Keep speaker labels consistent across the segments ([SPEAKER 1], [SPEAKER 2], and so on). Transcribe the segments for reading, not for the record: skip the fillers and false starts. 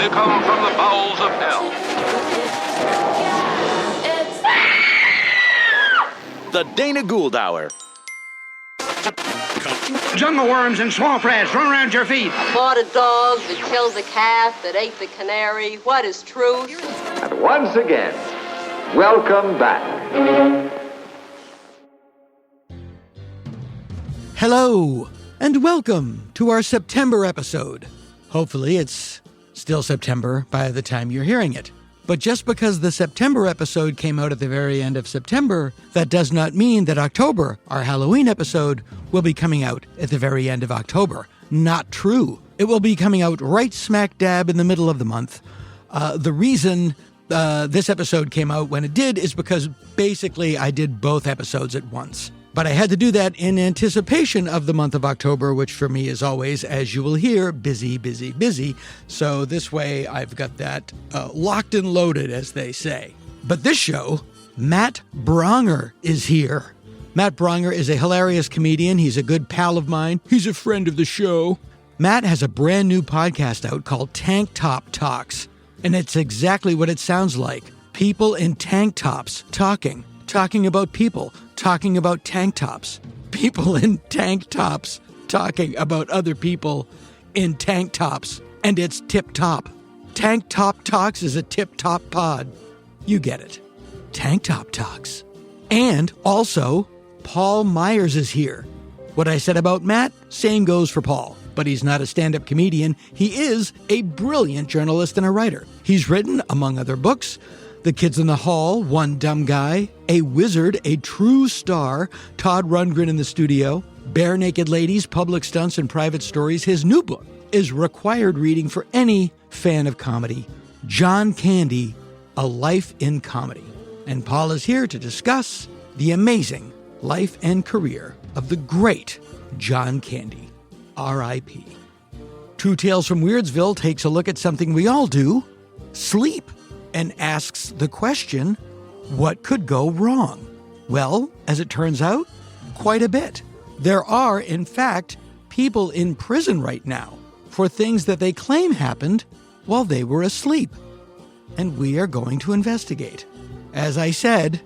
[SPEAKER 1] to come from the bowels of hell.
[SPEAKER 2] The Dana Gould Hour.
[SPEAKER 3] Jungle worms and swamp rats run around your feet.
[SPEAKER 4] I bought a dog that killed the calf, that ate the canary. What is truth?
[SPEAKER 5] And once again, welcome back.
[SPEAKER 6] Hello, and welcome to our September episode. Hopefully it's still September by the time you're hearing it. But just because the September episode came out at the very end of September, that does not mean that October, our Halloween episode, will be coming out at the very end of October. Not true. It will be coming out right smack dab in the middle of the month. The reason this episode came out when it did is because basically I did both episodes at once. But I had to do that in anticipation of the month of October, which for me is always, as you will hear, busy, busy, busy. So this way I've got that locked and loaded, as they say. But this show, Matt Braunger is here. Matt Braunger is a hilarious comedian. He's a good pal of mine. He's a friend of the show. Matt has a brand new podcast out called Tank Top Talks. And it's exactly what it sounds like. People in tank tops talking about people, talking about tank tops. People in tank tops talking about other people in tank tops. And it's tip-top. Tank Top Talks is a tip-top pod. You get it. Tank Top Talks. And also, Paul Myers is here. What I said about Matt, same goes for Paul. But he's not a stand-up comedian. He is a brilliant journalist and a writer. He's written, among other books, The Kids in the Hall, One Dumb Guy, A Wizard, A True Star, Todd Rundgren in the Studio, Barenaked Ladies, Public Stunts and Private Stories. His new book is required reading for any fan of comedy, John Candy, A Life in Comedy. And Paul is here to discuss the amazing life and career of the great John Candy. R.I.P. Two Tales from Weirdsville takes a look at something we all do, sleep, and asks the question, what could go wrong? Well, as it turns out, quite a bit. There are, in fact, people in prison right now for things that they claim happened while they were asleep. And we are going to investigate. As I said,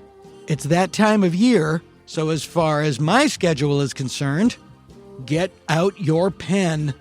[SPEAKER 6] it's that time of year, so as far as my schedule is concerned, get out your pen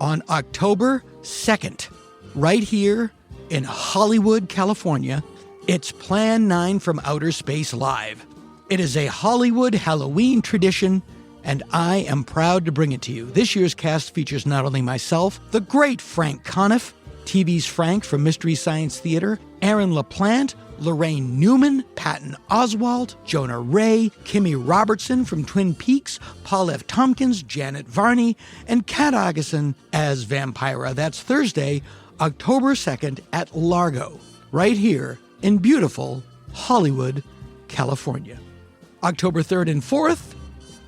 [SPEAKER 6] on October 2nd, right here in Hollywood, California. It's Plan 9 from Outer Space Live. It is a Hollywood Halloween tradition, and I am proud to bring it to you. This year's cast features not only myself, the great Frank Conniff, TV's Frank from Mystery Science Theater, Aaron LaPlante, Lorraine Newman, Patton Oswalt, Jonah Ray, Kimmy Robertson from Twin Peaks, Paul F. Tompkins, Janet Varney, and Kat Augustin as Vampira. That's Thursday, October 2nd at Largo, right here in beautiful Hollywood, California. October 3rd and 4th,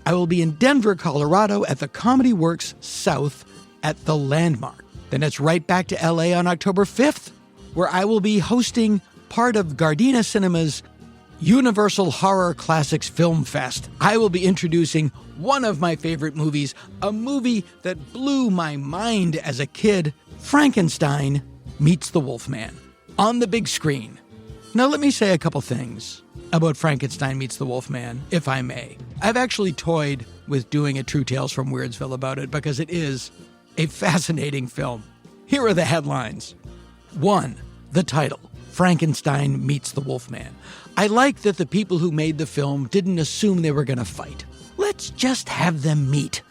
[SPEAKER 6] I will be in Denver, Colorado at the Comedy Works South at the Landmark. Then it's right back to LA on October 5th, where I will be hosting part of Gardena Cinema's Universal Horror Classics Film Fest. I will be introducing one of my favorite movies, a movie that blew my mind as a kid, Frankenstein Meets the Wolfman, on the big screen. Now let me say a couple things about Frankenstein Meets the Wolfman, if I may. I've actually toyed with doing a True Tales from Weirdsville about it because it is a fascinating film. Here are the headlines. 1. The title, Frankenstein Meets the Wolfman. I like that the people who made the film didn't assume they were going to fight. Let's just have them meet.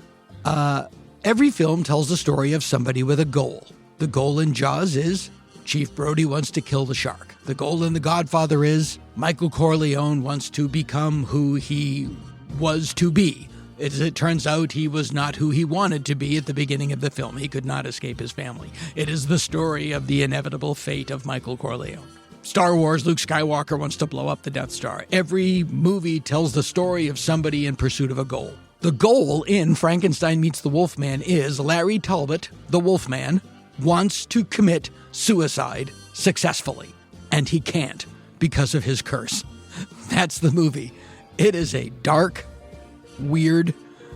[SPEAKER 6] Every film tells the story of somebody with a goal. The goal in Jaws is Chief Brody wants to kill the shark. The goal in The Godfather is Michael Corleone wants to become who he was to be. As it turns out, he was not who he wanted to be at the beginning of the film. He could not escape his family. It is the story of the inevitable fate of Michael Corleone. Star Wars, Luke Skywalker wants to blow up the Death Star. Every movie tells the story of somebody in pursuit of a goal. The goal in Frankenstein Meets the Wolfman is Larry Talbot, the Wolfman, wants to commit suicide successfully. And he can't because of his curse. That's the movie. It is a dark, weird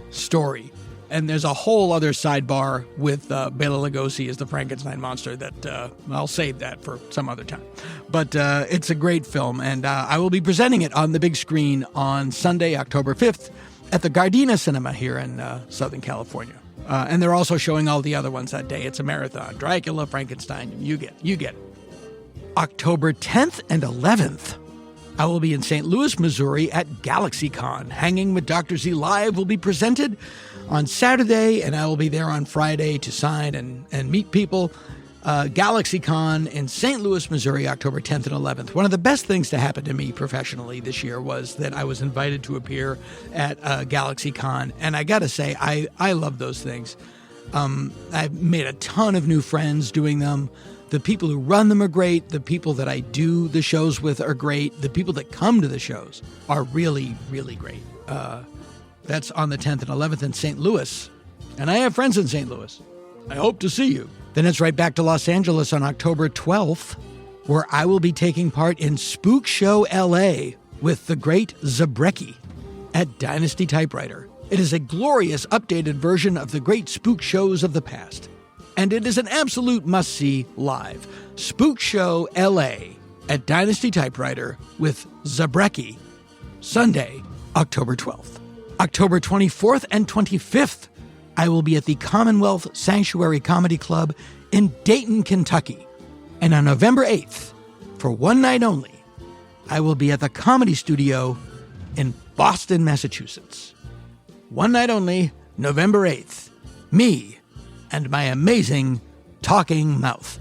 [SPEAKER 6] story. And there's a whole other sidebar with Bela Lugosi as the Frankenstein monster that I'll save that for some other time. But it's a great film, and I will be presenting it on the big screen on Sunday, October 5th at the Gardena Cinema here in Southern California. And they're also showing all the other ones that day. It's a marathon. Dracula, Frankenstein, you get it. October 10th and 11th, I will be in St. Louis, Missouri at GalaxyCon. Hanging with Dr. Z Live will be presented on Saturday, and I will be there on Friday to sign and meet people. GalaxyCon in St. Louis, Missouri, October 10th and 11th. One of the best things to happen to me professionally this year was that I was invited to appear at GalaxyCon, and I gotta say, I love those things. I've made a ton of new friends doing them. The people who run them are great. The people that I do the shows with are great. The people that come to the shows are really, really great. That's on the 10th and 11th in St. Louis. And I have friends in St. Louis. I hope to see you. Then it's right back to Los Angeles on October 12th, where I will be taking part in Spook Show LA with the great Zabrecki at Dynasty Typewriter. It is a glorious updated version of the great spook shows of the past. And it is an absolute must-see live. Spook Show LA at Dynasty Typewriter with Zabrecki, Sunday, October 12th. October 24th and 25th, I will be at the Commonwealth Sanctuary Comedy Club in Dayton, Kentucky. And on November 8th, for one night only, I will be at the Comedy Studio in Boston, Massachusetts. One night only, November 8th. Me and my amazing talking mouth.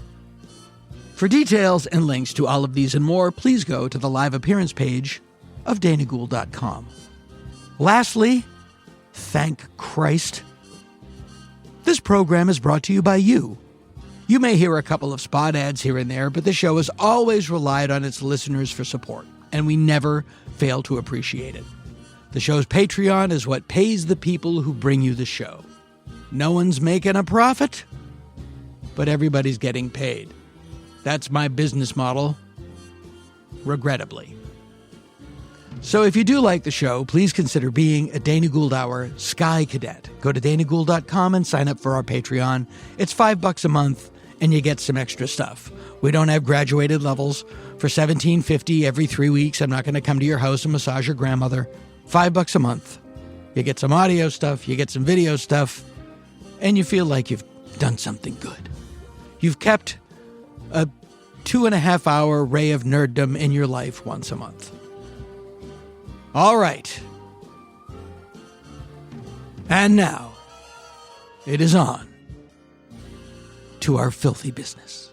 [SPEAKER 6] For details and links to all of these and more, please go to the live appearance page of danagould.com. Lastly, thank Christ, this program is brought to you by you. You may hear a couple of spot ads here and there, but the show has always relied on its listeners for support, and we never fail to appreciate it. The show's Patreon is what pays the people who bring you the show. No one's making a profit, but everybody's getting paid. That's my business model, regrettably. So if you do like the show, please consider being a Dana Gould Hour Sky Cadet. Go to danagould.com and sign up for our Patreon. It's $5 a month, and you get some extra stuff. We don't have graduated levels. For $17.50 every 3 weeks, I'm not going to come to your house and massage your grandmother. $5 a month. You get some audio stuff, you get some video stuff, and you feel like you've done something good. You've kept a 2.5-hour ray of nerddom in your life once a month. All right. And now, it is on to our filthy business.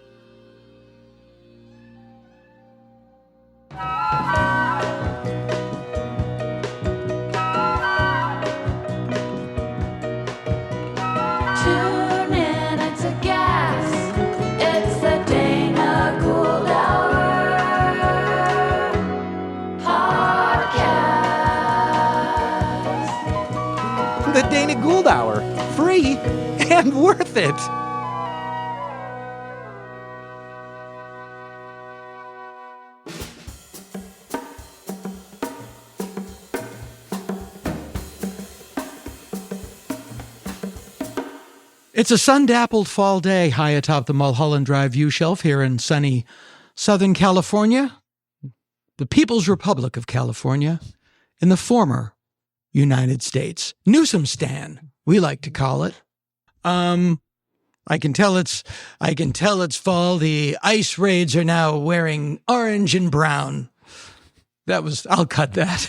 [SPEAKER 7] Tune in, it's a gas. It's the Dana Gould Hour podcast.
[SPEAKER 6] The Dana Gould Hour. Free and worth it. It's a sun-dappled fall day high atop the Mulholland Drive view shelf here in sunny Southern California, the People's Republic of California, in the former United States. Newsomstan, we like to call it. I can tell it's fall. The ice raids are now wearing orange and brown. I'll cut that.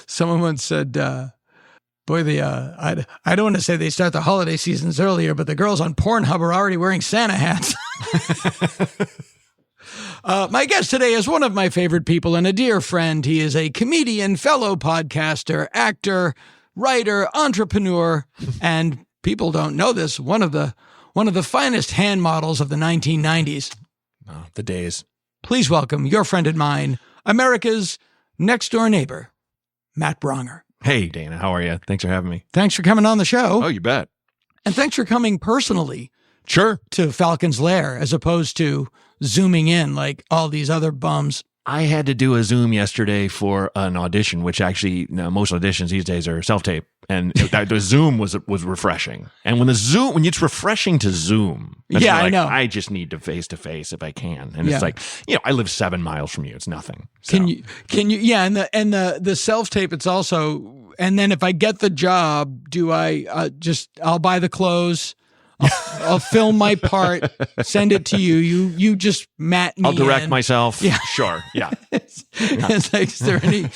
[SPEAKER 6] Someone once said, boy, I don't want to say they start the holiday seasons earlier, but the girls on Pornhub are already wearing Santa hats. My guest today is one of my favorite people and a dear friend. He is a comedian, fellow podcaster, actor, writer, entrepreneur, and people don't know this, one of the finest hand models of the 1990s.
[SPEAKER 8] Oh, the days.
[SPEAKER 6] Please welcome your friend and mine, America's next door neighbor, Matt Braunger.
[SPEAKER 8] Hey, Dana, how are you? Thanks for having me.
[SPEAKER 6] Thanks for coming on the show.
[SPEAKER 8] Oh, you bet.
[SPEAKER 6] And thanks for coming personally
[SPEAKER 8] Sure.
[SPEAKER 6] to Falcon's Lair as opposed to zooming in like all these other bums.
[SPEAKER 8] I had to do a Zoom yesterday for an audition, which actually, most auditions these days are self-tape, and the Zoom was refreshing. And when it's refreshing to Zoom,
[SPEAKER 6] Yeah, I know.
[SPEAKER 8] I just need to face if I can, and it's like, I live 7 miles from you; it's nothing. So.
[SPEAKER 6] Can you? Yeah, and the self-tape. It's also, and then if I get the job, do I I'll buy the clothes. I'll film my part, send it to you. You just mat me.
[SPEAKER 8] I'll direct
[SPEAKER 6] in.
[SPEAKER 8] myself.
[SPEAKER 6] Yeah,
[SPEAKER 8] sure. Yeah.
[SPEAKER 6] It's like, is there any?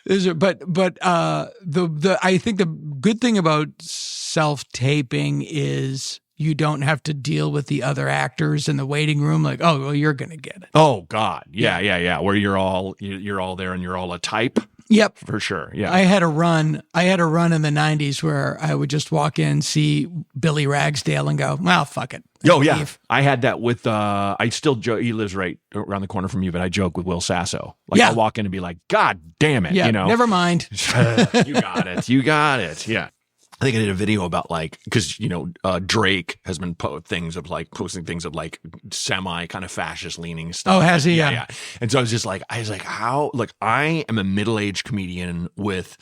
[SPEAKER 6] But I think the good thing about self-taping is you don't have to deal with the other actors in the waiting room. Like, oh, well, you're gonna get it.
[SPEAKER 8] Oh God, yeah. Where you're all there and you're all a type.
[SPEAKER 6] Yep,
[SPEAKER 8] for sure. Yeah,
[SPEAKER 6] I had a run in the '90s where I would just walk in, see Billy Ragsdale, and go, "Well, fuck it."
[SPEAKER 8] Oh yeah, leave. I had that with. I still joke. He lives right around the corner from you, but I joke with Will Sasso. Like I'll walk in and be like, "God damn it!"
[SPEAKER 6] Yeah, never mind.
[SPEAKER 8] You got it. You got it. Yeah. I think I did a video about because Drake has been posting things of semi kind of fascist leaning stuff.
[SPEAKER 6] Oh, has he?
[SPEAKER 8] Yeah. And so I was like, how? Like, I am a middle-aged comedian with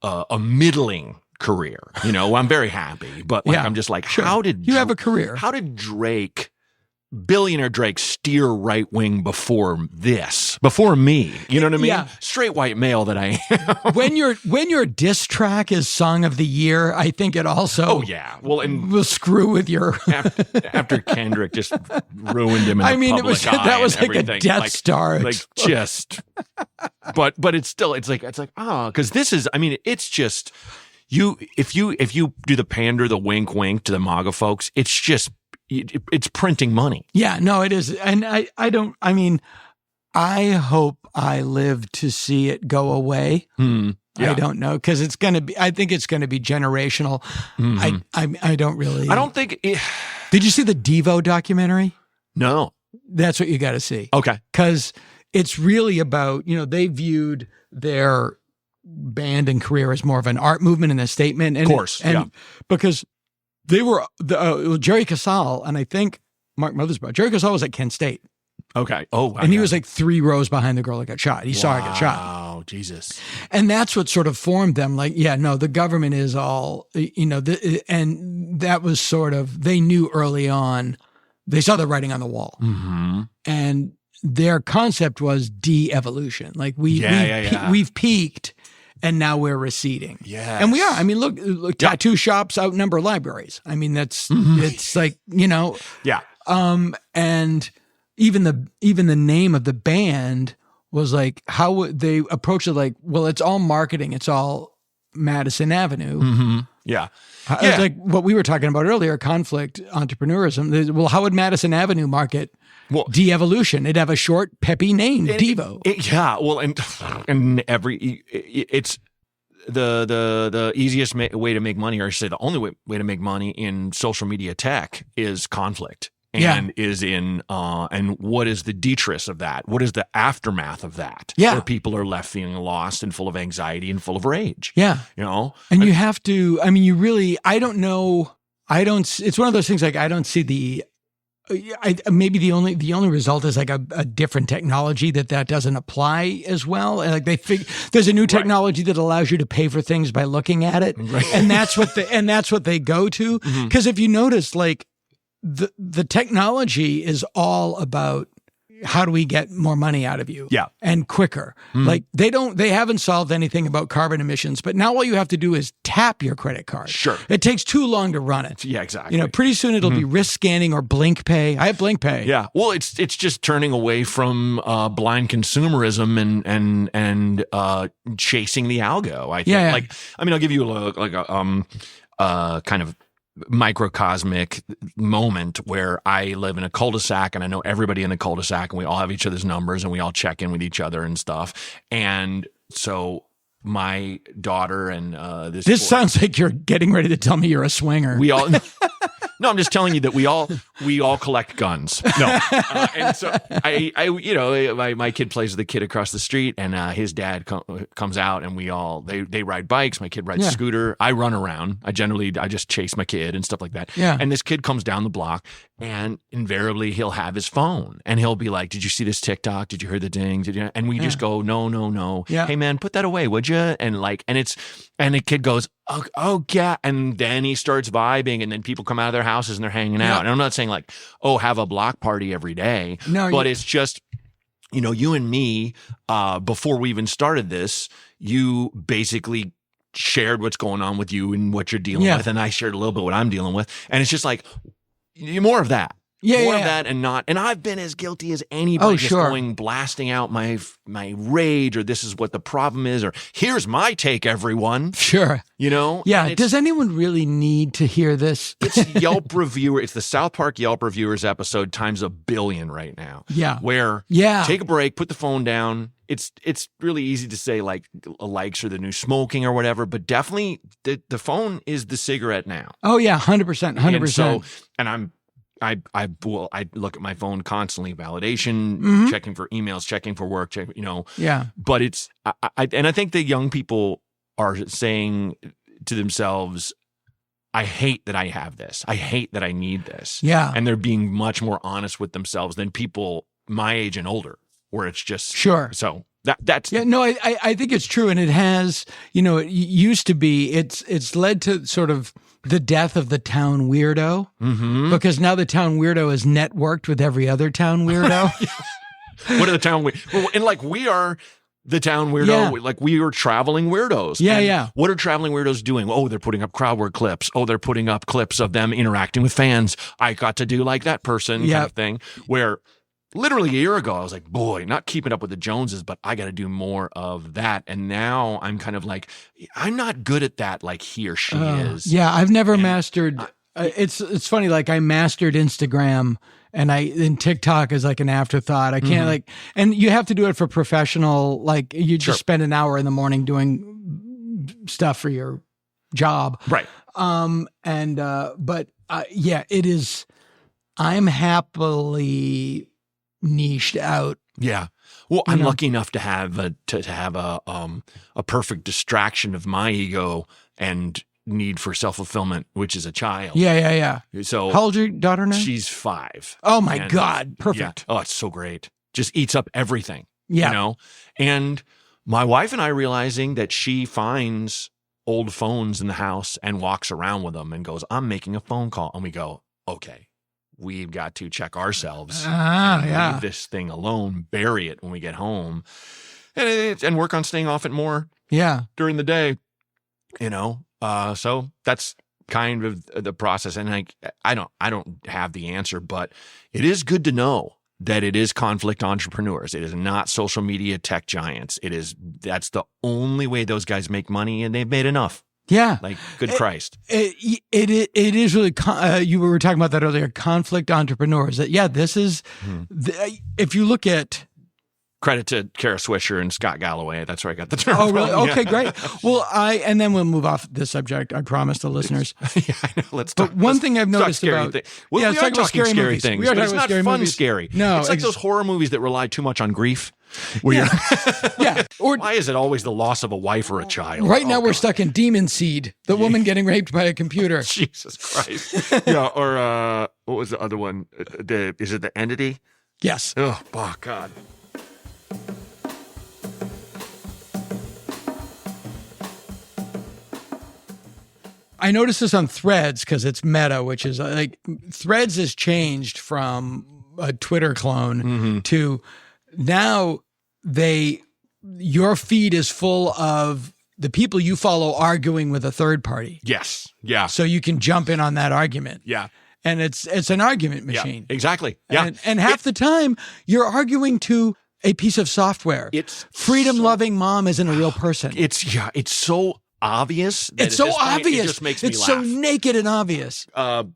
[SPEAKER 8] a middling career. I'm very happy, but I'm just like,
[SPEAKER 6] sure.
[SPEAKER 8] How did
[SPEAKER 6] you have a career?
[SPEAKER 8] How did billionaire Drake steer right wing before me? You know what I mean?
[SPEAKER 6] Yeah.
[SPEAKER 8] Straight white male that I am.
[SPEAKER 6] when your diss track is Song of the Year, I think it also will screw with your
[SPEAKER 8] after Kendrick just ruined him in the public eye.
[SPEAKER 6] That was like
[SPEAKER 8] everything.
[SPEAKER 6] A Death Star.
[SPEAKER 8] But it's still because this is, it's just if you do the pander, the wink wink to the MAGA folks, it's just it's printing money.
[SPEAKER 6] Yeah, no, it is. And I hope I live to see it go away. Yeah. I don't know, because I think it's going to be generational. Mm-hmm. I don't really.
[SPEAKER 8] I don't think.
[SPEAKER 6] Did you see the Devo documentary?
[SPEAKER 8] No.
[SPEAKER 6] That's what you got to see.
[SPEAKER 8] Okay.
[SPEAKER 6] Because it's really about, they viewed their band and career as more of an art movement and a statement. And,
[SPEAKER 8] of course.
[SPEAKER 6] Because they were Jerry Casale, and I think Mark Mothersbaugh. Jerry Casale was at Kent State.
[SPEAKER 8] Okay. Oh,
[SPEAKER 6] and he was like 3 rows behind the girl that got shot. He saw her get shot.
[SPEAKER 8] Wow, Jesus.
[SPEAKER 6] And that's what sort of formed them. Like, the government is all, and that was sort of, they knew early on, they saw the writing on the wall.
[SPEAKER 8] Mm-hmm.
[SPEAKER 6] And their concept was de-evolution. Like we've peaked. And now we're receding.
[SPEAKER 8] Yeah.
[SPEAKER 6] And we are. Look, tattoo shops outnumber libraries. It's like,
[SPEAKER 8] Yeah.
[SPEAKER 6] And even the name of the band was like, how would they approach it? Like, well, it's all marketing. It's all Madison Avenue.
[SPEAKER 8] Mm-hmm. Yeah.
[SPEAKER 6] It's like what we were talking about earlier, conflict, entrepreneurism. Well, how would Madison Avenue market de-evolution? It'd have a short, peppy name, Devo.
[SPEAKER 8] Well, and it's the easiest way to make money, or I should say the only way to make money in social media tech is conflict. And is in and what is the detritus of that? What is the aftermath of that?
[SPEAKER 6] Yeah.
[SPEAKER 8] Where people are left feeling lost and full of anxiety and full of rage.
[SPEAKER 6] Yeah. And you have to, you really, I don't know. It's one of those things like I don't see maybe the only result is like a different technology that doesn't apply as well. Like there's a new technology that allows you to pay for things by looking at it.
[SPEAKER 8] Right.
[SPEAKER 6] And that's what they go to.
[SPEAKER 8] Mm-hmm.
[SPEAKER 6] Cause if you notice, like, the technology is all about how do we get more money out of you?
[SPEAKER 8] Yeah.
[SPEAKER 6] And quicker.
[SPEAKER 8] Mm.
[SPEAKER 6] Like they haven't solved anything about carbon emissions, but now all you have to do is tap your credit card.
[SPEAKER 8] Sure.
[SPEAKER 6] It takes too long to run it.
[SPEAKER 8] Yeah, exactly.
[SPEAKER 6] Pretty soon it'll be wrist scanning or Blink Pay. I have Blink Pay.
[SPEAKER 8] Yeah. Well, it's just turning away from blind consumerism and chasing the algo. I think.
[SPEAKER 6] Yeah.
[SPEAKER 8] Like, I'll give you a kind of microcosmic moment where I live in a cul-de-sac and I know everybody in the cul-de-sac and we all have each other's numbers and we all check in with each other and stuff. And so my daughter and this
[SPEAKER 6] sounds like you're getting ready to tell me you're a swinger.
[SPEAKER 8] We all No, I'm just telling you that we all collect guns. No, and so my kid plays with the kid across the street, and his dad comes out, and they ride bikes. My kid rides a scooter. I run around. I just chase my kid and stuff like that.
[SPEAKER 6] Yeah.
[SPEAKER 8] And this kid comes down the block, and invariably he'll have his phone, and he'll be like, "Did you see this TikTok? Did you hear the ding? Did you?" And we just go, "No.
[SPEAKER 6] Yeah.
[SPEAKER 8] Hey man, put that away, would you?" And the kid goes, oh yeah, and then he starts vibing, and then people come out of their houses and they're hanging out. And I'm not saying like, oh, have a block party every day.
[SPEAKER 6] No,
[SPEAKER 8] but it's just, you and me, before we even started this, you basically shared what's going on with you and what you're dealing with, and I shared a little bit what I'm dealing with, and it's just like more of that. More of that, and I've been as guilty as anybody, just going blasting out my rage, or this is what the problem is, or here's my take, everyone.
[SPEAKER 6] Sure. Yeah. Does anyone really need to hear this?
[SPEAKER 8] It's Yelp reviewer. It's the South Park Yelp reviewers episode times 1 billion right now.
[SPEAKER 6] Yeah.
[SPEAKER 8] Where take a break, put the phone down. It's really easy to say like likes are the new smoking or whatever, but definitely the phone is the cigarette now.
[SPEAKER 6] Oh yeah, 100%, 100%.
[SPEAKER 8] And I look at my phone constantly, validation, checking for emails, checking for work,
[SPEAKER 6] Yeah.
[SPEAKER 8] But it's, I think the young people are saying to themselves, I hate that I have this. I hate that I need this.
[SPEAKER 6] Yeah.
[SPEAKER 8] And they're being much more honest with themselves than people my age and older, where it's just,
[SPEAKER 6] sure.
[SPEAKER 8] So that's.
[SPEAKER 6] Yeah, no, I think it's true. And it has, it used to be, it's led to sort of the death of the town weirdo, because now the town weirdo is networked with every other town weirdo.
[SPEAKER 8] What are the town weirdo? And like we are the town weirdo, like we are traveling weirdos.
[SPEAKER 6] Yeah,
[SPEAKER 8] and
[SPEAKER 6] yeah.
[SPEAKER 8] What are traveling weirdos doing? Oh, they're putting up crowd work clips. Oh, they're putting up clips of them interacting with fans. I got to do like that person kind of thing, where literally a year ago, I was like, boy, not keeping up with the Joneses, but I got to do more of that. And now I'm kind of like, I'm not good at that like he or she is.
[SPEAKER 6] Yeah, I've never mastered. It's funny, like I mastered Instagram, and TikTok is like an afterthought. I can't and you have to do it for professional, like you just spend an hour in the morning doing stuff for your job.
[SPEAKER 8] Right.
[SPEAKER 6] But it is, I'm happily niched out.
[SPEAKER 8] Yeah. Well, I'm lucky enough to have a perfect distraction of my ego and need for self-fulfillment, which is a child.
[SPEAKER 6] Yeah.
[SPEAKER 8] So
[SPEAKER 6] how old is your daughter now?
[SPEAKER 8] She's 5.
[SPEAKER 6] Oh my God. Perfect.
[SPEAKER 8] Yeah. Oh, it's so great. Just eats up everything.
[SPEAKER 6] Yeah.
[SPEAKER 8] And my wife and I realizing that she finds old phones in the house and walks around with them and goes, I'm making a phone call. And we go, okay, we've got to check ourselves leave this thing alone, bury it when we get home, and work on staying off it more during the day, so that's kind of the process. And I don't have the answer, but it is good to know that it is conflict entrepreneurs. It is not social media tech giants. That's the only way those guys make money, and they've made enough.
[SPEAKER 6] Yeah.
[SPEAKER 8] Like, good Christ.
[SPEAKER 6] It is really, you were talking about that earlier, conflict entrepreneurs. This is, if you look at.
[SPEAKER 8] Credit to Kara Swisher and Scott Galloway. That's where I got the term.
[SPEAKER 6] Oh, really? Okay, great. Well, and then we'll move off this subject. I promise the listeners.
[SPEAKER 8] Yeah, I know. Let's talk.
[SPEAKER 6] But one thing I've noticed about.
[SPEAKER 8] We are talking scary things.
[SPEAKER 6] We are
[SPEAKER 8] but it's not fun
[SPEAKER 6] movies.
[SPEAKER 8] Scary.
[SPEAKER 6] No.
[SPEAKER 8] It's like those horror movies that rely too much on grief. Or why is it always the loss of a wife or a child?
[SPEAKER 6] Right now we're stuck in Demon Seed, the woman getting raped by a computer.
[SPEAKER 8] Jesus Christ. Or what was the other one? Is it The Entity?
[SPEAKER 6] Yes.
[SPEAKER 8] Oh God.
[SPEAKER 6] I noticed this on Threads because it's Meta, which is like Threads has changed from a Twitter clone to now your feed is full of the people you follow arguing with a third party.
[SPEAKER 8] Yes. Yeah.
[SPEAKER 6] So you can jump in on that argument.
[SPEAKER 8] Yeah.
[SPEAKER 6] And it's an argument machine.
[SPEAKER 8] Yeah, exactly. Yeah.
[SPEAKER 6] And half the time you're arguing to a piece of software.
[SPEAKER 8] It's
[SPEAKER 6] freedom-loving mom isn't a real person.
[SPEAKER 8] It's so obvious.
[SPEAKER 6] It's so obvious.
[SPEAKER 8] It just makes me laugh.
[SPEAKER 6] It's so naked and obvious.
[SPEAKER 8] The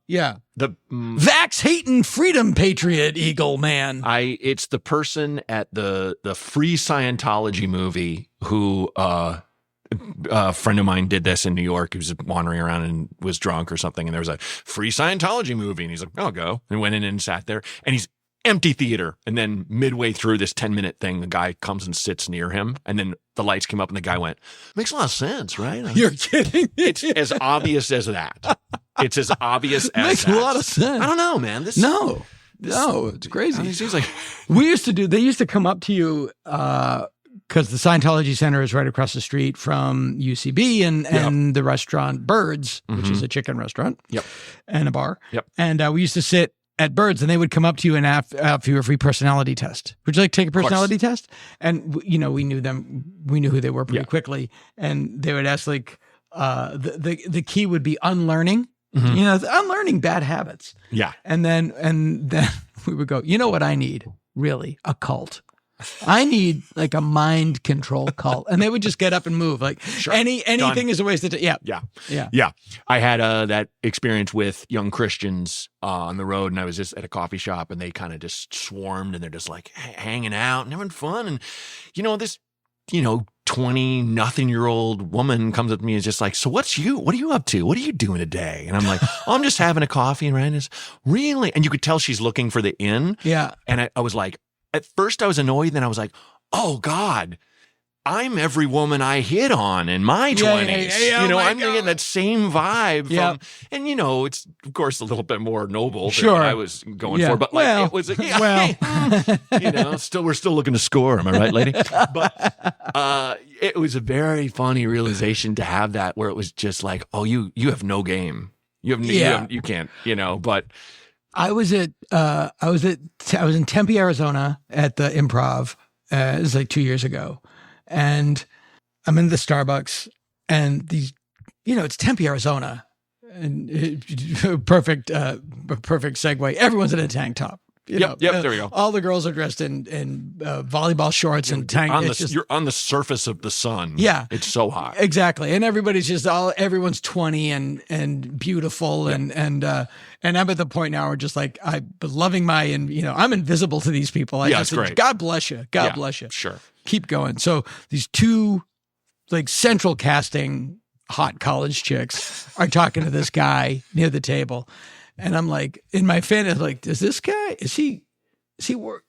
[SPEAKER 6] vax-hating freedom patriot eagle man.
[SPEAKER 8] It's the person at the free Scientology movie who a friend of mine did this in New York. He was wandering around and was drunk or something. And there was a free Scientology movie. And he's like, I'll go. And went in and sat there. And he's empty theater. And then midway through this 10-minute thing, the guy comes and sits near him. And then the lights came up and the guy went, makes a lot of sense, right?
[SPEAKER 6] You're kidding.
[SPEAKER 8] It's as obvious as that. It's as obvious as
[SPEAKER 6] Makes
[SPEAKER 8] that.
[SPEAKER 6] a lot of sense.
[SPEAKER 8] I don't know, man.
[SPEAKER 6] No, it's crazy.
[SPEAKER 8] It seems like
[SPEAKER 6] They used to come up to you because the Scientology Center is right across the street from UCB and the restaurant Birds, which is a chicken restaurant and a bar.
[SPEAKER 8] Yep.
[SPEAKER 6] And we used to sit at Birds and they would come up to you and ask you a free personality test. Would you like to take a personality test? And, we knew them. We knew who they were pretty quickly. And they would ask like, the key would be unlearning. Unlearning bad habits.
[SPEAKER 8] Yeah.
[SPEAKER 6] And then we would go, you know what I need? Really? A cult. I need like a mind control cult. And they would just get up and move. Like anything
[SPEAKER 8] Done.
[SPEAKER 6] is a waste of time.
[SPEAKER 8] Yeah. I had that experience with young Christians on the road, and I was just at a coffee shop, and they kind of just swarmed, and they're just like hanging out and having fun. And this 20-nothing-year-old woman comes up to me and is just like, so what are you up to? What are you doing today? And I'm like, I'm just having a coffee and writing this. Really? And you could tell she's looking for the in.
[SPEAKER 6] Yeah.
[SPEAKER 8] And I was like, at first I was annoyed. Then I was like, oh God, I'm every woman I hit on in my 20s. I'm getting that same vibe. And it's of course a little bit more noble than what I was going for. But it was, we're still looking to score. Am I right, lady? But it was a very funny realization to have that, where it was just like, oh, you have no game. You can't, but.
[SPEAKER 6] I was in Tempe, Arizona at the Improv. It was like 2 years ago. And I'm in the Starbucks, and these, it's Tempe, Arizona, and perfect segue. Everyone's in a tank top. There we go. All the girls are dressed in volleyball shorts and tank.
[SPEAKER 8] You're on the surface of the sun.
[SPEAKER 6] Yeah,
[SPEAKER 8] it's so hot.
[SPEAKER 6] Exactly, and everybody's everyone's 20 and beautiful, and I'm at the point now where just like I'm loving I'm invisible to these people.
[SPEAKER 8] It's great.
[SPEAKER 6] God bless you. God bless you.
[SPEAKER 8] Sure.
[SPEAKER 6] Keep going. So these two like central casting hot college chicks are talking to this guy near the table. And I'm like, in my fantasy, like, is this guy, is he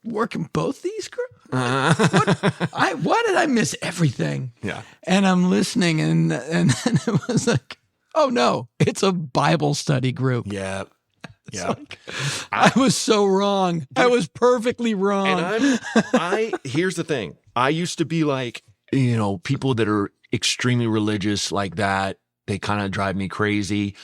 [SPEAKER 6] working both these girls? Why did I miss everything?
[SPEAKER 8] Yeah.
[SPEAKER 6] And I'm listening and it was like, oh no, it's a Bible study group.
[SPEAKER 8] Yeah. Yeah.
[SPEAKER 6] Like, I was so wrong. I was perfectly wrong.
[SPEAKER 8] And here's the thing. I used to be like, people that are extremely religious like that, they kind of drive me crazy.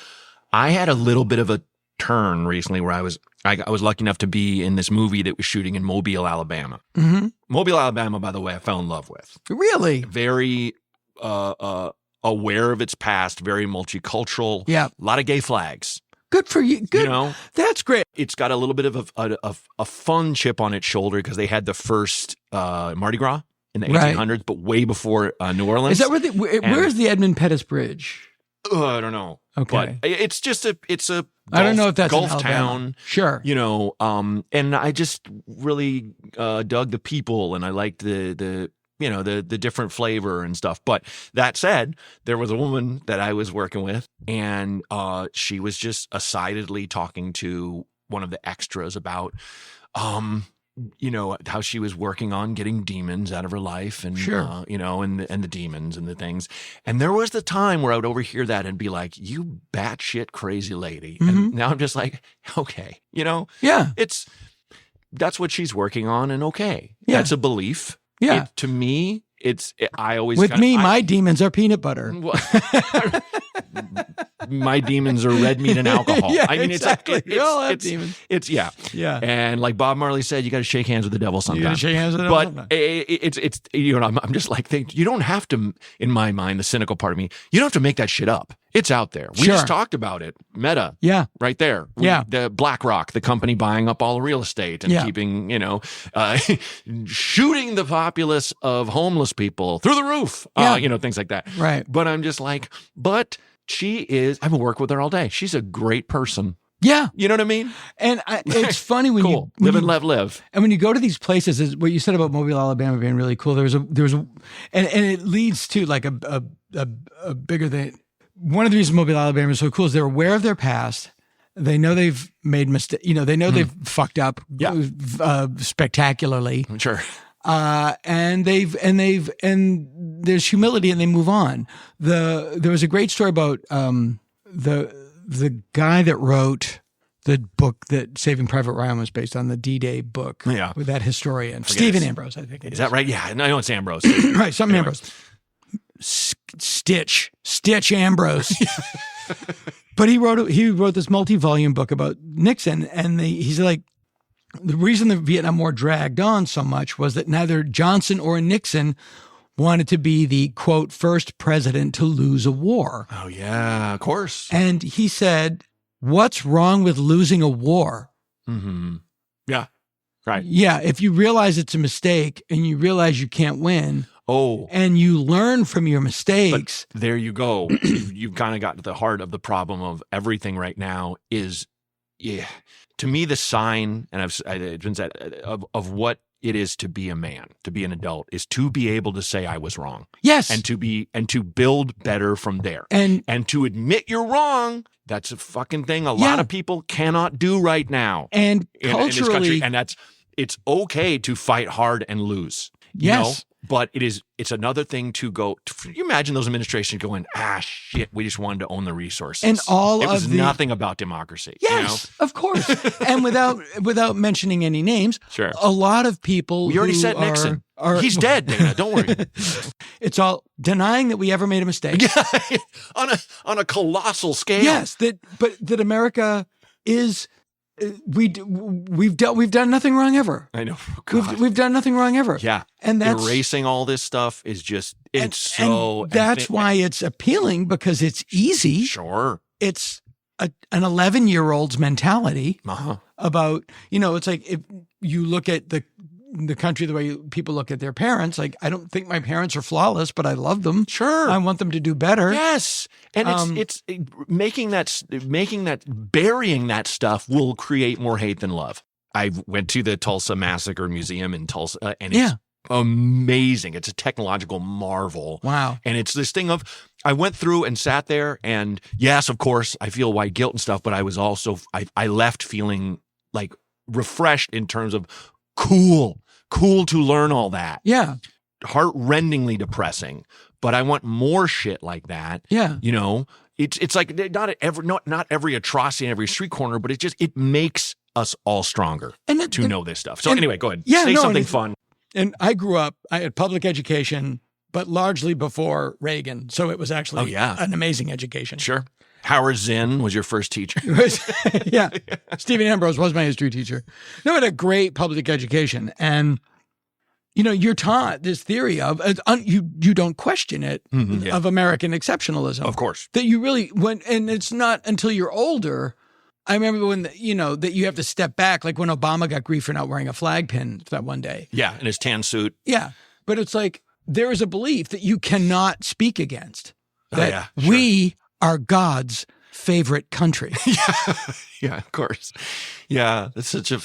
[SPEAKER 8] I had a little bit of a turn recently where I was lucky enough to be in this movie that was shooting in Mobile, Alabama. Mm-hmm. Mobile, Alabama, by the way, I fell in love with.
[SPEAKER 6] Really?
[SPEAKER 8] Very aware of its past, very multicultural. Yeah. A lot of gay flags.
[SPEAKER 6] Good for you. Good. That's great.
[SPEAKER 8] It's got a little bit of a fun chip on its shoulder because they had the first Mardi Gras in the 1800s, but way before New Orleans.
[SPEAKER 6] Is that where's the Edmund Pettus Bridge?
[SPEAKER 8] I don't know.
[SPEAKER 6] Okay.
[SPEAKER 8] But it's a
[SPEAKER 6] I don't know if that's
[SPEAKER 8] Gulf town.
[SPEAKER 6] Sure.
[SPEAKER 8] And I just really dug the people, and I liked the different flavor and stuff. But that said, there was a woman that I was working with, and she was just acidly talking to one of the extras about how she was working on getting demons out of her life, and and the demons and the things. And there was the time where I would overhear that and be like, "You batshit crazy lady." Mm-hmm. And now I'm just like, okay, that's what she's working on, and that's a belief. Yeah, to me, I always
[SPEAKER 6] my demons are peanut butter.
[SPEAKER 8] My demons are red meat and alcohol.
[SPEAKER 6] Yeah, I mean, exactly. We all have demons.
[SPEAKER 8] Yeah. And like Bob Marley said, you got to shake hands with the devil sometimes.
[SPEAKER 6] You got to shake hands with the devil.
[SPEAKER 8] But it's I'm just like, you don't have to. In my mind, the cynical part of me, you don't have to make that shit up. It's out there. We just talked about it. Meta.
[SPEAKER 6] Yeah.
[SPEAKER 8] Right there. The BlackRock, the company buying up all the real estate and keeping, shooting the populace of homeless people through the roof. Things like that.
[SPEAKER 6] Right.
[SPEAKER 8] But I'm just like, I've been working with her all day. She's a great person.
[SPEAKER 6] Yeah.
[SPEAKER 8] You know what I mean?
[SPEAKER 6] And it's funny when
[SPEAKER 8] Cool.
[SPEAKER 6] you
[SPEAKER 8] Live and let live.
[SPEAKER 6] And when you go to these places, is what you said about Mobile, Alabama being really cool. And it leads to like a bigger thing. One of the reasons Mobile, Alabama is so cool is they're aware of their past. They know they've made mistakes. You know, they know they've fucked up spectacularly.
[SPEAKER 8] Sure.
[SPEAKER 6] And there's humility, and they move on. There was a great story about the guy that wrote the book that Saving Private Ryan was based on, the D-Day book.
[SPEAKER 8] Yeah.
[SPEAKER 6] With that historian, Stephen Ambrose, I think.
[SPEAKER 8] Is that right? Yeah, I know it's Ambrose.
[SPEAKER 6] Right, something Ambrose. Stitch Ambrose. But he wrote this multi-volume book about Nixon, and he's like, the reason the Vietnam War dragged on so much was that neither Johnson or Nixon wanted to be the, quote, first president to lose a war.
[SPEAKER 8] Oh, yeah, of course.
[SPEAKER 6] And he said, what's wrong with losing a war?
[SPEAKER 8] Mm-hmm. Yeah, right.
[SPEAKER 6] Yeah, if you realize it's a mistake and you realize you can't win, and you learn from your mistakes.
[SPEAKER 8] But there you go. You've kind of got to the heart of the problem of everything right now is, to me, the sign, and I've been said, of what it is to be a man, to be an adult, is to be able to say I was wrong.
[SPEAKER 6] Yes.
[SPEAKER 8] And to build better from there.
[SPEAKER 6] And
[SPEAKER 8] to admit you're wrong. That's a fucking thing a lot of people cannot do right now.
[SPEAKER 6] And culturally,
[SPEAKER 8] in this country. And it's okay to fight hard and lose.
[SPEAKER 6] Yes.
[SPEAKER 8] You know? But it's another thing to go. You imagine those administrations going, shit, we just wanted to own the resources.
[SPEAKER 6] And
[SPEAKER 8] it was nothing about democracy.
[SPEAKER 6] Yes,
[SPEAKER 8] you know?
[SPEAKER 6] of course. And without mentioning any names,
[SPEAKER 8] sure.
[SPEAKER 6] A lot of people.
[SPEAKER 8] We already said Nixon. He's dead, Dana. Don't worry.
[SPEAKER 6] It's all denying that we ever made a mistake.
[SPEAKER 8] Yeah, on a colossal scale.
[SPEAKER 6] Yes, that America is. We've done nothing wrong ever.
[SPEAKER 8] I know.
[SPEAKER 6] We've done nothing wrong ever.
[SPEAKER 8] Yeah,
[SPEAKER 6] and that's
[SPEAKER 8] erasing all this stuff is just
[SPEAKER 6] and that's why it's appealing, because it's easy.
[SPEAKER 8] Sure,
[SPEAKER 6] it's an 11-year-old's mentality about, it's like if you look at the country the way people look at their parents. Like, I don't think my parents are flawless, but I love them.
[SPEAKER 8] Sure,
[SPEAKER 6] I want them to do better.
[SPEAKER 8] Yes, and it's burying that stuff will create more hate than love. I went to the Tulsa Massacre Museum in Tulsa, and it's amazing. It's a technological marvel.
[SPEAKER 6] Wow.
[SPEAKER 8] And it's this thing of, I went through and sat there, and yes, of course, I feel white guilt and stuff, but I was also, I left feeling like refreshed in terms of cool to learn all that.
[SPEAKER 6] Yeah.
[SPEAKER 8] Heart-rendingly depressing, but I want more shit like that.
[SPEAKER 6] Yeah.
[SPEAKER 8] You know, it's like not every atrocity in every street corner, but it makes us all stronger to know this stuff. So anyway, go ahead. Say something fun.
[SPEAKER 6] And I grew up, I had public education, but largely before Reagan. So it was actually an amazing education.
[SPEAKER 8] Sure. Howard Zinn was your first teacher.
[SPEAKER 6] Yeah. Stephen Ambrose was my history teacher. No, I had a great public education. And, you're taught this theory of, you don't question it, of American exceptionalism.
[SPEAKER 8] Of course.
[SPEAKER 6] That you really, and it's not until you're older. I remember when, that you have to step back, like when Obama got grief for not wearing a flag pin that one day.
[SPEAKER 8] Yeah, in his tan suit.
[SPEAKER 6] Yeah. But it's like, there is a belief that you cannot speak against. That
[SPEAKER 8] sure.
[SPEAKER 6] we are God's favorite country.
[SPEAKER 8] Yeah, of course. Yeah, that's such a...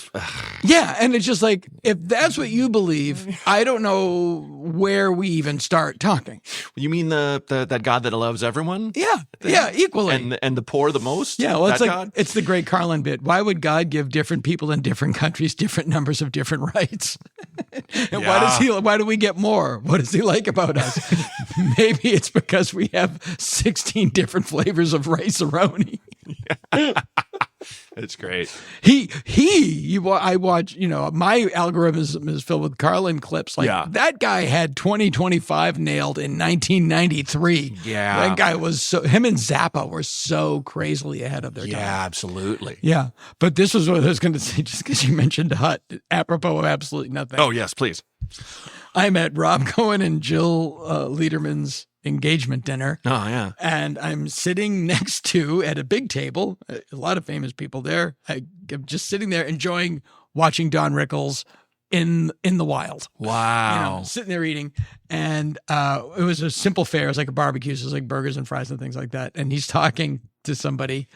[SPEAKER 6] Yeah, and it's just like, if that's what you believe, I don't know where we even start talking.
[SPEAKER 8] You mean that God that loves everyone?
[SPEAKER 6] Yeah, equally.
[SPEAKER 8] And the poor the most?
[SPEAKER 6] Yeah, well, it's like,
[SPEAKER 8] God?
[SPEAKER 6] It's the great Carlin bit. Why would God give different people in different countries different numbers of different rights? And why do we get more? What does he like about us? Maybe it's because we have 16 different flavors of rice-a-roni.
[SPEAKER 8] It's great.
[SPEAKER 6] I watch, my algorithm is filled with Carlin clips. Like, that guy had 2025 nailed in 1993.
[SPEAKER 8] Yeah.
[SPEAKER 6] That guy was him and Zappa were so crazily ahead of their time.
[SPEAKER 8] Yeah, absolutely.
[SPEAKER 6] Yeah. But this was what I was going to say, just because you mentioned Hut, apropos of absolutely nothing.
[SPEAKER 8] Oh, yes, please.
[SPEAKER 6] I'm at Rob Cohen and Jill Lederman's engagement dinner.
[SPEAKER 8] Oh, yeah.
[SPEAKER 6] And I'm sitting next to, at a big table, a lot of famous people there. I'm just sitting there enjoying watching Don Rickles in the wild.
[SPEAKER 8] Wow.
[SPEAKER 6] Sitting there eating. And it was a simple fare. It was like a barbecue. So it was like burgers and fries and things like that. And he's talking to somebody.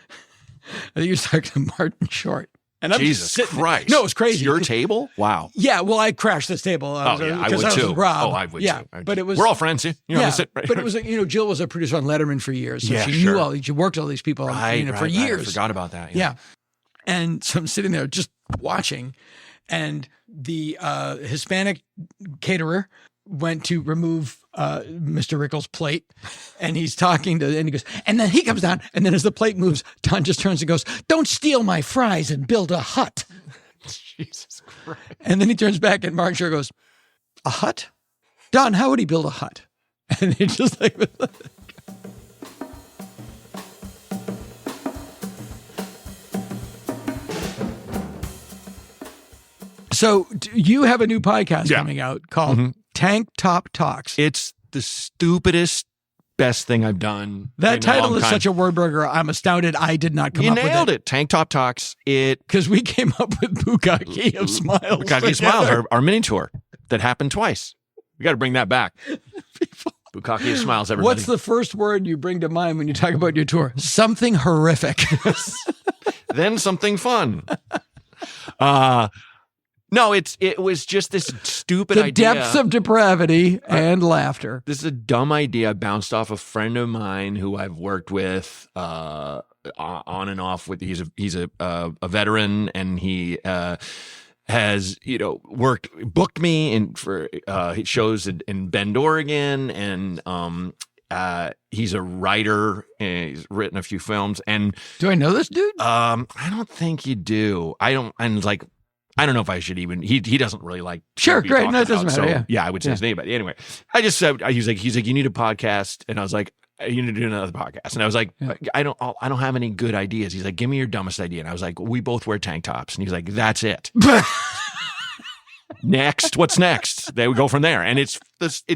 [SPEAKER 6] I think he was talking to Martin Short. And I'm
[SPEAKER 8] Jesus
[SPEAKER 6] just sitting
[SPEAKER 8] Christ.
[SPEAKER 6] No, it was crazy.
[SPEAKER 8] It's your table? Wow.
[SPEAKER 6] Yeah, well, I crashed this table.
[SPEAKER 8] I would
[SPEAKER 6] was
[SPEAKER 8] too.
[SPEAKER 6] Rob.
[SPEAKER 8] Oh, I would
[SPEAKER 6] yeah,
[SPEAKER 8] too.
[SPEAKER 6] But it was.
[SPEAKER 8] We're all friends. You know,
[SPEAKER 6] Yeah,
[SPEAKER 8] sit right
[SPEAKER 6] but it was, Jill was a producer on Letterman for years. So
[SPEAKER 8] Yeah,
[SPEAKER 6] she
[SPEAKER 8] sure.
[SPEAKER 6] knew she worked all these people for years.
[SPEAKER 8] I forgot about that.
[SPEAKER 6] Yeah. And so I'm sitting there just watching, and the Hispanic caterer went to remove Mr. Rickles' plate, and he's talking and he goes, and then he comes down, and then as the plate moves, Don just turns and goes, "Don't steal my fries and build a hut."
[SPEAKER 8] Jesus Christ.
[SPEAKER 6] And then he turns back, and Braunger goes, "A hut? Don, how would he build a hut?" And he just like. So you have a new podcast coming out called Tank Top Talks.
[SPEAKER 8] It's the stupidest, best thing I've done.
[SPEAKER 6] That
[SPEAKER 8] in a
[SPEAKER 6] title
[SPEAKER 8] long
[SPEAKER 6] is
[SPEAKER 8] time.
[SPEAKER 6] such a word burger. I'm astounded I did not come up with it.
[SPEAKER 8] You nailed it. Tank Top Talks.
[SPEAKER 6] Because we came up with Bukkake of Smiles.
[SPEAKER 8] Bukkake of Smiles, our mini tour that happened twice. We got to bring that back. Bukkake of Smiles, everybody.
[SPEAKER 6] What's the first word you bring to mind when you talk about your tour? Something horrific.
[SPEAKER 8] Then something fun. No, it was just this stupid
[SPEAKER 6] the
[SPEAKER 8] idea.
[SPEAKER 6] Depths of depravity and laughter.
[SPEAKER 8] This is a dumb idea. I bounced off a friend of mine who I've worked with on and off with. He's a veteran, and he has booked me in for shows in Bend, Oregon, and he's a writer. And he's written a few films. And
[SPEAKER 6] do I know this dude?
[SPEAKER 8] I don't think you do. I don't know if I should even. He doesn't really like.
[SPEAKER 6] Sure,
[SPEAKER 8] be
[SPEAKER 6] great.
[SPEAKER 8] talked
[SPEAKER 6] No, it doesn't
[SPEAKER 8] about,
[SPEAKER 6] matter.
[SPEAKER 8] So, I would say his name, but anyway, I just said he's like you need a podcast, and I was like, you need to do another podcast, and I was like, I don't have any good ideas. He's like, give me your dumbest idea, and I was like, we both wear tank tops, and he's like, that's it. Next, what's next? They would go from there, and it's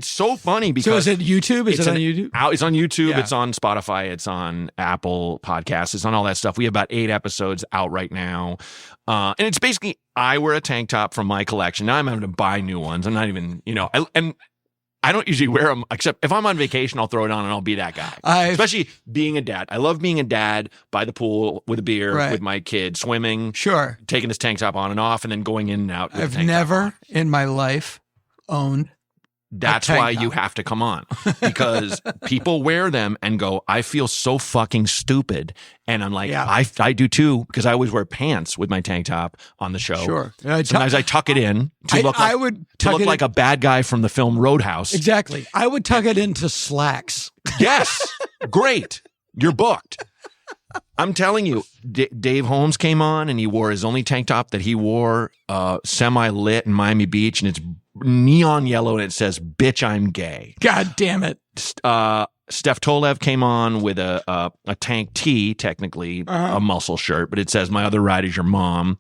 [SPEAKER 8] so funny because.
[SPEAKER 6] So is it YouTube? Is it on YouTube?
[SPEAKER 8] It's on YouTube.
[SPEAKER 6] Yeah.
[SPEAKER 8] It's on Spotify. It's on Apple Podcasts. It's on all that stuff. We have about 8 episodes out right now, and it's basically I wear a tank top from my collection. Now I'm having to buy new ones. I'm not even I don't usually wear them except if I'm on vacation. I'll throw it on and I'll be that guy. Especially being a dad. I love being a dad by the pool with a beer with my kid, swimming.
[SPEAKER 6] Sure.
[SPEAKER 8] Taking this tank top on and off, and then going in and out. With
[SPEAKER 6] I've
[SPEAKER 8] the tank top
[SPEAKER 6] never
[SPEAKER 8] on.
[SPEAKER 6] in my life owned.
[SPEAKER 8] That's why you have to come on, because people wear them and go, I feel so fucking stupid. And I'm like, I do too, because I always wear pants with my tank top on the show.
[SPEAKER 6] Sure.
[SPEAKER 8] Sometimes I tuck it in to look like a bad guy from the film Roadhouse.
[SPEAKER 6] Exactly. I would tuck it into slacks.
[SPEAKER 8] Yes. Great. You're booked. I'm telling you, Dave Holmes came on and he wore his only tank top that he wore, semi-lit in Miami Beach, and it's neon yellow and it says, "Bitch, I'm gay."
[SPEAKER 6] God damn it.
[SPEAKER 8] Steph Tolev came on with a tank tee, technically a muscle shirt, but it says, "My other ride is your mom."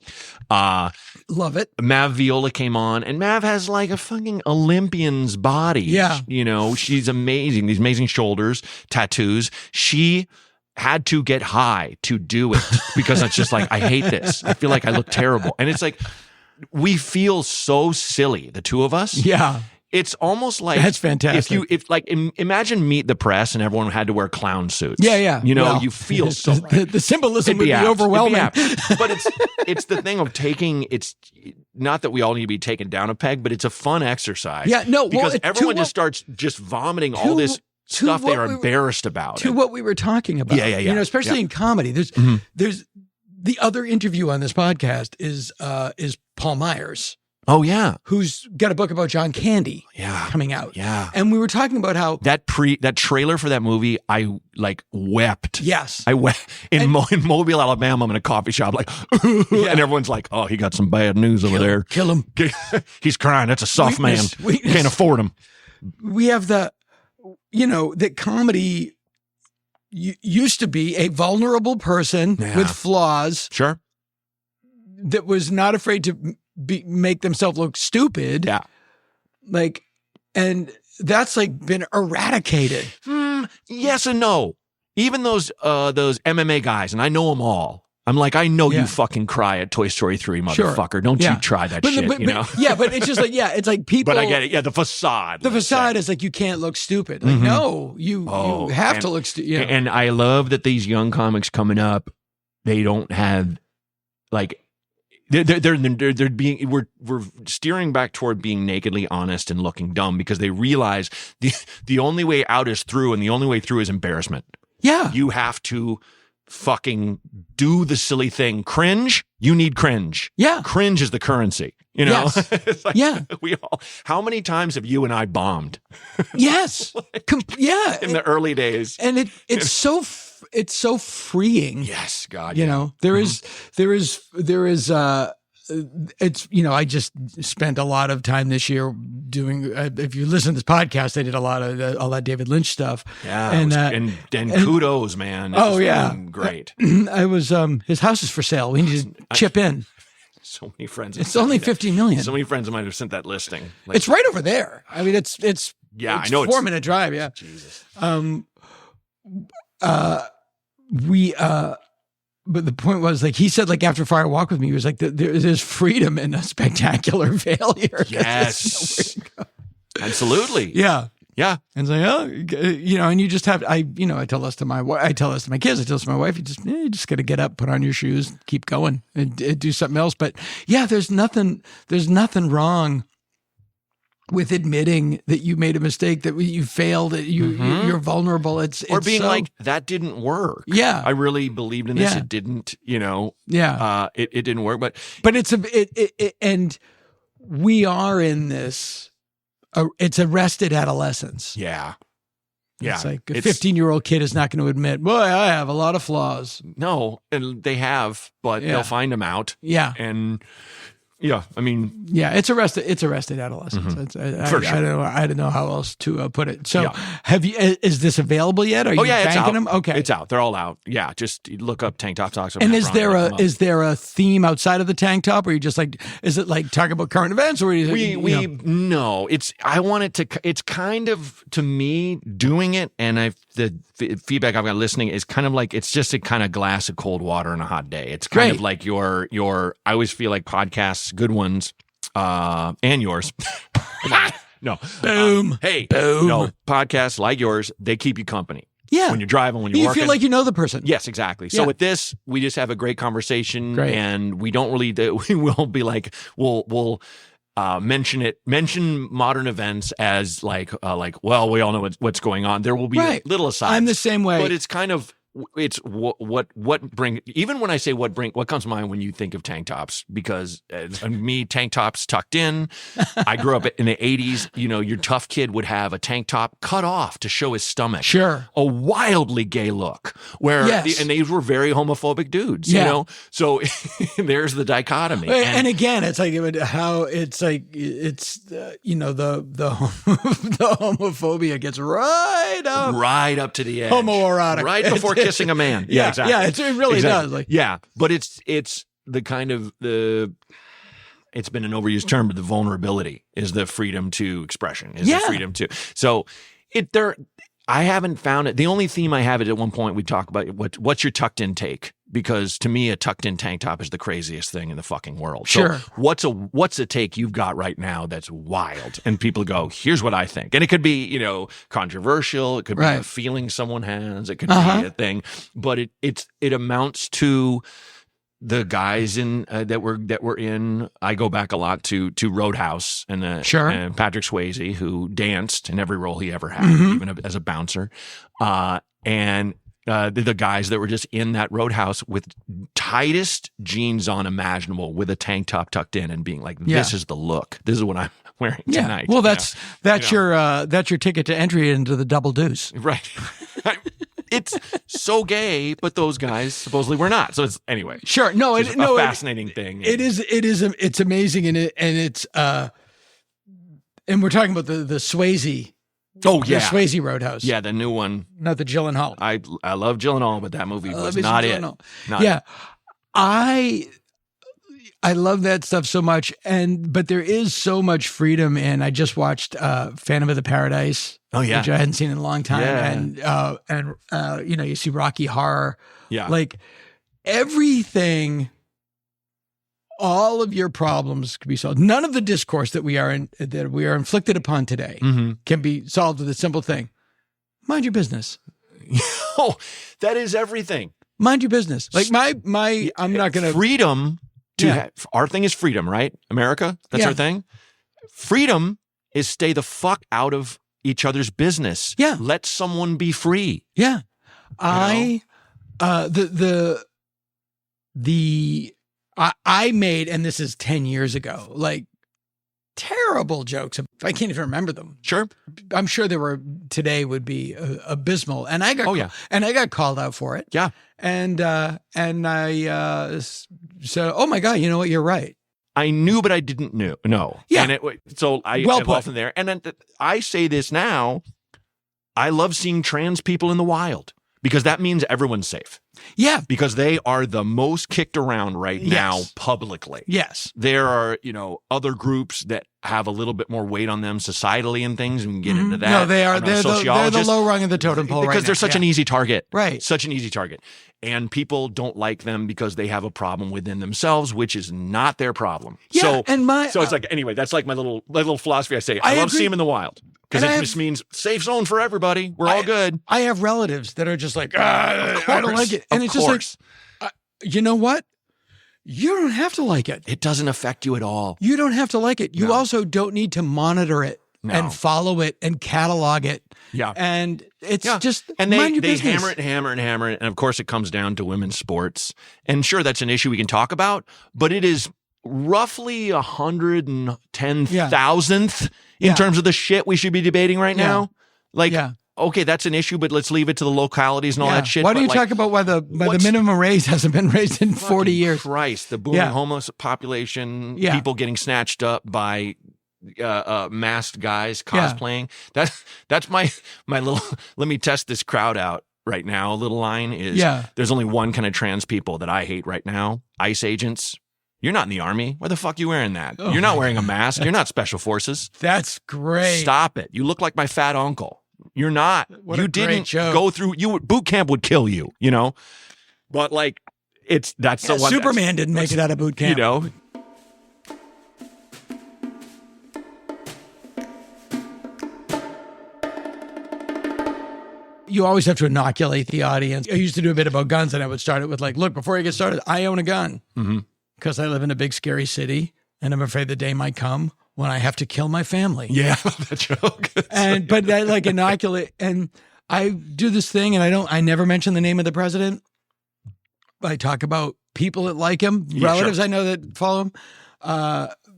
[SPEAKER 6] Love it.
[SPEAKER 8] Mav Viola came on, and Mav has like a fucking Olympian's body.
[SPEAKER 6] Yeah.
[SPEAKER 8] She's amazing. These amazing shoulders, tattoos. She had to get high to do it because it's just like, I hate this. I feel like I look terrible. And it's like, we feel so silly, the two of us.
[SPEAKER 6] Yeah.
[SPEAKER 8] It's almost like
[SPEAKER 6] that's fantastic.
[SPEAKER 8] Imagine Meet the Press and everyone had to wear clown suits.
[SPEAKER 6] Yeah.
[SPEAKER 8] You feel so
[SPEAKER 6] the symbolism would be
[SPEAKER 8] apt.
[SPEAKER 6] overwhelming.
[SPEAKER 8] But it's the thing of taking. It's not that we all need to be taken down a peg, but it's a fun exercise.
[SPEAKER 6] Yeah, no,
[SPEAKER 8] because everyone just starts just vomiting all this stuff they are embarrassed about.
[SPEAKER 6] To what we were talking about.
[SPEAKER 8] Yeah.
[SPEAKER 6] Especially in comedy. There's the other interview on this podcast is Paul Myers.
[SPEAKER 8] Oh yeah,
[SPEAKER 6] who's got a book about John Candy coming out.
[SPEAKER 8] Yeah.
[SPEAKER 6] And we were talking about how
[SPEAKER 8] that trailer for that movie, I like wept.
[SPEAKER 6] Yes.
[SPEAKER 8] I wept in Mobile, Alabama. I'm in a coffee shop like and everyone's like, "Oh, he got some bad news over there.
[SPEAKER 6] Kill him."
[SPEAKER 8] He's crying. That's a soft man. Can't afford him.
[SPEAKER 6] We have that comedy used to be a vulnerable person with flaws.
[SPEAKER 8] Sure.
[SPEAKER 6] That was not afraid to make themselves look stupid.
[SPEAKER 8] Yeah.
[SPEAKER 6] And that's been eradicated.
[SPEAKER 8] Yes and no. Even those MMA guys, and I know them all. I'm like, I know you fucking cry at Toy Story 3, motherfucker. Sure. Don't you try that shit,
[SPEAKER 6] but it's just it's like people.
[SPEAKER 8] But I get it. Yeah, the facade.
[SPEAKER 6] The facade is like, you can't look stupid. Like, no, you have to look stupid.
[SPEAKER 8] And I love that these young comics coming up, they don't have like they're being we're steering back toward being nakedly honest and looking dumb because they realize the only way out is through, and the only way through is embarrassment.
[SPEAKER 6] Yeah.
[SPEAKER 8] You have to fucking do the silly thing. Cringe. You need cringe.
[SPEAKER 6] Yeah.
[SPEAKER 8] Cringe is the currency. You know?
[SPEAKER 6] Yes.
[SPEAKER 8] It's like,
[SPEAKER 6] Yeah.
[SPEAKER 8] We all. How many times have you and I bombed?
[SPEAKER 6] Yes. Yeah.
[SPEAKER 8] In the early days.
[SPEAKER 6] And it's so freeing.
[SPEAKER 8] Yes, God.
[SPEAKER 6] You
[SPEAKER 8] yeah.
[SPEAKER 6] know, there is it's, you know, I just spent a lot of time this year doing, if you listen to this podcast, I did a lot of all that David Lynch stuff.
[SPEAKER 8] Yeah.
[SPEAKER 6] And
[SPEAKER 8] kudos, man. It was fucking great.
[SPEAKER 6] I was, his house is for sale. We need to chip in.
[SPEAKER 8] So many friends.
[SPEAKER 6] It's only 50 million.
[SPEAKER 8] So many friends might have sent that listing. Like,
[SPEAKER 6] It's right over there. I mean, it's
[SPEAKER 8] yeah,
[SPEAKER 6] it's
[SPEAKER 8] I know.
[SPEAKER 6] 4-minute drive. Yeah.
[SPEAKER 8] Jesus.
[SPEAKER 6] But the point was, like, he said, like, after Fire Walk with Me, he was like, there's freedom in a spectacular failure.
[SPEAKER 8] Yes. Absolutely.
[SPEAKER 6] Yeah.
[SPEAKER 8] Yeah.
[SPEAKER 6] And it's like, oh, you know, and you just have, I tell this to my wife, I tell this to my kids, I tell this to my wife, you just got to get up, put on your shoes, keep going and do something else. But yeah, there's nothing wrong with admitting that you made a mistake, that you failed, that you're vulnerable. It's
[SPEAKER 8] being
[SPEAKER 6] so,
[SPEAKER 8] like, that didn't work.
[SPEAKER 6] Yeah.
[SPEAKER 8] I really believed in this.
[SPEAKER 6] Yeah.
[SPEAKER 8] It didn't, you know.
[SPEAKER 6] Yeah.
[SPEAKER 8] It didn't work. But
[SPEAKER 6] it's and we are in this, it's arrested adolescence.
[SPEAKER 8] yeah. Yeah.
[SPEAKER 6] It's like a 15-year-old kid is not going to admit, boy, I have a lot of flaws.
[SPEAKER 8] No, and they have, but they'll find them out.
[SPEAKER 6] Yeah.
[SPEAKER 8] And yeah, I mean,
[SPEAKER 6] yeah, it's arrested adolescence.
[SPEAKER 8] For sure.
[SPEAKER 6] I don't know how else to put it. So,
[SPEAKER 8] Yeah.
[SPEAKER 6] is this available yet? Are you
[SPEAKER 8] it's
[SPEAKER 6] banking
[SPEAKER 8] out.
[SPEAKER 6] them? Okay,
[SPEAKER 8] It's out. They're all out. Yeah, just look up tank top socks.
[SPEAKER 6] and is there a theme outside of the tank top, or you just like, is it like talking about current events, or is it,
[SPEAKER 8] no, I want it to, it's kind of, to me, doing it, and the feedback I've got listening is kind of like, it's just a kind of glass of cold water on a hot day. It's kind of like your I always feel like podcasts, good ones, and yours. Come on. No.
[SPEAKER 6] Boom.
[SPEAKER 8] Boom. No, podcasts like yours, they keep you company.
[SPEAKER 6] Yeah.
[SPEAKER 8] When you're driving, when you're working.
[SPEAKER 6] You feel like you know the person.
[SPEAKER 8] Yes, exactly. So with this, we just have a great conversation, and we don't really, we will be like, we'll mention modern events as like, well, we all know what's going on. There will be little asides.
[SPEAKER 6] I'm the same way.
[SPEAKER 8] But it's kind of, it's what bring, even when I say what comes to mind when you think of tank tops, because me, tank tops tucked in. I grew up in the 80s. You know, your tough kid would have a tank top cut off to show his stomach.
[SPEAKER 6] Sure.
[SPEAKER 8] A wildly gay look where, and these were very homophobic dudes, you know? So there's the dichotomy.
[SPEAKER 6] And again, it's like, how it's like, it's, you know, the homophobia gets right up
[SPEAKER 8] to the edge.
[SPEAKER 6] Homoerotic.
[SPEAKER 8] Right before kissing a man. Yeah, exactly.
[SPEAKER 6] Yeah, it really does. Like,
[SPEAKER 8] yeah, but it's the kind of it's been an overused term, but the vulnerability is the freedom to expression, is the freedom to. So I haven't found it. The only theme I have is at one point we talk about what's your tucked in take, because to me a tucked in tank top is the craziest thing in the fucking world.
[SPEAKER 6] Sure.
[SPEAKER 8] So what's a take you've got right now that's wild, and people go, here's what I think, and it could be, you know, controversial. It could be a feeling someone has. It could be a thing, but it amounts to the guys in that were in. I go back a lot to Roadhouse and Patrick Swayze, who danced in every role he ever had, even as a bouncer, and the guys that were just in that Roadhouse with tightest jeans on imaginable, with a tank top tucked in, and being like, "This is the look. This is what I'm wearing tonight."
[SPEAKER 6] Well, that's your ticket to entry into the Double Deuce,
[SPEAKER 8] right? It's so gay, but those guys supposedly were not. So it's anyway.
[SPEAKER 6] Sure, no,
[SPEAKER 8] it's a fascinating thing.
[SPEAKER 6] It's amazing, and it's and we're talking about the Swayze.
[SPEAKER 8] Oh yeah,
[SPEAKER 6] the Swayze Roadhouse.
[SPEAKER 8] Yeah, the new one,
[SPEAKER 6] not the Gyllenhaal.
[SPEAKER 8] I love Gyllenhaal, but that movie was not it.
[SPEAKER 6] I love that stuff so much, but there is so much freedom. And I just watched Phantom of the Paradise.
[SPEAKER 8] Oh yeah,
[SPEAKER 6] which I hadn't seen in a long time. Yeah. And you know, you see Rocky Horror. Yeah, like everything. All of your problems can be solved. None of the discourse that we are inflicted upon today can be solved with a simple thing: mind your business.
[SPEAKER 8] Oh, that is everything.
[SPEAKER 6] Mind your business. Like I'm not going to.
[SPEAKER 8] Freedom our thing is freedom, right? America, that's our thing. Freedom is stay the fuck out of each other's business.
[SPEAKER 6] Yeah.
[SPEAKER 8] Let someone be free.
[SPEAKER 6] Yeah. I made, and this is 10 years ago, like terrible jokes. I can't even remember them.
[SPEAKER 8] Sure.
[SPEAKER 6] I'm sure they were today would be abysmal. And I got called out for it.
[SPEAKER 8] Yeah.
[SPEAKER 6] And I said, oh my God, you know what? You're right.
[SPEAKER 8] I knew, but I didn't know.
[SPEAKER 6] Yeah.
[SPEAKER 8] And so I evolved from there. And then I say this now, I love seeing trans people in the wild because that means everyone's safe.
[SPEAKER 6] Yeah.
[SPEAKER 8] Because they are the most kicked around right now publicly.
[SPEAKER 6] Yes.
[SPEAKER 8] There are, other groups that have a little bit more weight on them societally and things, and we can get into that.
[SPEAKER 6] No, they are. They're the low rung of the totem pole
[SPEAKER 8] because they're such an easy target.
[SPEAKER 6] Right.
[SPEAKER 8] Such an easy target. And people don't like them because they have a problem within themselves, which is not their problem.
[SPEAKER 6] Yeah,
[SPEAKER 8] so it's like, anyway, that's like my little philosophy. I say, I love seeing them in the wild. Because it just means safe zone for everybody. We're all good.
[SPEAKER 6] I have relatives that are just like, I don't like it. And it's just like, you know what? You don't have to like it.
[SPEAKER 8] It doesn't affect you at all.
[SPEAKER 6] You don't have to like it. You also don't need to monitor it and follow it and catalog it.
[SPEAKER 8] Yeah.
[SPEAKER 6] And it's just
[SPEAKER 8] and
[SPEAKER 6] mind your
[SPEAKER 8] they
[SPEAKER 6] business.
[SPEAKER 8] hammer it. And of course, it comes down to women's sports. And sure, that's an issue we can talk about, but it is roughly 110,000th in terms of the shit we should be debating right now. Like, okay, that's an issue, but let's leave it to the localities and all that shit.
[SPEAKER 6] Why don't you talk about why the minimum wage hasn't been raised in 40 years?
[SPEAKER 8] Christ, the booming homeless population, people getting snatched up by masked guys cosplaying. That's my little, let me test this crowd out right now. A little line is, there's only one kind of trans people that I hate right now. ICE agents. You're not in the army. Why the fuck are you wearing that? You're not wearing a mask. You're not special forces.
[SPEAKER 6] That's great.
[SPEAKER 8] Stop it. You look like my fat uncle. You're not.
[SPEAKER 6] What
[SPEAKER 8] you
[SPEAKER 6] a great
[SPEAKER 8] didn't
[SPEAKER 6] joke.
[SPEAKER 8] go through. Boot camp would kill you. But like, that's the one.
[SPEAKER 6] Superman didn't make it out of boot camp. You always have to inoculate the audience. I used to do a bit about guns, and I would start it with like, look, before you get started, I own a gun because I live in a big, scary city, and I'm afraid the day might come when I have to kill my family.
[SPEAKER 8] Yeah, that joke.
[SPEAKER 6] But I like inoculate, and I do this thing, and I never mention the name of the president. I talk about people that like him, relatives I know that follow him.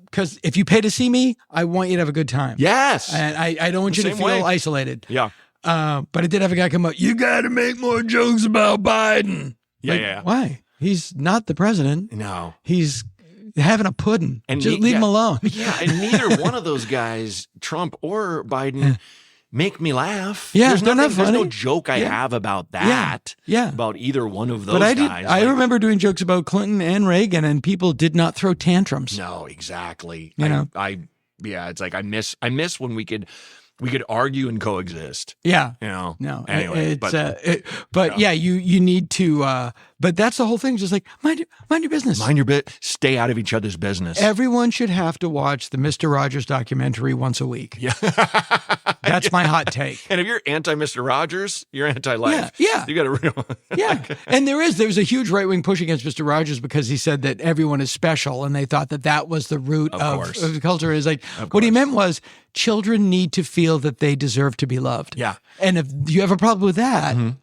[SPEAKER 6] Because if you pay to see me, I want you to have a good time.
[SPEAKER 8] Yes.
[SPEAKER 6] And I don't want you to feel isolated.
[SPEAKER 8] Yeah.
[SPEAKER 6] But I did have a guy come up, you got to make more jokes about Biden.
[SPEAKER 8] Yeah.
[SPEAKER 6] Why? He's not the president.
[SPEAKER 8] No.
[SPEAKER 6] He's having a pudding.
[SPEAKER 8] And
[SPEAKER 6] just leave him alone.
[SPEAKER 8] Yeah, and neither one of those guys, Trump or Biden, make me laugh.
[SPEAKER 6] Yeah,
[SPEAKER 8] there's
[SPEAKER 6] they're not funny.
[SPEAKER 8] There's no joke I have about that.
[SPEAKER 6] Yeah.
[SPEAKER 8] About either one of those
[SPEAKER 6] but
[SPEAKER 8] guys.
[SPEAKER 6] I remember doing jokes about Clinton and Reagan, and people did not throw tantrums.
[SPEAKER 8] No, exactly. It's like I miss when we could argue and coexist.
[SPEAKER 6] Yeah.
[SPEAKER 8] No. Anyway,
[SPEAKER 6] you need to. But that's the whole thing. Just like mind your business.
[SPEAKER 8] Mind your bit. Stay out of each other's business.
[SPEAKER 6] Everyone should have to watch the Mr. Rogers documentary once a week.
[SPEAKER 8] Yeah.
[SPEAKER 6] That's my hot take.
[SPEAKER 8] And if you're anti Mr. Rogers, you're anti-life.
[SPEAKER 6] Yeah.
[SPEAKER 8] You got to realize.
[SPEAKER 6] Yeah. And there was a huge right-wing push against Mr. Rogers because he said that everyone is special, and they thought that was the root of the culture. Is like what he meant was children need to feel that they deserve to be loved.
[SPEAKER 8] Yeah.
[SPEAKER 6] And if you have a problem with that,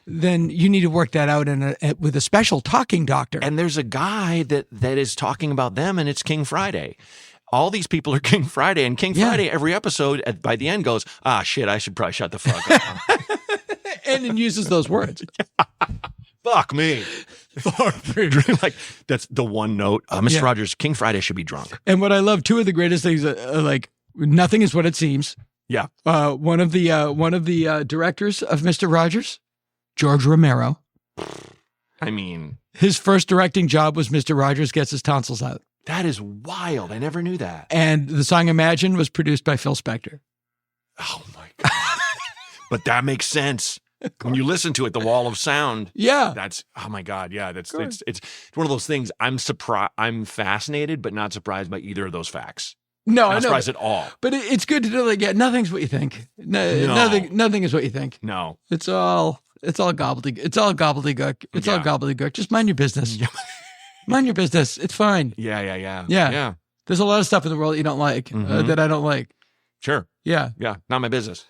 [SPEAKER 6] then you need to work that out with a special talking doctor.
[SPEAKER 8] And there's a guy that is talking about them, and it's King Friday. All these people are King Friday, and King Friday, every episode, by the end goes, shit, I should probably shut the fuck up.
[SPEAKER 6] And then uses those words.
[SPEAKER 8] Fuck me. Like, that's the one note. Mr. Rogers, King Friday should be drunk.
[SPEAKER 6] And what I love, two of the greatest things, like, nothing is what it seems.
[SPEAKER 8] Yeah.
[SPEAKER 6] One of the directors of Mr. Rogers, George Romero.
[SPEAKER 8] I mean,
[SPEAKER 6] his first directing job was Mr. Rogers Gets His Tonsils Out.
[SPEAKER 8] That is wild. I never knew that.
[SPEAKER 6] And the song Imagine was produced by Phil Spector.
[SPEAKER 8] Oh my God. But that makes sense. When you listen to it, the wall of sound.
[SPEAKER 6] Yeah.
[SPEAKER 8] That's, oh my God. Yeah. It's one of those things. I'm fascinated, but not surprised by either of those facts.
[SPEAKER 6] No,
[SPEAKER 8] not surprised at all.
[SPEAKER 6] But it's good to know, like, nothing's what you think. Nothing is what you think.
[SPEAKER 8] No.
[SPEAKER 6] It's all It's all gobbledygook. It's all gobbledygook. It's all gobbledygook. Just mind your business. Mind your business. It's fine.
[SPEAKER 8] Yeah.
[SPEAKER 6] There's a lot of stuff in the world you don't like that I don't like.
[SPEAKER 8] Sure.
[SPEAKER 6] Yeah.
[SPEAKER 8] Yeah. Not my business.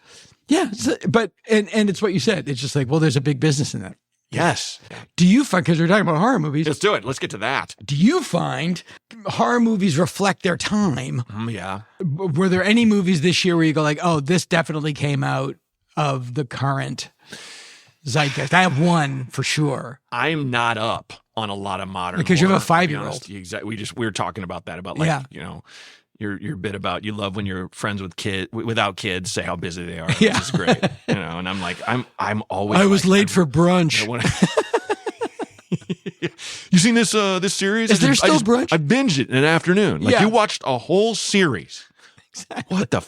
[SPEAKER 6] Yeah. But it's what you said. It's just like, well, there's a big business in that.
[SPEAKER 8] Yes.
[SPEAKER 6] Do you find, because we're talking about horror movies.
[SPEAKER 8] Let's do it. Let's get to that.
[SPEAKER 6] Do you find horror movies reflect their time?
[SPEAKER 8] Yeah.
[SPEAKER 6] Were there any movies this year where you go like, oh, this definitely came out of the current zeitgeist? I have one for sure.
[SPEAKER 8] I'm not up on a lot of modern
[SPEAKER 6] because
[SPEAKER 8] horror,
[SPEAKER 6] you have a 5-year-old.
[SPEAKER 8] Exactly. We were talking about that, about like, your bit about you love when you're friends with without kids, say how busy they are.
[SPEAKER 6] Yeah.
[SPEAKER 8] Which is great. And I'm like, I'm always
[SPEAKER 6] I was late for brunch.
[SPEAKER 8] You seen this series?
[SPEAKER 6] Is there still brunch?
[SPEAKER 8] I binged it in an afternoon. Like you watched a whole series.
[SPEAKER 6] Exactly.
[SPEAKER 8] What the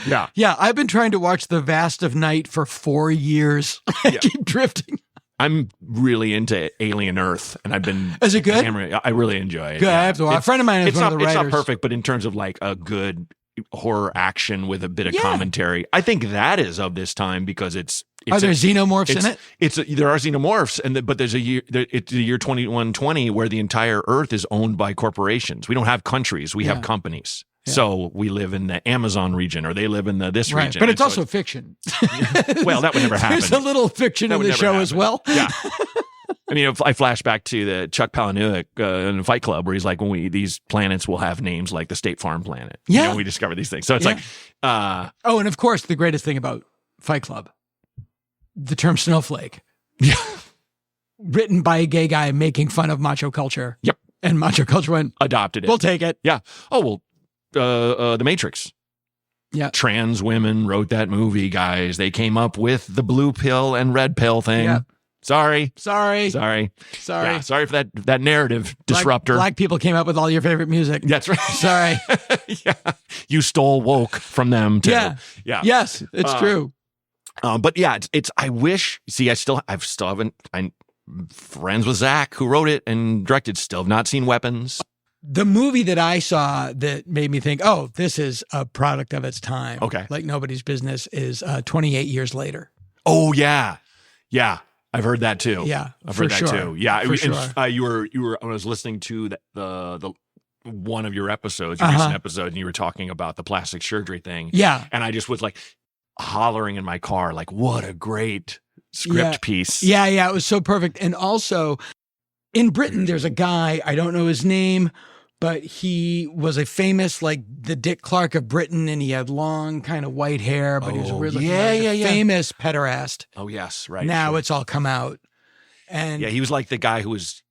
[SPEAKER 8] Yeah.
[SPEAKER 6] Yeah, I've been trying to watch The Vast of Night for 4 years. I keep drifting.
[SPEAKER 8] I'm really into Alien Earth, and I've been.
[SPEAKER 6] Is it good?
[SPEAKER 8] I really enjoy it.
[SPEAKER 6] Good. I have to watch. A friend of mine is one of the writers.
[SPEAKER 8] It's not perfect, but in terms of like a good horror action with a bit of commentary, I think that is of this time because it's.
[SPEAKER 6] Are there xenomorphs in it?
[SPEAKER 8] There are xenomorphs, but there's it's the year 2120 where the entire Earth is owned by corporations. We don't have countries; we have companies. Yeah. So we live in the Amazon region, or they live in this region.
[SPEAKER 6] But it's also fiction.
[SPEAKER 8] Well, that would never happen.
[SPEAKER 6] There's a little fiction in the show as well.
[SPEAKER 8] Yeah. I mean, if I flash back to the Chuck Palahniuk in Fight Club, where he's like, these planets will have names like the State Farm planet.
[SPEAKER 6] Yeah.
[SPEAKER 8] We discover these things. So it's like.
[SPEAKER 6] Oh, and of course, the greatest thing about Fight Club, the term snowflake.
[SPEAKER 8] Yeah.
[SPEAKER 6] Written by a gay guy making fun of macho culture.
[SPEAKER 8] Yep.
[SPEAKER 6] And macho culture went,
[SPEAKER 8] adopted it.
[SPEAKER 6] We'll take it.
[SPEAKER 8] Yeah. Oh, well. The Matrix.
[SPEAKER 6] Yeah.
[SPEAKER 8] Trans women wrote that movie, guys. They came up with the blue pill and red pill thing. Yeah. Sorry.
[SPEAKER 6] Yeah,
[SPEAKER 8] sorry for that narrative disruptor.
[SPEAKER 6] Black people came up with all your favorite music.
[SPEAKER 8] That's right.
[SPEAKER 6] Sorry.
[SPEAKER 8] Yeah. You stole woke from them too.
[SPEAKER 6] Yeah. Yes, it's true.
[SPEAKER 8] But yeah, it's I wish, see, I still haven't, I'm friends with Zach who wrote it and directed, still have not seen Weapons.
[SPEAKER 6] The movie that I saw that made me think, oh, this is a product of its time.
[SPEAKER 8] Okay.
[SPEAKER 6] Like nobody's business is 28 Years Later.
[SPEAKER 8] Oh, yeah. Yeah. I've heard that too.
[SPEAKER 6] Yeah.
[SPEAKER 8] I've heard that too. Yeah.
[SPEAKER 6] For sure.
[SPEAKER 8] You were, I was listening to the one of your episodes, your recent episode, and you were talking about the plastic surgery thing.
[SPEAKER 6] Yeah.
[SPEAKER 8] And I just was like hollering in my car, like, what a great script piece.
[SPEAKER 6] Yeah. Yeah. It was so perfect. And also in Britain, there's a guy, I don't know his name, but he was a famous, like the Dick Clark of Britain, and he had long kind of white hair, but he was a weird looking famous pederast.
[SPEAKER 8] Oh, yes, right.
[SPEAKER 6] Now it's all come out. And
[SPEAKER 8] yeah, he was like the guy who was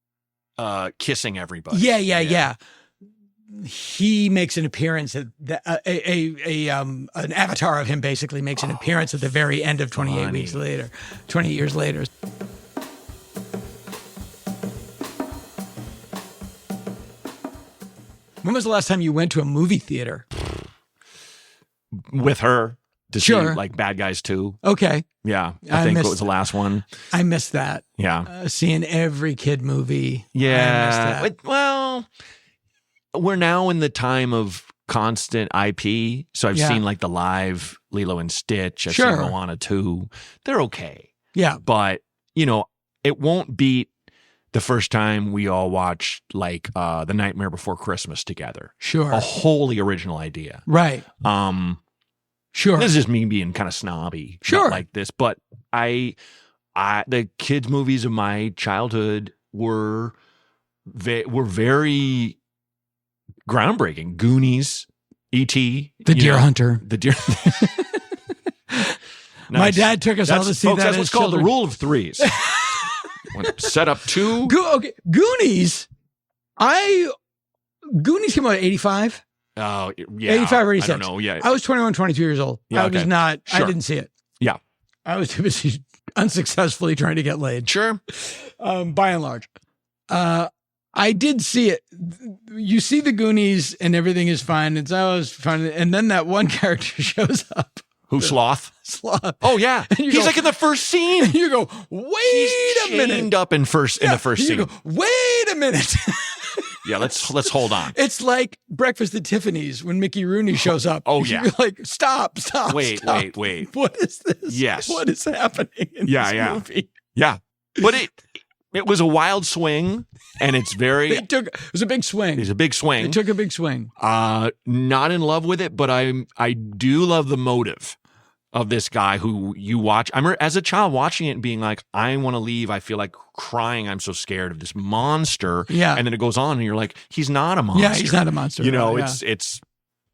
[SPEAKER 8] kissing everybody.
[SPEAKER 6] Yeah. He makes an appearance at an avatar of him basically makes an appearance at the very end of 28 Years Later. When was the last time you went to a movie theater?
[SPEAKER 8] With her to see like Bad Guys 2.
[SPEAKER 6] Okay.
[SPEAKER 8] Yeah. I think what was the last one?
[SPEAKER 6] I missed that.
[SPEAKER 8] Yeah.
[SPEAKER 6] Seeing every kid movie.
[SPEAKER 8] Yeah.
[SPEAKER 6] I missed that.
[SPEAKER 8] Well, we're now in the time of constant IP. So I've seen like the live Lilo and Stitch. I've seen Moana 2. They're okay.
[SPEAKER 6] Yeah.
[SPEAKER 8] But, it won't beat the first time we all watched like The Nightmare Before Christmas together.
[SPEAKER 6] Sure.
[SPEAKER 8] A wholly original idea.
[SPEAKER 6] Right. Sure.
[SPEAKER 8] This is just me being kind of snobby.
[SPEAKER 6] Sure.
[SPEAKER 8] Like this. But the kids' movies of my childhood were very groundbreaking. Goonies, E.T.
[SPEAKER 6] The Deer Hunter.
[SPEAKER 8] The Deer
[SPEAKER 6] Nice. My dad took us all to see
[SPEAKER 8] folks,
[SPEAKER 6] that.
[SPEAKER 8] That's what's called the rule of threes. Set up 2.
[SPEAKER 6] Okay, Goonies. Goonies came out in 85.
[SPEAKER 8] Oh, yeah.
[SPEAKER 6] 85 or 86.
[SPEAKER 8] I don't know. Yeah.
[SPEAKER 6] I was 21, 22 years old.
[SPEAKER 8] Yeah,
[SPEAKER 6] I was not,
[SPEAKER 8] Sure.
[SPEAKER 6] I didn't see it.
[SPEAKER 8] Yeah.
[SPEAKER 6] I was too busy unsuccessfully trying to get laid.
[SPEAKER 8] Sure.
[SPEAKER 6] By and large. I did see it. You see the Goonies and everything is fine. It's always fun. And then that one character shows up.
[SPEAKER 8] Who, Sloth?
[SPEAKER 6] Sloth.
[SPEAKER 8] Oh, yeah. He's like in the first scene.
[SPEAKER 6] And you go, wait a minute.
[SPEAKER 8] Chained up in the first
[SPEAKER 6] you
[SPEAKER 8] scene.
[SPEAKER 6] go, wait a minute.
[SPEAKER 8] Yeah, let's hold on.
[SPEAKER 6] It's like Breakfast at Tiffany's when Mickey Rooney shows up.
[SPEAKER 8] Oh, yeah.
[SPEAKER 6] You're like, stop.
[SPEAKER 8] Wait.
[SPEAKER 6] What is this?
[SPEAKER 8] Yes.
[SPEAKER 6] What is happening in this movie?
[SPEAKER 8] Yeah. But it was a wild swing, and it's very...
[SPEAKER 6] It was a big swing.
[SPEAKER 8] It's a big swing.
[SPEAKER 6] It took a big swing.
[SPEAKER 8] Not in love with it, but I do love the motive of this guy who you watch. I remember as a child watching it and being like, I want to leave. I feel like crying. I'm so scared of this monster.
[SPEAKER 6] Yeah.
[SPEAKER 8] And then it goes on and you're like, he's not a monster.
[SPEAKER 6] Yeah, he's not a monster.
[SPEAKER 8] You know,
[SPEAKER 6] yeah.
[SPEAKER 8] it's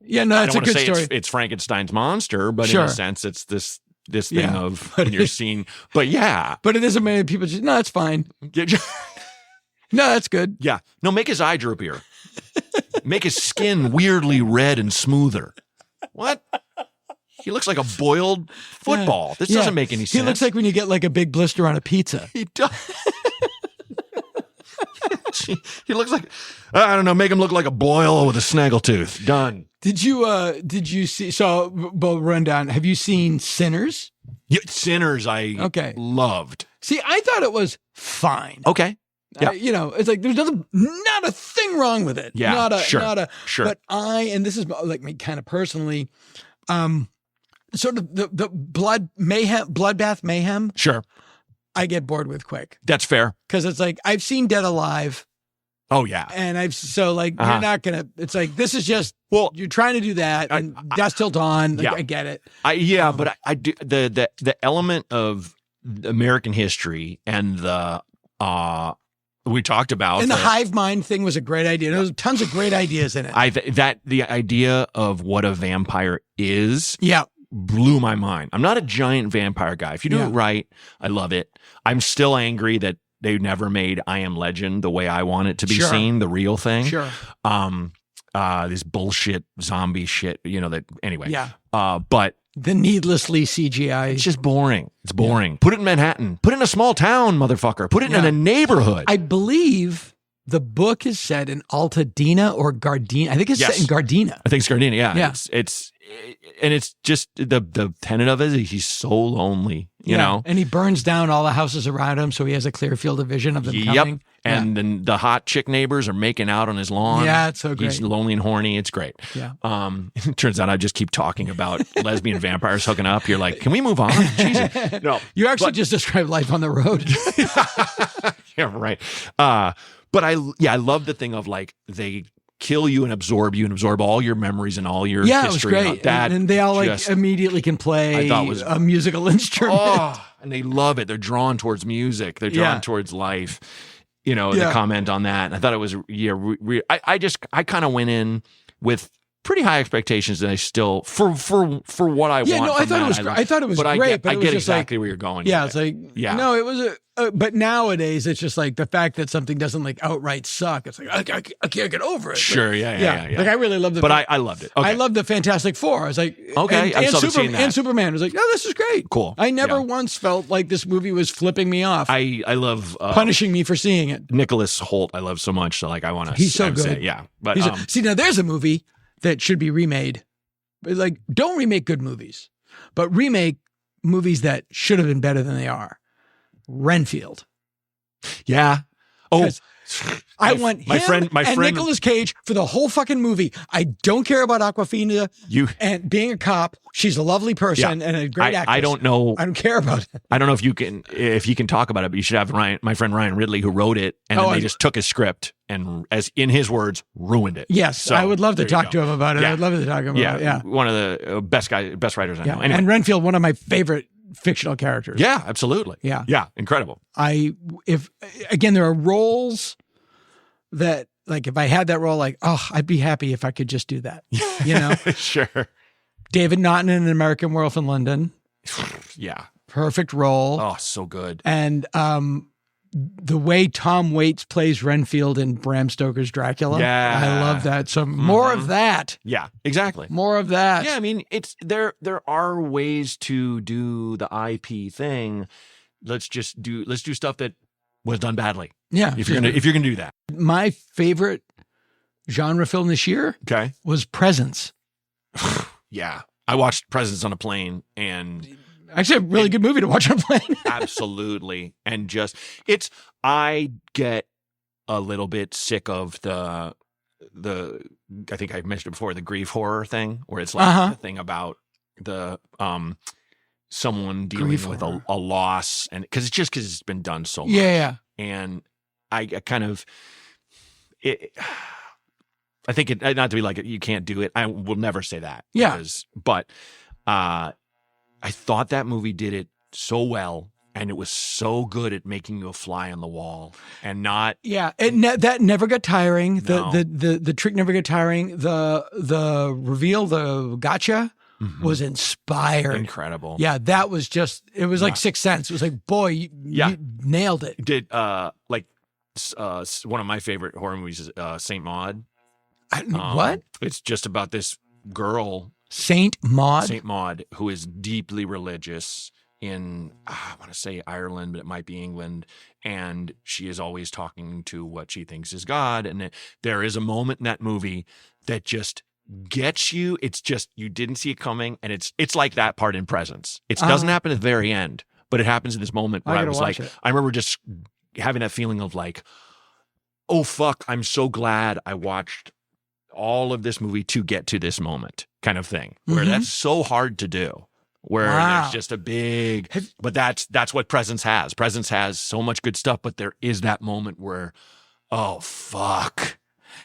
[SPEAKER 6] Yeah, no,
[SPEAKER 8] I
[SPEAKER 6] it's
[SPEAKER 8] don't
[SPEAKER 6] a
[SPEAKER 8] want to
[SPEAKER 6] good
[SPEAKER 8] say
[SPEAKER 6] story.
[SPEAKER 8] it's Frankenstein's monster, but
[SPEAKER 6] Sure.
[SPEAKER 8] in a sense it's this thing
[SPEAKER 6] Yeah.
[SPEAKER 8] of when you're seeing, but yeah.
[SPEAKER 6] But it isn't many people just, no, it's fine. No, that's good.
[SPEAKER 8] Yeah. No, make his eye droopier. Make his skin weirdly red and smoother. What? He looks like a boiled football. This doesn't make any sense.
[SPEAKER 6] He looks like when you get like a big blister on a pizza.
[SPEAKER 8] He does. He looks like, I don't know, make him look like a boil with a snaggletooth. Done.
[SPEAKER 6] Did you see, so we'll run down. Have you seen Sinners?
[SPEAKER 8] Yeah, Sinners I loved.
[SPEAKER 6] See, I thought it was fine.
[SPEAKER 8] Okay. Yeah.
[SPEAKER 6] It's like there's not a thing wrong with it.
[SPEAKER 8] Yeah,
[SPEAKER 6] Sure.
[SPEAKER 8] Sure.
[SPEAKER 6] But and this is like me kind of personally, sort of the bloodbath mayhem.
[SPEAKER 8] Sure.
[SPEAKER 6] I get bored with quick.
[SPEAKER 8] That's fair.
[SPEAKER 6] Because it's like I've seen Dead Alive.
[SPEAKER 8] Oh yeah.
[SPEAKER 6] And you're not gonna. It's like this is just you're trying to do that and Dusk Till Dawn. Like,
[SPEAKER 8] yeah.
[SPEAKER 6] I get it.
[SPEAKER 8] But I do the element of American history and the we talked about
[SPEAKER 6] and the hive mind thing was a great idea. There was tons of great ideas in it.
[SPEAKER 8] The idea of what a vampire is.
[SPEAKER 6] Yeah.
[SPEAKER 8] Blew my mind. I'm not a giant vampire guy. If you do it right, I love it. I'm still angry that they never made I Am Legend the way I want it to be seen, the real thing.
[SPEAKER 6] Sure.
[SPEAKER 8] This bullshit zombie shit, anyway.
[SPEAKER 6] Yeah.
[SPEAKER 8] But
[SPEAKER 6] the needlessly CGI.
[SPEAKER 8] it's just boring. It's boring. Put it in Manhattan. Put it in a small town, motherfucker. Put it in a neighborhood.
[SPEAKER 6] I believe the book is set in Altadena or Gardena. I think it's set in Gardena.
[SPEAKER 8] I think it's Gardena. Yeah.
[SPEAKER 6] Yeah.
[SPEAKER 8] It's just the tenet of it is he's so lonely, you know?
[SPEAKER 6] And he burns down all the houses around him. So he has a clear field of vision of them coming.
[SPEAKER 8] And then the hot chick neighbors are making out on his lawn.
[SPEAKER 6] Yeah, it's so great.
[SPEAKER 8] He's lonely and horny. It's great.
[SPEAKER 6] Yeah.
[SPEAKER 8] It turns out I just keep talking about lesbian vampires hooking up. You're like, can we move on? Jesus. No.
[SPEAKER 6] You actually just described life on the road.
[SPEAKER 8] Yeah, right. But I love the thing of like they kill you and absorb all your memories and all your history.
[SPEAKER 6] It was great. And they all like immediately can play a musical instrument.
[SPEAKER 8] And they love it. They're drawn towards music. They're drawn towards life. The comment on that. And I thought it was, I kind of went in with pretty high expectations, and I still for what I want.
[SPEAKER 6] No, I thought it was. I thought it was great, but
[SPEAKER 8] I
[SPEAKER 6] it was
[SPEAKER 8] get
[SPEAKER 6] just
[SPEAKER 8] exactly where you're going.
[SPEAKER 6] Yeah, it's like no, it was. But nowadays, it's just like the fact that something doesn't like outright suck. It's like I can't get over it.
[SPEAKER 8] Sure, yeah.
[SPEAKER 6] Like I really loved it,
[SPEAKER 8] but I loved it. Okay.
[SPEAKER 6] I loved the Fantastic Four. I was like,
[SPEAKER 8] okay,
[SPEAKER 6] and Superman. I was like, oh, this is great.
[SPEAKER 8] Cool.
[SPEAKER 6] I never once felt like this movie was flipping me off.
[SPEAKER 8] I love
[SPEAKER 6] punishing me for seeing it.
[SPEAKER 8] Nicholas Hoult, I love so much. So like, I want to.
[SPEAKER 6] He's so good.
[SPEAKER 8] But
[SPEAKER 6] see, now there's a movie that should be remade. Like, don't remake good movies, but remake movies that should have been better than they are. Renfield.
[SPEAKER 8] Yeah. Oh,
[SPEAKER 6] I want him and Nicolas Cage for the whole fucking movie. I don't care about Awkwafina and being a cop. She's a lovely person and a great actress.
[SPEAKER 8] I don't know.
[SPEAKER 6] I don't care about it.
[SPEAKER 8] I don't know if you can talk about it, but you should have my friend Ryan Ridley, who wrote it, and then they just took his script and, as in his words, ruined it.
[SPEAKER 6] Yes, so, I would love to talk to him about it.
[SPEAKER 8] Yeah.
[SPEAKER 6] I would love to talk to him about it. Yeah,
[SPEAKER 8] one of the best writers I know. Anyway.
[SPEAKER 6] And Renfield, one of my favorite fictional characters.
[SPEAKER 8] Yeah, absolutely.
[SPEAKER 6] Yeah,
[SPEAKER 8] incredible.
[SPEAKER 6] If there are roles that, like, if I had that role, like, I'd be happy if I could just do that.
[SPEAKER 8] Sure.
[SPEAKER 6] David Naughton in An American Werewolf in London.
[SPEAKER 8] Yeah.
[SPEAKER 6] Perfect role.
[SPEAKER 8] Oh, so good.
[SPEAKER 6] And the way Tom Waits plays Renfield in Bram Stoker's Dracula.
[SPEAKER 8] Yeah.
[SPEAKER 6] I love that. So more of that.
[SPEAKER 8] Yeah, exactly.
[SPEAKER 6] More of that.
[SPEAKER 8] Yeah, I mean, it's there are ways to do the IP thing. Let's do stuff that was done badly.
[SPEAKER 6] Yeah.
[SPEAKER 8] If you're gonna do that.
[SPEAKER 6] My favorite genre film this year was Presents.
[SPEAKER 8] Yeah. I watched Presents on a Plane, and
[SPEAKER 6] actually a really good movie to watch on a plane.
[SPEAKER 8] Absolutely. And I a little bit sick of the I think I mentioned before, the grief horror thing, where it's like the thing about the someone dealing
[SPEAKER 6] Grief
[SPEAKER 8] with
[SPEAKER 6] horror.
[SPEAKER 8] a loss, and because it's been done so much.
[SPEAKER 6] Yeah.
[SPEAKER 8] And I kind of I think it, not to be like you can't do it. I will never say that.
[SPEAKER 6] Yeah.
[SPEAKER 8] But I thought that movie did it so well, and it was so good at making you a fly on the wall, and not.
[SPEAKER 6] Yeah, that never got tiring.
[SPEAKER 8] No.
[SPEAKER 6] The trick never got tiring. The reveal, the gotcha, was inspired.
[SPEAKER 8] Incredible.
[SPEAKER 6] Yeah, that was just. It was like Sixth Sense. It was like, boy, you nailed it.
[SPEAKER 8] Did one of my favorite horror movies is Saint Maud.
[SPEAKER 6] What?
[SPEAKER 8] It's just about this girl,
[SPEAKER 6] Saint
[SPEAKER 8] Maud, who is deeply religious in, I want to say Ireland, but it might be England. And she is always talking to what she thinks is God. And there is a moment in that movie that just gets you. It's just, you didn't see it coming. And it's like that part in Presence. It doesn't happen at the very end, but it happens in this moment where I was like, I remember just having that feeling of like, oh, fuck, I'm so glad I watched all of this movie to get to this moment kind of thing, where that's so hard to do, where there's just a big, but that's what Presence has. Presence has so much good stuff, but there is that moment where, oh, fuck.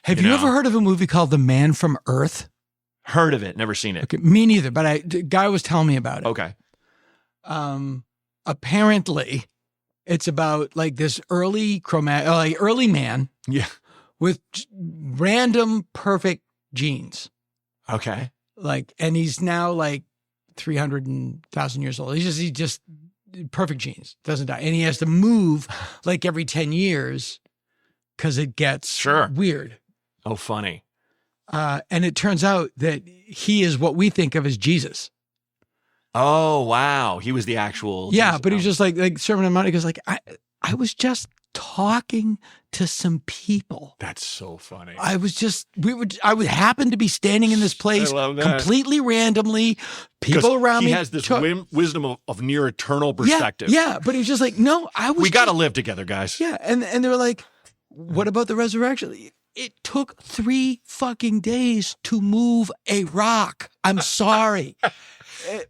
[SPEAKER 6] Have you ever heard of a movie called The Man from Earth?
[SPEAKER 8] Heard of it, never seen it.
[SPEAKER 6] Okay, me neither, but the guy was telling me about it.
[SPEAKER 8] Okay.
[SPEAKER 6] Apparently it's about like this early man.
[SPEAKER 8] Yeah.
[SPEAKER 6] With random perfect genes.
[SPEAKER 8] Okay.
[SPEAKER 6] Like, and he's now like 300,000 years old. He's just perfect genes, doesn't die. And he has to move like every 10 years because it gets weird.
[SPEAKER 8] Oh, funny.
[SPEAKER 6] And it turns out that he is what we think of as Jesus.
[SPEAKER 8] Oh, wow. He was the actual.
[SPEAKER 6] Yeah,
[SPEAKER 8] Jesus.
[SPEAKER 6] but he was just like Sermon on the Mount. He goes like, I was just talking to some people.
[SPEAKER 8] That's so funny.
[SPEAKER 6] I would happen to be standing in this place completely randomly. People around me.
[SPEAKER 8] He has this wisdom of near eternal perspective.
[SPEAKER 6] Yeah, but he's just like, no,
[SPEAKER 8] we got to live together, guys.
[SPEAKER 6] Yeah, and they were like, what about the resurrection? It took 3 fucking days to move a rock. I'm sorry.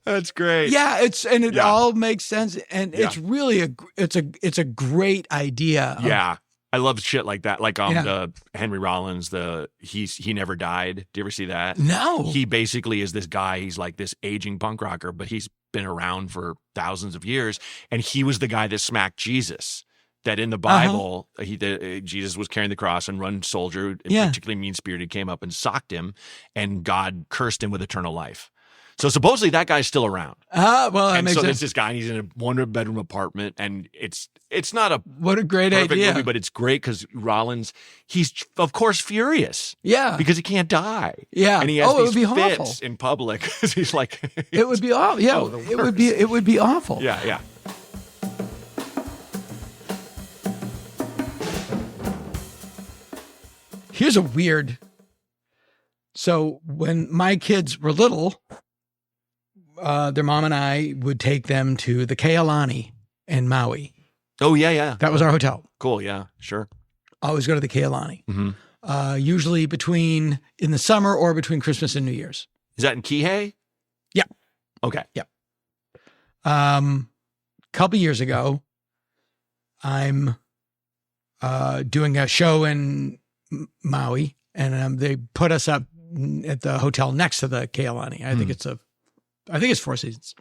[SPEAKER 8] That's great.
[SPEAKER 6] Yeah, it all makes sense, and it's really it's a great idea.
[SPEAKER 8] Yeah, I love shit like that. Like the Henry Rollins, he never died. Do you ever see that?
[SPEAKER 6] No.
[SPEAKER 8] He basically is this guy. He's like this aging punk rocker, but he's been around for thousands of years, and he was the guy that smacked Jesus. That in the Bible, Jesus was carrying the cross, and one soldier, particularly mean-spirited, came up and socked him, and God cursed him with eternal life. So supposedly that guy's still around.
[SPEAKER 6] Well, that makes sense.
[SPEAKER 8] There's this guy, and he's in a 1-bedroom apartment, and it's not a
[SPEAKER 6] what a great
[SPEAKER 8] perfect
[SPEAKER 6] idea,
[SPEAKER 8] movie, but it's great because Rollins, he's of course furious, because he can't die, and he has these fits in public because he's like,
[SPEAKER 6] it would be awful. Yeah, it would be awful.
[SPEAKER 8] Yeah.
[SPEAKER 6] Here's a weird. So when my kids were little, their mom and I would take them to the Kealani in Maui.
[SPEAKER 8] Oh, yeah.
[SPEAKER 6] That was our hotel.
[SPEAKER 8] Cool, yeah, sure.
[SPEAKER 6] Always go to the Kealani.
[SPEAKER 8] Mm-hmm.
[SPEAKER 6] Usually in the summer or between Christmas and New Year's.
[SPEAKER 8] Is that in Kihei?
[SPEAKER 6] Yeah.
[SPEAKER 8] Okay.
[SPEAKER 6] Yeah. Couple years ago, I'm doing a show in Maui, and they put us up at the hotel next to the Kealani. I think it's Four Seasons.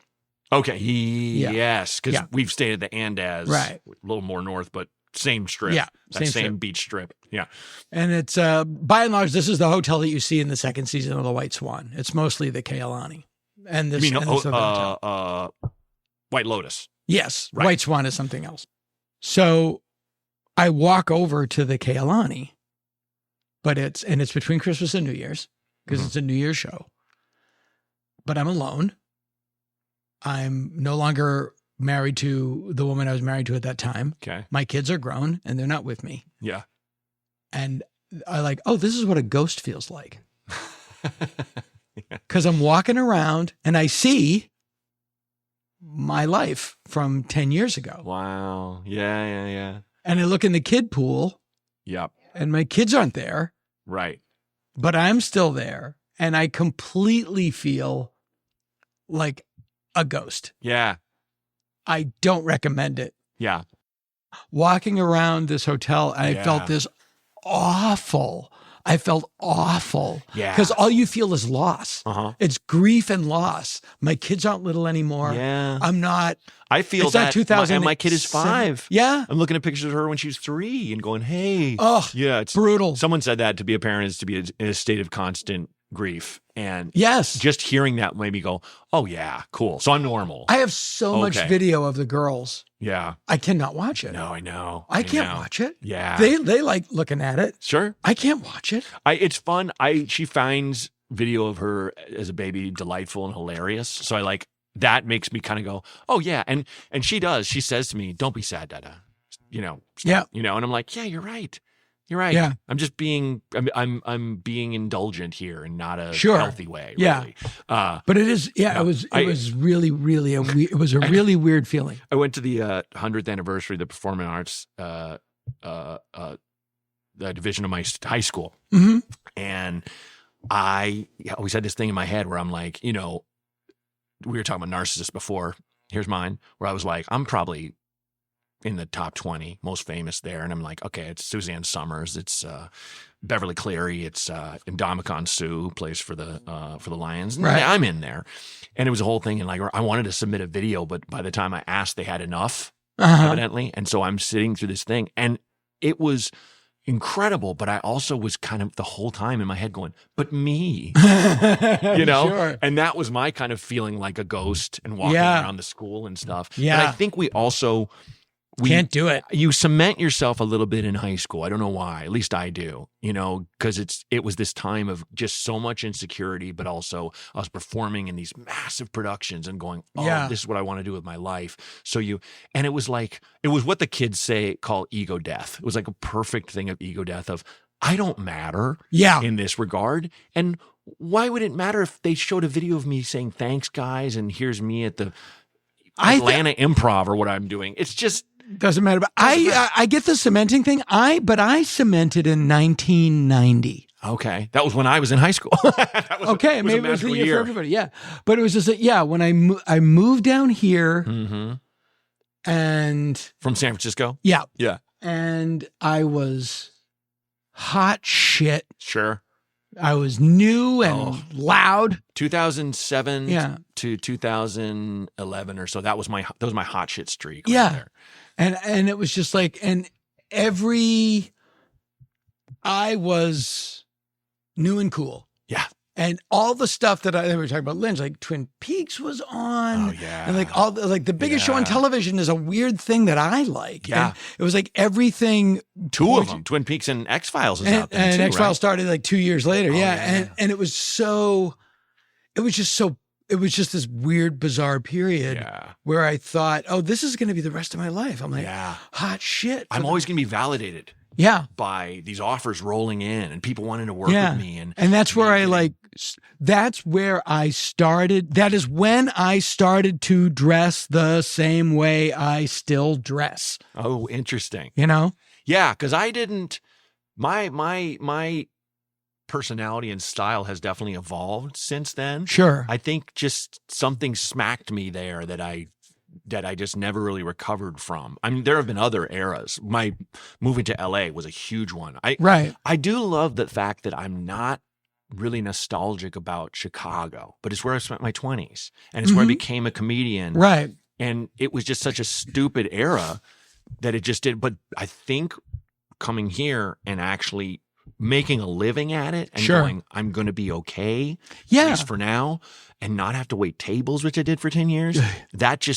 [SPEAKER 8] Okay. Yes, because we've stayed at the Andaz,
[SPEAKER 6] right,
[SPEAKER 8] a little more north, but same strip.
[SPEAKER 6] Yeah,
[SPEAKER 8] same
[SPEAKER 6] strip.
[SPEAKER 8] beach strip. Yeah,
[SPEAKER 6] and it's by and large, this is the hotel that you see in the second season of The White Swan. It's mostly the Kealani, and this.
[SPEAKER 8] White Lotus.
[SPEAKER 6] Yes,
[SPEAKER 8] right.
[SPEAKER 6] White Swan is something else. So I walk over to the Kealani. But it's between Christmas and New Year's because it's a New Year's show. But I'm alone. I'm no longer married to the woman I was married to at that time.
[SPEAKER 8] Okay.
[SPEAKER 6] My kids are grown and they're not with me.
[SPEAKER 8] Yeah.
[SPEAKER 6] And I like, this is what a ghost feels like. Because I'm walking around and I see my life from 10 years ago.
[SPEAKER 8] Wow. Yeah.
[SPEAKER 6] And I look in the kid pool
[SPEAKER 8] Yep.
[SPEAKER 6] and my kids aren't there,
[SPEAKER 8] Right.
[SPEAKER 6] but I'm still there, and I completely feel like a ghost.
[SPEAKER 8] Yeah.
[SPEAKER 6] I don't recommend it.
[SPEAKER 8] Yeah.
[SPEAKER 6] Walking around this hotel, I
[SPEAKER 8] Yeah.
[SPEAKER 6] felt this awful. I felt awful.
[SPEAKER 8] Yeah.
[SPEAKER 6] Because all you feel is loss.
[SPEAKER 8] Uh-huh.
[SPEAKER 6] It's grief and loss. My kids aren't little anymore.
[SPEAKER 8] Yeah.
[SPEAKER 6] I'm not.
[SPEAKER 8] I feel
[SPEAKER 6] It's not
[SPEAKER 8] that.
[SPEAKER 6] 2007.
[SPEAKER 8] And my kid is 5.
[SPEAKER 6] Yeah.
[SPEAKER 8] I'm looking at pictures of her when she was 3 and going, hey.
[SPEAKER 6] Oh,
[SPEAKER 8] Yeah. It's
[SPEAKER 6] brutal.
[SPEAKER 8] Someone said that to be a parent is to be in a state of constant grief. And
[SPEAKER 6] Yes.
[SPEAKER 8] just hearing that made me go, oh, yeah, cool. So I'm normal.
[SPEAKER 6] I have so much
[SPEAKER 8] Okay.
[SPEAKER 6] video of the girls.
[SPEAKER 8] Yeah.
[SPEAKER 6] I cannot watch it.
[SPEAKER 8] No, I know.
[SPEAKER 6] I can't
[SPEAKER 8] know.
[SPEAKER 6] watch it.
[SPEAKER 8] Yeah.
[SPEAKER 6] They like looking at it.
[SPEAKER 8] Sure.
[SPEAKER 6] I can't watch it.
[SPEAKER 8] It's fun. She finds video of her as a baby delightful and hilarious. So I like that makes me kind of go, oh yeah. And she does. She says to me, "Don't be sad, Dada." Stop,
[SPEAKER 6] Yeah.
[SPEAKER 8] and I'm like, yeah, you're right. You're right.
[SPEAKER 6] Yeah.
[SPEAKER 8] I'm just being I'm being indulgent here and not a
[SPEAKER 6] Sure.
[SPEAKER 8] healthy way.
[SPEAKER 6] Yeah.
[SPEAKER 8] Really.
[SPEAKER 6] But it is. Yeah. It was really, really it was a really weird feeling.
[SPEAKER 8] I went to the 100th anniversary of the Performing Arts the division of my high school.
[SPEAKER 6] Mm-hmm.
[SPEAKER 8] And I always had this thing in my head where I'm like, we were talking about narcissists before. Here's mine, where I was like, I'm probably in the top 20 most famous there. And I'm like, okay, it's Suzanne Summers. It's Beverly Cleary. It's Ndamukong Suh plays for the Lions. And
[SPEAKER 6] Right.
[SPEAKER 8] I'm in there. And it was a whole thing. And like, I wanted to submit a video, but by the time I asked, they had enough, evidently. And so I'm sitting through this thing and it was incredible. But I also was kind of the whole time in my head going, but me,
[SPEAKER 6] Sure.
[SPEAKER 8] and that was my kind of feeling like a ghost and walking
[SPEAKER 6] Yeah.
[SPEAKER 8] around the school and stuff.
[SPEAKER 6] Yeah.
[SPEAKER 8] But I think we
[SPEAKER 6] Can't do it.
[SPEAKER 8] You cement yourself a little bit in high school. I don't know why. At least I do, because it was this time of just so much insecurity, but also I was performing in these massive productions and going, oh,
[SPEAKER 6] Yeah.
[SPEAKER 8] this is what I want to do with my life. And it was what the kids call ego death. It was like a perfect thing of ego death of, I don't matter
[SPEAKER 6] Yeah.
[SPEAKER 8] in this regard. And why would it matter if they showed a video of me saying, thanks guys, and here's me at the Atlanta Improv or what I'm doing? It's just,
[SPEAKER 6] Doesn't matter. But I get the cementing thing. But I cemented in 1990.
[SPEAKER 8] okay. That was when I was in high school.
[SPEAKER 6] Okay, maybe it was the year for everybody. Yeah, but it was just when I moved down here,
[SPEAKER 8] Mm-hmm.
[SPEAKER 6] and
[SPEAKER 8] From San Francisco?
[SPEAKER 6] yeah,
[SPEAKER 8] Yeah.
[SPEAKER 6] and I was hot shit.
[SPEAKER 8] Sure.
[SPEAKER 6] I was new and loud.
[SPEAKER 8] 2007
[SPEAKER 6] Yeah.
[SPEAKER 8] to 2011 or so. That was my hot shit streak. Right
[SPEAKER 6] Yeah.
[SPEAKER 8] there.
[SPEAKER 6] And it was just like, and I was new and cool.
[SPEAKER 8] Yeah.
[SPEAKER 6] And all the stuff that we were talking about, Lynch, like Twin Peaks was on.
[SPEAKER 8] Oh, yeah.
[SPEAKER 6] And like the biggest show on
[SPEAKER 8] Yeah.
[SPEAKER 6] television is a weird thing that I like.
[SPEAKER 8] Yeah.
[SPEAKER 6] And it was like everything.
[SPEAKER 8] Two of them, Twin Peaks and X-Files is out there
[SPEAKER 6] And
[SPEAKER 8] too,
[SPEAKER 6] X-Files
[SPEAKER 8] right?
[SPEAKER 6] started like 2 years later.
[SPEAKER 8] Oh,
[SPEAKER 6] yeah.
[SPEAKER 8] yeah.
[SPEAKER 6] And it was just this weird, bizarre period
[SPEAKER 8] Yeah.
[SPEAKER 6] where I thought, oh, this is going to be the rest of my life. I'm like,
[SPEAKER 8] Yeah.
[SPEAKER 6] hot shit.
[SPEAKER 8] I'm always going to be validated
[SPEAKER 6] Yeah.
[SPEAKER 8] by these offers rolling in and people wanting to work with me.
[SPEAKER 6] And that's where
[SPEAKER 8] me
[SPEAKER 6] that's where I started. That is when I started to dress the same way I still dress,
[SPEAKER 8] Oh, interesting.
[SPEAKER 6] Yeah.
[SPEAKER 8] Because I didn't. My personality and style has definitely evolved since then.
[SPEAKER 6] Sure.
[SPEAKER 8] I think just something smacked me there that I just never really recovered from. I mean, there have been other eras. My moving to LA was a huge one.
[SPEAKER 6] Right.
[SPEAKER 8] I do love the fact that I'm not really nostalgic about Chicago, but it's where I spent my 20s and it's where I became a comedian.
[SPEAKER 6] Right.
[SPEAKER 8] And it was just such a stupid era that it just did. But I think coming here and actually making a living at it and
[SPEAKER 6] Sure.
[SPEAKER 8] going, I'm going to be okay,
[SPEAKER 6] Yeah.
[SPEAKER 8] at least for now, and not have to wait tables, which I did for 10 years. That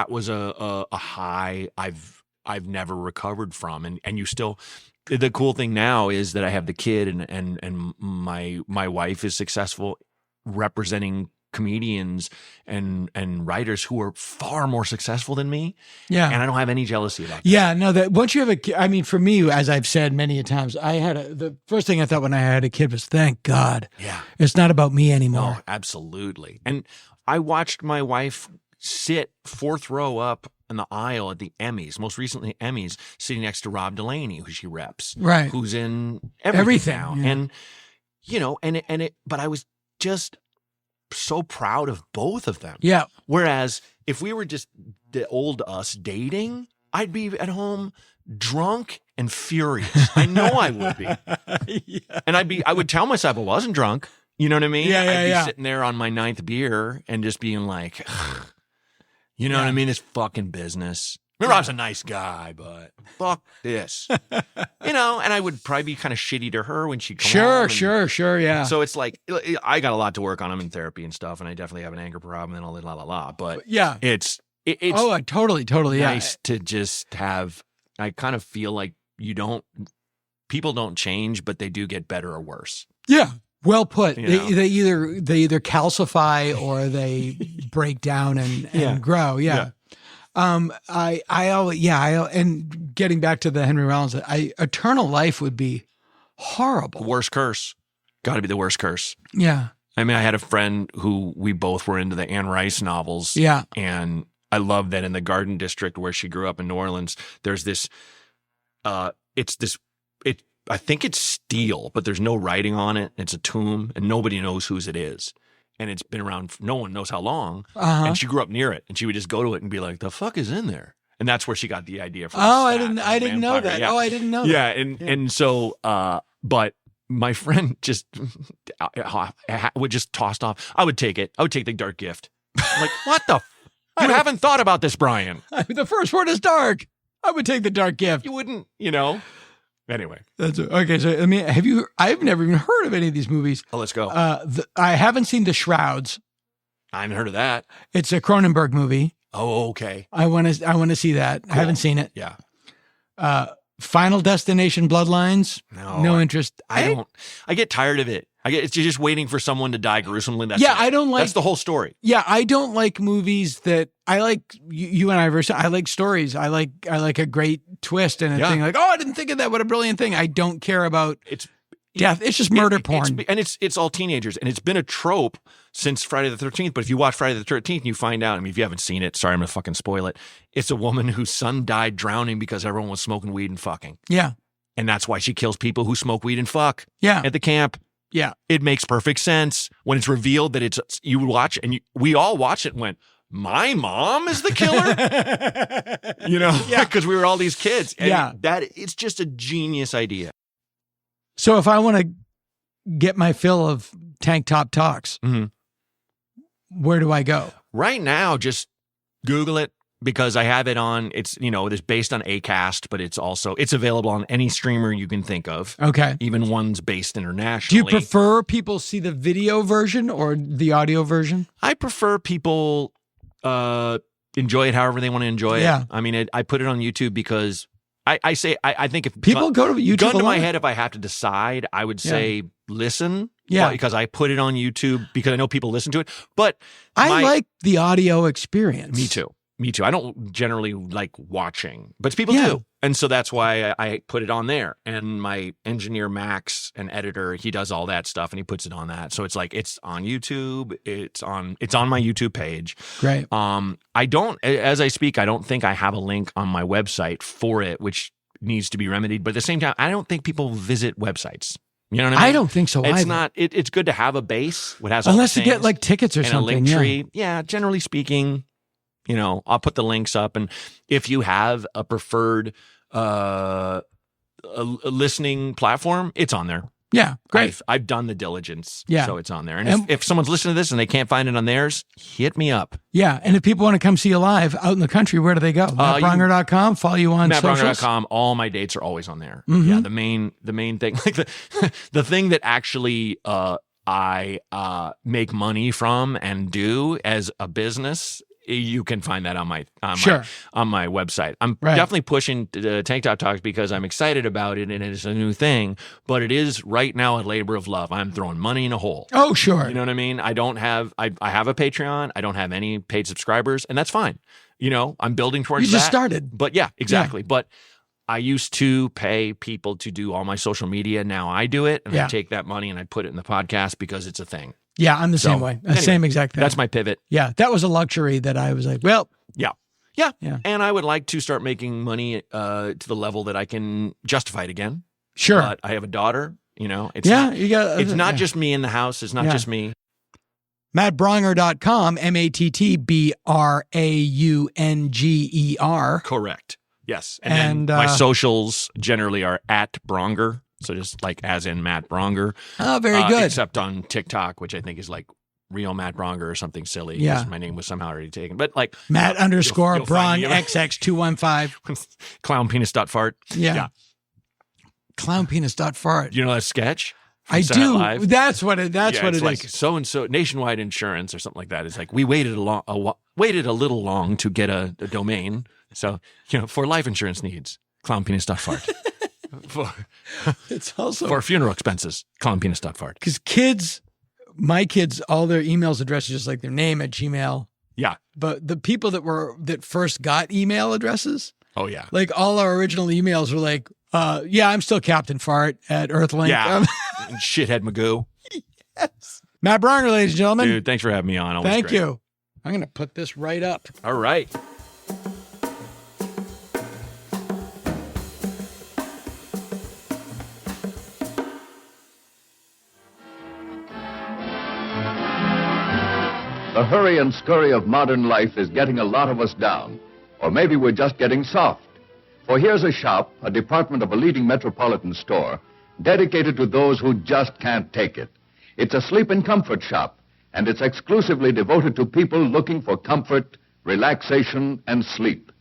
[SPEAKER 8] was a high I've never recovered from. And you still, the cool thing now is that I have the kid and my wife is successful representing comedians and writers who are far more successful than me.
[SPEAKER 6] Yeah.
[SPEAKER 8] And I don't have any jealousy about that.
[SPEAKER 6] Yeah, no, that once you have a kid, I mean, for me, as I've said many a times, the first thing I thought when I had a kid was, thank God.
[SPEAKER 8] Yeah.
[SPEAKER 6] It's not about me anymore.
[SPEAKER 8] Oh, absolutely. And I watched my wife sit 4th row up in the aisle at the Emmys, most recently Emmys, sitting next to Rob Delaney, who she reps,
[SPEAKER 6] Right.
[SPEAKER 8] who's in
[SPEAKER 6] Everything,
[SPEAKER 8] now.
[SPEAKER 6] yeah.
[SPEAKER 8] And, you know, but I was just so proud of both of them.
[SPEAKER 6] Yeah.
[SPEAKER 8] Whereas if we were just the old us dating, I'd be at home drunk and furious. I know I would be.
[SPEAKER 6] Yeah.
[SPEAKER 8] And I would tell myself I wasn't drunk. You know what I mean?
[SPEAKER 6] Yeah,
[SPEAKER 8] I'd be
[SPEAKER 6] yeah.
[SPEAKER 8] sitting there on my 9th beer and just being like, ugh. You know what I mean? This fucking business. Remember, I was a nice guy, but fuck this. You know, and I would probably be kind of shitty to her when she come home.
[SPEAKER 6] Sure, yeah.
[SPEAKER 8] So it's like, I got a lot to work on. I'm in therapy and stuff, and I definitely have an anger problem and all that, la. But
[SPEAKER 6] yeah.
[SPEAKER 8] it's
[SPEAKER 6] totally,
[SPEAKER 8] nice to just have, I kind of feel like people don't change, but they do get better or worse.
[SPEAKER 6] Yeah. Well put.
[SPEAKER 8] You know?
[SPEAKER 6] They either calcify or they break down and grow. Yeah. I always, and getting back to the Henry Rollins, Eternal Life would be horrible.
[SPEAKER 8] Worst curse. Got to be the worst curse.
[SPEAKER 6] Yeah.
[SPEAKER 8] I mean, I had a friend who we both were into the Anne Rice novels.
[SPEAKER 6] Yeah.
[SPEAKER 8] And I love that in the Garden District where she grew up in New Orleans, there's this, I think it's steel, but there's no writing on it. It's a tomb and nobody knows whose it is. And it's been around, no one knows how long.
[SPEAKER 6] Uh-huh.
[SPEAKER 8] And she grew up near it and she would just go to it and be like, the fuck is in there? And that's where she got the idea from.
[SPEAKER 6] I didn't know that.
[SPEAKER 8] Yeah.
[SPEAKER 6] Oh, I didn't know
[SPEAKER 8] yeah,
[SPEAKER 6] that.
[SPEAKER 8] And so, but my friend just would just tossed off. I would take it. I would take the dark gift. I'm like, what the? You haven't thought about this, Brian.
[SPEAKER 6] The first word is dark. I would take the dark gift.
[SPEAKER 8] You wouldn't, you know. Anyway,
[SPEAKER 6] That's okay. So, I mean, I've never even heard of any of these movies.
[SPEAKER 8] oh, let's go.
[SPEAKER 6] I haven't seen The Shrouds.
[SPEAKER 8] I haven't heard of that.
[SPEAKER 6] It's a Cronenberg movie.
[SPEAKER 8] Oh, okay.
[SPEAKER 6] I want to see that. I haven't seen it.
[SPEAKER 8] Yeah.
[SPEAKER 6] Final Destination Bloodlines. No interest.
[SPEAKER 8] I get tired of it. It's you're just waiting for someone to die gruesomely. That's
[SPEAKER 6] Yeah,
[SPEAKER 8] it.
[SPEAKER 6] I don't like-
[SPEAKER 8] That's the whole story.
[SPEAKER 6] Yeah, I don't like movies that I like. You and I versus. I like stories. I like a great twist and a
[SPEAKER 8] Yeah.
[SPEAKER 6] thing like, oh, I didn't think of that. What a brilliant thing. I don't care about
[SPEAKER 8] It's
[SPEAKER 6] death. It's just murder porn.
[SPEAKER 8] It's all teenagers, and it's been a trope since Friday the 13th. But if you watch Friday the 13th, you find out. I mean, if you haven't seen it, sorry, I'm gonna fucking spoil it. It's a woman whose son died drowning because everyone was smoking weed and fucking,
[SPEAKER 6] Yeah,
[SPEAKER 8] and that's why she kills people who smoke weed and fuck
[SPEAKER 6] yeah,
[SPEAKER 8] at the camp.
[SPEAKER 6] yeah.
[SPEAKER 8] It makes perfect sense when it's revealed that it's you watch, and we all watched it and went, my mom is the killer. You know, because we were all these kids. And
[SPEAKER 6] Yeah.
[SPEAKER 8] it's just a genius idea.
[SPEAKER 6] So if I want to get my fill of tank top talks,
[SPEAKER 8] Mhm.
[SPEAKER 6] where do I go?
[SPEAKER 8] Right now, just Google it because I have it on. It's it's based on Acast, but it's available on any streamer you can think of,
[SPEAKER 6] Okay.
[SPEAKER 8] even ones based
[SPEAKER 6] Do
[SPEAKER 8] internationally.
[SPEAKER 6] you prefer people see the video version or the audio version?
[SPEAKER 8] I prefer people enjoy it however they want to enjoy it.
[SPEAKER 6] Yeah.
[SPEAKER 8] I mean, I put it on YouTube because I think if
[SPEAKER 6] People go to YouTube
[SPEAKER 8] gun
[SPEAKER 6] a
[SPEAKER 8] to my
[SPEAKER 6] lot.
[SPEAKER 8] head, if I have to decide, I would say listen.
[SPEAKER 6] Yeah.
[SPEAKER 8] Because I put it on YouTube because I know people listen to it. But
[SPEAKER 6] I like the audio experience.
[SPEAKER 8] Me too. I don't generally like watching, but people
[SPEAKER 6] Yeah.
[SPEAKER 8] do. And so that's why I put it on there. And my engineer, Max, an editor, he does all that stuff and he puts it on that. So it's like, it's on YouTube. It's on my YouTube page.
[SPEAKER 6] Great.
[SPEAKER 8] As I speak, I don't think I have a link on my website for it, which needs to be remedied. But at the same time, I don't think people visit websites. You know what I mean?
[SPEAKER 6] I don't think so
[SPEAKER 8] It's
[SPEAKER 6] either.
[SPEAKER 8] not. It's good to have a base. What has all
[SPEAKER 6] Unless
[SPEAKER 8] the
[SPEAKER 6] you get
[SPEAKER 8] things
[SPEAKER 6] like tickets or
[SPEAKER 8] and
[SPEAKER 6] something.
[SPEAKER 8] a link
[SPEAKER 6] yeah.
[SPEAKER 8] tree. Yeah, generally speaking, I'll put the links up. And if you have a preferred a listening platform, it's on there.
[SPEAKER 6] Yeah, great.
[SPEAKER 8] I've done the diligence.
[SPEAKER 6] Yeah.
[SPEAKER 8] So it's on there. And if someone's listening to this and they can't find it on theirs, hit me up.
[SPEAKER 6] Yeah, and if people want to come see you live out in the country, where do they go? MattBraunger.com, follow you on socials?
[SPEAKER 8] MattBraunger.com. All my dates are always on there.
[SPEAKER 6] Mhm.
[SPEAKER 8] Yeah, the main thing, like the thing that actually I make money from and do as a business. You can find that on my website. I'm definitely pushing Tank Top Talks because I'm excited about it and it's a new thing. But it is right now a labor of love. I'm throwing money in a hole.
[SPEAKER 6] Oh, sure.
[SPEAKER 8] You know what I mean? I don't have. I have a Patreon. I don't have any paid subscribers, and that's fine. I'm building towards
[SPEAKER 6] You
[SPEAKER 8] that.
[SPEAKER 6] just started.
[SPEAKER 8] But yeah, exactly. But I used to pay people to do all my social media. Now I do it, and I take that money and I put it in the podcast because it's a thing.
[SPEAKER 6] Yeah, I'm the same way.
[SPEAKER 8] Anyway,
[SPEAKER 6] Same exact thing.
[SPEAKER 8] That's my pivot.
[SPEAKER 6] Yeah, that was a luxury that I was like, well.
[SPEAKER 8] Yeah. Yeah.
[SPEAKER 6] Yeah.
[SPEAKER 8] And I would like to start making money to the level that I can justify it again.
[SPEAKER 6] Sure.
[SPEAKER 8] But I have a daughter, it's
[SPEAKER 6] it's
[SPEAKER 8] not just me in the house. It's not just me.
[SPEAKER 6] MattBraunger.com, MattBraunger.
[SPEAKER 8] Correct. Yes. And then my socials generally are at Braunger. So just like as in Matt Braunger.
[SPEAKER 6] Oh, very good.
[SPEAKER 8] Except on TikTok, which I think is like real Matt Braunger or something silly.
[SPEAKER 6] Yeah.
[SPEAKER 8] Because my name was somehow already taken. But like
[SPEAKER 6] Matt underscore
[SPEAKER 8] you'll
[SPEAKER 6] Braun
[SPEAKER 8] find me.
[SPEAKER 6] XX215.
[SPEAKER 8] Clownpenis.fart.
[SPEAKER 6] Yeah. Clownpenis.fart.
[SPEAKER 8] You know that sketch?
[SPEAKER 6] I
[SPEAKER 8] Saturday
[SPEAKER 6] do.
[SPEAKER 8] Night Live?
[SPEAKER 6] That's what it is.
[SPEAKER 8] Like so and so Nationwide Insurance or something like that. It's like we waited a little long to get a domain. So for life insurance needs, clownpenis.fart.
[SPEAKER 6] It's also
[SPEAKER 8] for funeral expenses, clownpenis.fart.
[SPEAKER 6] Because my kids, all their emails addresses just like their name at Gmail.
[SPEAKER 8] Yeah.
[SPEAKER 6] But the people that first got email addresses,
[SPEAKER 8] oh yeah,
[SPEAKER 6] like all our original emails were like, I'm still Captain Fart at Earthlink.
[SPEAKER 8] Yeah. Shithead Magoo.
[SPEAKER 6] Yes. Matt Braunger, ladies and gentlemen.
[SPEAKER 8] Dude, thanks for having me on. Always
[SPEAKER 6] Thank
[SPEAKER 8] great.
[SPEAKER 6] you. I'm going to put this right up.
[SPEAKER 8] All right.
[SPEAKER 5] The hurry and scurry of modern life is getting a lot of us down. Or maybe we're just getting soft. For here's a shop, a department of a leading metropolitan store, dedicated to those who just can't take it. It's a sleep and comfort shop, and it's exclusively devoted to people looking for comfort, relaxation, and sleep.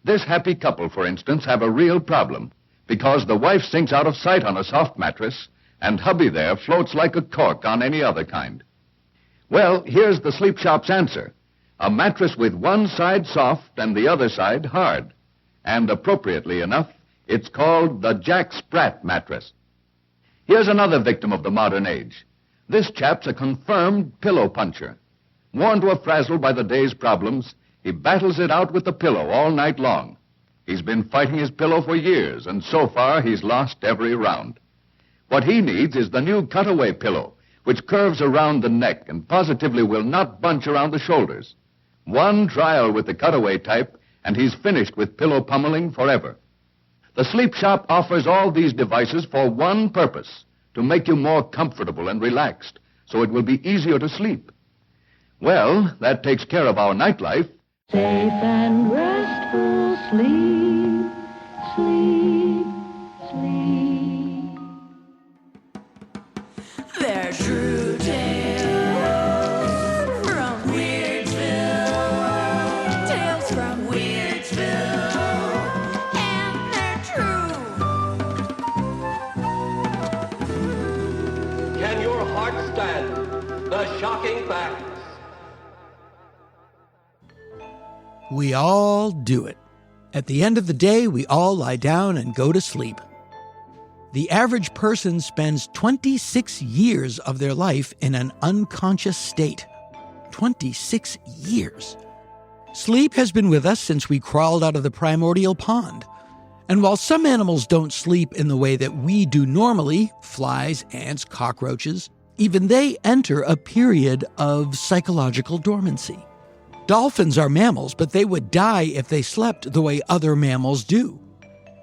[SPEAKER 5] This happy couple, for instance, have a real problem because the wife sinks out of sight on a soft mattress, and hubby there floats like a cork on any other kind. Well, here's the sleep shop's answer. A mattress with one side soft and the other side hard. And appropriately enough, it's called the Jack Sprat mattress. Here's another victim of the modern age. This chap's a confirmed pillow puncher. Worn to a frazzle by the day's problems, he battles it out with the pillow all night long. He's been fighting his pillow for years, and so far he's lost every round. What he needs is the new cutaway pillow, which curves around the neck and positively will not bunch around the shoulders. One trial with the cutaway type, and he's finished with pillow pummeling forever. The Sleep Shop offers all these devices for one purpose, to make you more comfortable and relaxed, so it will be easier to sleep. Well, that takes care of our nightlife.
[SPEAKER 7] Safe and restful sleep, sleep, sleep. They're true tales from Weirdsville, tales from Weirdsville, and they're true.
[SPEAKER 1] Can your heart stand the shocking facts?
[SPEAKER 6] We all do it. At the end of the day, we all lie down and go to sleep. The average person spends 26 years of their life in an unconscious state. 26 years. Sleep has been with us since we crawled out of the primordial pond. And while some animals don't sleep in the way that we do normally, flies, ants, cockroaches, even they enter a period of psychological dormancy. Dolphins are mammals, but they would die if they slept the way other mammals do,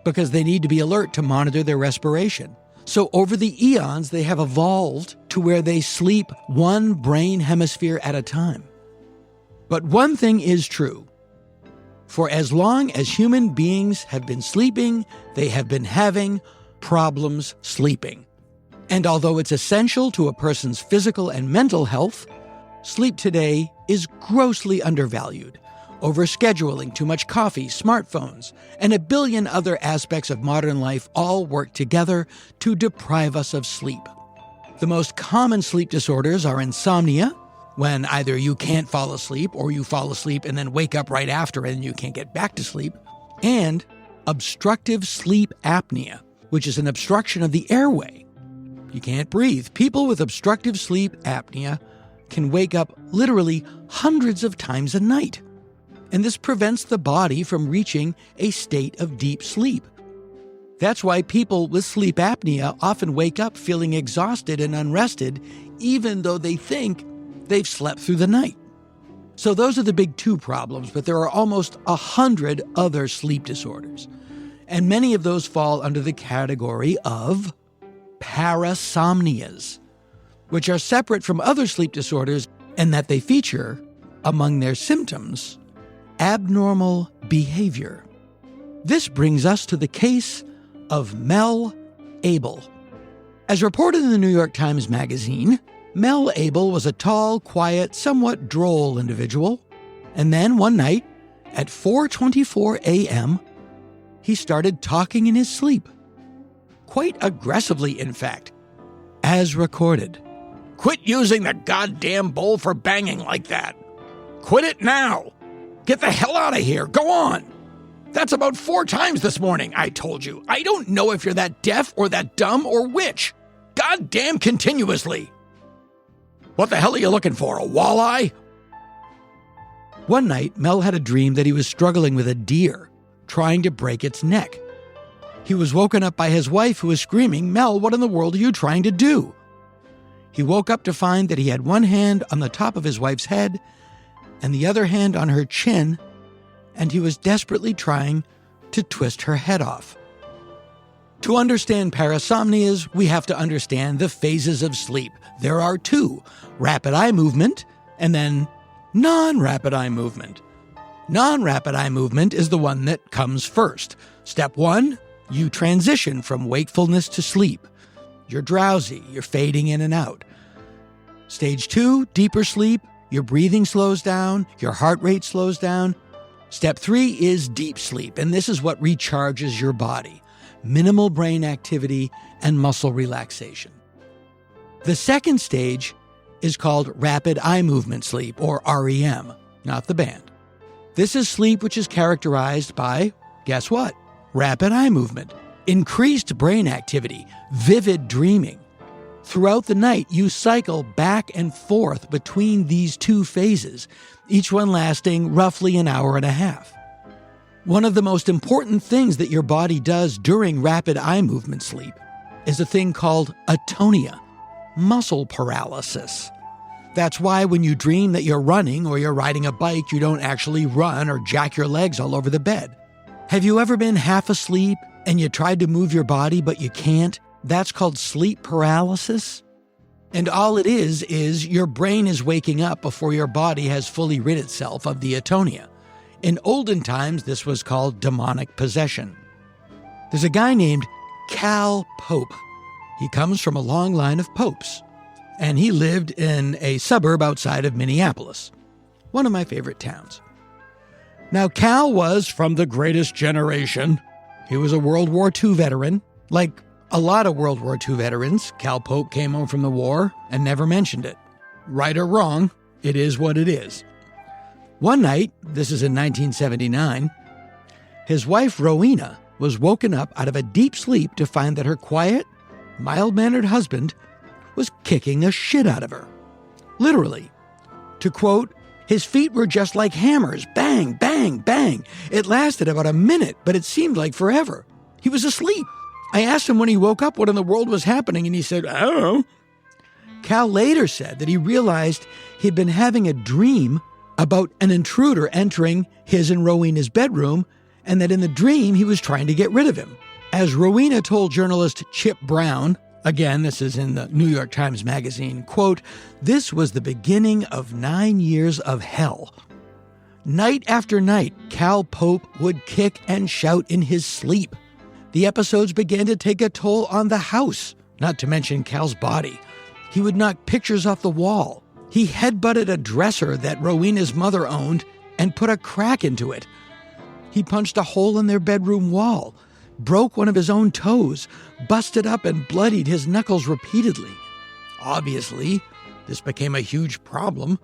[SPEAKER 6] because they need to be alert to monitor their respiration. So over the eons, they have evolved to where they sleep one brain hemisphere at a time. But one thing is true. For as long as human beings have been sleeping, they have been having problems sleeping. And although it's essential to a person's physical and mental health, sleep today is grossly undervalued. Overscheduling, too much coffee, smartphones, and a billion other aspects of modern life all work together to deprive us of sleep. The most common sleep disorders are insomnia, when either you can't fall asleep or you fall asleep and then wake up right after and you can't get back to sleep, and obstructive sleep apnea, which is an obstruction of the airway. You can't breathe. People with obstructive sleep apnea can wake up literally hundreds of times a night. And this prevents the body from reaching a state of deep sleep. That's why people with sleep apnea often wake up feeling exhausted and unrested, even though they think they've slept through the night. So those are the big two problems, but there are almost 100 other sleep disorders. And many of those fall under the category of parasomnias, which are separate from other sleep disorders in that they feature, among their symptoms, abnormal behavior. This brings us to the case of Mel Abel. As reported in the New York Times Magazine, Mel Abel was a tall, quiet, somewhat droll individual. And then one night, at 4:24 a.m., he started talking in his sleep. Quite aggressively, in fact, as recorded. "Quit using the goddamn bowl for banging like that. Quit it now. Get the hell out of here. Go on. That's about 4 times this morning, I told you. I don't know if you're that deaf or that dumb or which. Goddamn continuously. What the hell are you looking for, a walleye?" One night, Mel had a dream that he was struggling with a deer, trying to break its neck. He was woken up by his wife, who was screaming, "Mel, what in the world are you trying to do?" He woke up to find that he had one hand on the top of his wife's head and the other hand on her chin, and he was desperately trying to twist her head off. To understand parasomnias, we have to understand the phases of sleep. There are 2, rapid eye movement and then non-rapid eye movement. Non-rapid eye movement is the one that comes first. Step 1, you transition from wakefulness to sleep. You're drowsy, you're fading in and out. Stage 2, deeper sleep, your breathing slows down, your heart rate slows down. Step 3 is deep sleep, and this is what recharges your body. Minimal brain activity and muscle relaxation. The second stage is called rapid eye movement sleep, or REM, not the band. This is sleep which is characterized by, guess what? Rapid eye movement, increased brain activity, vivid dreaming. Throughout the night, you cycle back and forth between these 2 phases, each one lasting roughly an hour and a half. One of the most important things that your body does during rapid eye movement sleep is a thing called atonia, muscle paralysis. That's why when you dream that you're running or you're riding a bike, you don't actually run or jack your legs all over the bed. Have you ever been half asleep and you tried to move your body but you can't? That's called sleep paralysis. And all it is your brain is waking up before your body has fully rid itself of the atonia. In olden times, this was called demonic possession. There's a guy named Cal Pope. He comes from a long line of popes, and he lived in a suburb outside of Minneapolis, one of my favorite towns. Now, Cal was from the greatest generation. He was a World War II veteran. Like a lot of World War II veterans, Cal Pope came home from the war and never mentioned it. Right or wrong, it is what it is. One night, this is in 1979, his wife Rowena was woken up out of a deep sleep to find that her quiet, mild-mannered husband was kicking the shit out of her. Literally. To quote, "His feet were just like hammers, bang, bang, bang. It lasted about a minute, but it seemed like forever. He was asleep. I asked him when he woke up what in the world was happening, and he said, I don't know." Cal later said that he realized he'd been having a dream about an intruder entering his and Rowena's bedroom, and that in the dream he was trying to get rid of him. As Rowena told journalist Chip Brown, again, this is in the New York Times Magazine, quote, "This was the beginning of 9 years of hell. Night after night, Cal Pope would kick and shout in his sleep. The episodes began to take a toll on the house, not to mention Cal's body. He would knock pictures off the wall. He headbutted a dresser that Rowena's mother owned and put a crack into it. He punched a hole in their bedroom wall, broke one of his own toes, busted up and bloodied his knuckles repeatedly. Obviously, this became a huge problem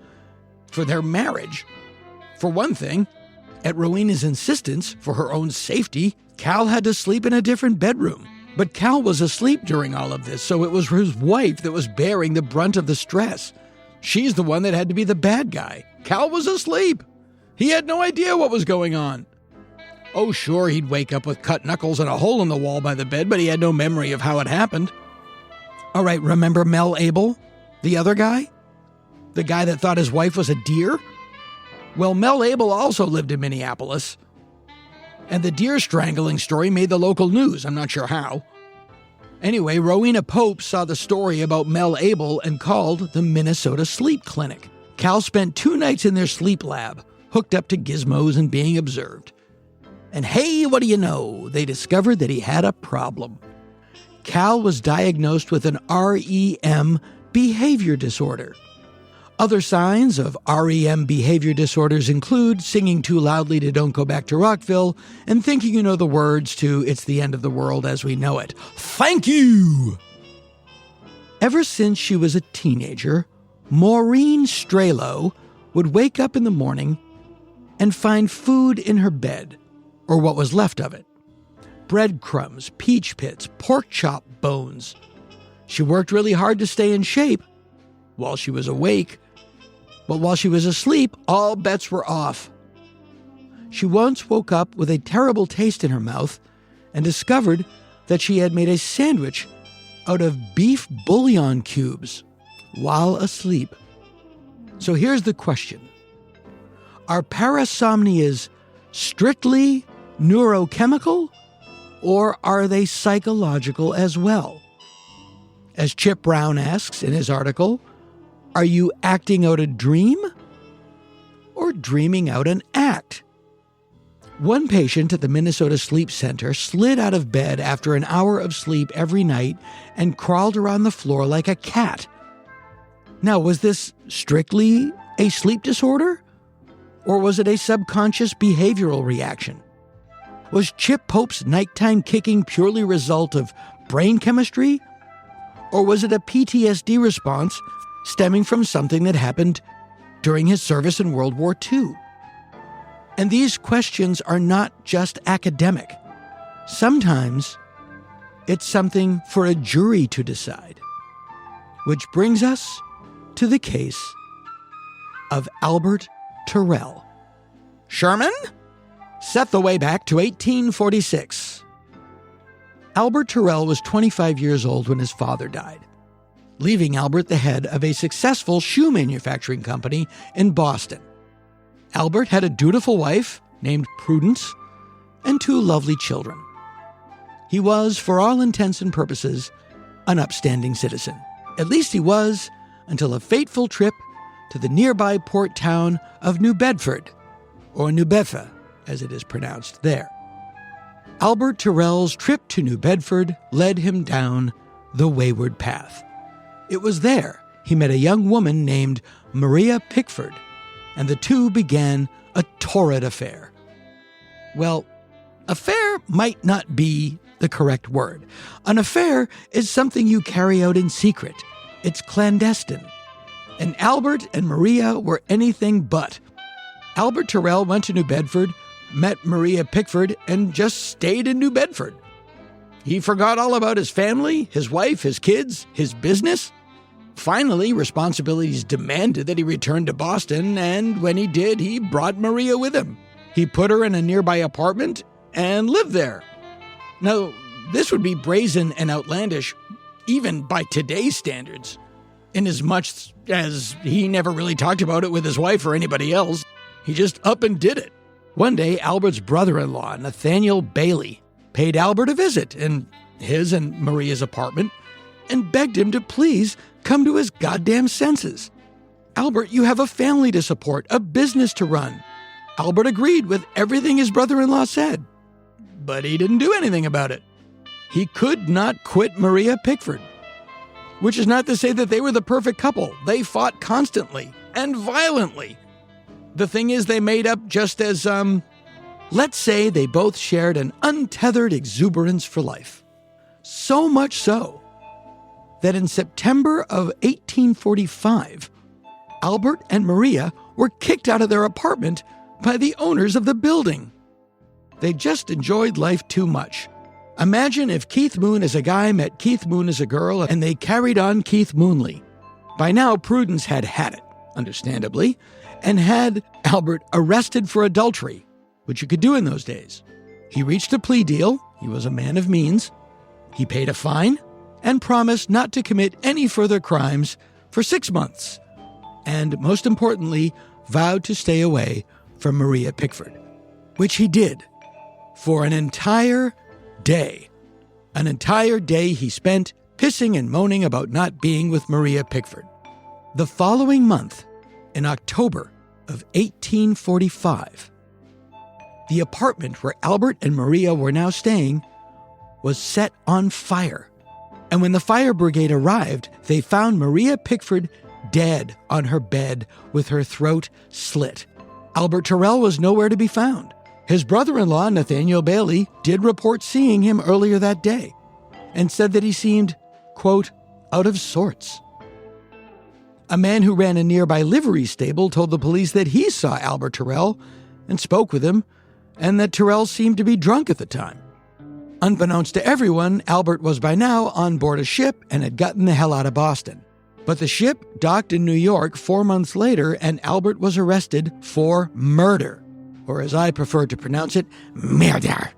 [SPEAKER 6] for their marriage. For one thing, at Rowena's insistence, for her own safety, Cal had to sleep in a different bedroom. But Cal was asleep during all of this, so it was his wife that was bearing the brunt of the stress. She's the one that had to be the bad guy. Cal was asleep. He had no idea what was going on. Oh, sure, he'd wake up with cut knuckles and a hole in the wall by the bed, but he had no memory of how it happened. All right, remember Mel Abel, the other guy? The guy that thought his wife was a deer? Well, Mel Abel also lived in Minneapolis. And the deer strangling story made the local news. I'm not sure how. Anyway, Rowena Pope saw the story about Mel Abel and called the Minnesota Sleep Clinic. Cal spent 2 nights in their sleep lab, hooked up to gizmos and being observed. And hey, what do you know? They discovered that he had a problem. Cal was diagnosed with an REM behavior disorder. Other signs of REM behavior disorders include singing too loudly to Don't Go Back to Rockville and thinking you know the words to It's the End of the World as We Know It. Thank you! Ever since she was a teenager, Maureen Stralow would wake up in the morning and find food in her bed, or what was left of it. Breadcrumbs, peach pits, pork chop bones. She worked really hard to stay in shape while she was awake, but while she was asleep, all bets were off. She once woke up with a terrible taste in her mouth and discovered that she had made a sandwich out of beef bouillon cubes while asleep. So here's the question. Are parasomnias strictly neurochemical, or are they psychological as well? As Chip Brown asks in his article, are you acting out a dream or dreaming out an act? One patient at the Minnesota Sleep Center slid out of bed after an hour of sleep every night and crawled around the floor like a cat. Now, was this strictly a sleep disorder? Or was it a subconscious behavioral reaction? Was Chip Pope's nighttime kicking purely a result of brain chemistry? Or was it a PTSD response stemming from something that happened during his service in World War II? And these questions are not just academic. Sometimes it's something for a jury to decide. Which brings us to the case of Albert Terrell. Sherman? Set the way back to 1846. Albert Terrell was 25 years old when his father died, leaving Albert the head of a successful shoe manufacturing company in Boston. Albert had a dutiful wife named Prudence and 2 lovely children. He was, for all intents and purposes, an upstanding citizen. At least he was, until a fateful trip to the nearby port town of New Bedford, or New Bedford, as it is pronounced there. Albert Terrell's trip to New Bedford led him down the wayward path. It was there he met a young woman named Maria Pickford, and the two began a torrid affair. Well, affair might not be the correct word. An affair is something you carry out in secret. It's clandestine. And Albert and Maria were anything but. Albert Terrell went to New Bedford, met Maria Pickford, and just stayed in New Bedford. He forgot all about his family, his wife, his kids, his business. Finally, responsibilities demanded that he return to Boston, and when he did, he brought Maria with him. He put her in a nearby apartment and lived there. Now, this would be brazen and outlandish, even by today's standards, inasmuch as he never really talked about it with his wife or anybody else. He just up and did it. One day, Albert's brother-in-law, Nathaniel Bailey, paid Albert a visit in his and Maria's apartment and begged him to please come to his goddamn senses. Albert, you have a family to support, a business to run. Albert agreed with everything his brother-in-law said, but he didn't do anything about it. He could not quit Maria Pickford, which is not to say that they were the perfect couple. They fought constantly and violently. The thing is, they made up just as, let's say they both shared an untethered exuberance for life. So much so that in September of 1845, Albert and Maria were kicked out of their apartment by the owners of the building. They just enjoyed life too much. Imagine if Keith Moon as a guy met Keith Moon as a girl and they carried on Keith Moonly. By now, Prudence had it, understandably, and had Albert arrested for adultery, which you could do in those days. He reached a plea deal. He was a man of means. He paid a fine and promised not to commit any further crimes for 6 months. And most importantly, vowed to stay away from Maria Pickford, which he did for an entire day. An entire day he spent pissing and moaning about not being with Maria Pickford. The following month, in October of 1845, the apartment where Albert and Maria were now staying was set on fire. And when the fire brigade arrived, they found Maria Pickford dead on her bed with her throat slit. Albert Terrell was nowhere to be found. His brother-in-law, Nathaniel Bailey, did report seeing him earlier that day and said that he seemed, quote, out of sorts. A man who ran a nearby livery stable told the police that he saw Albert Terrell and spoke with him, and that Terrell seemed to be drunk at the time. Unbeknownst to everyone, Albert was by now on board a ship and had gotten the hell out of Boston. But the ship docked in New York 4 months later, and Albert was arrested for murder, or as I prefer to pronounce it, murder.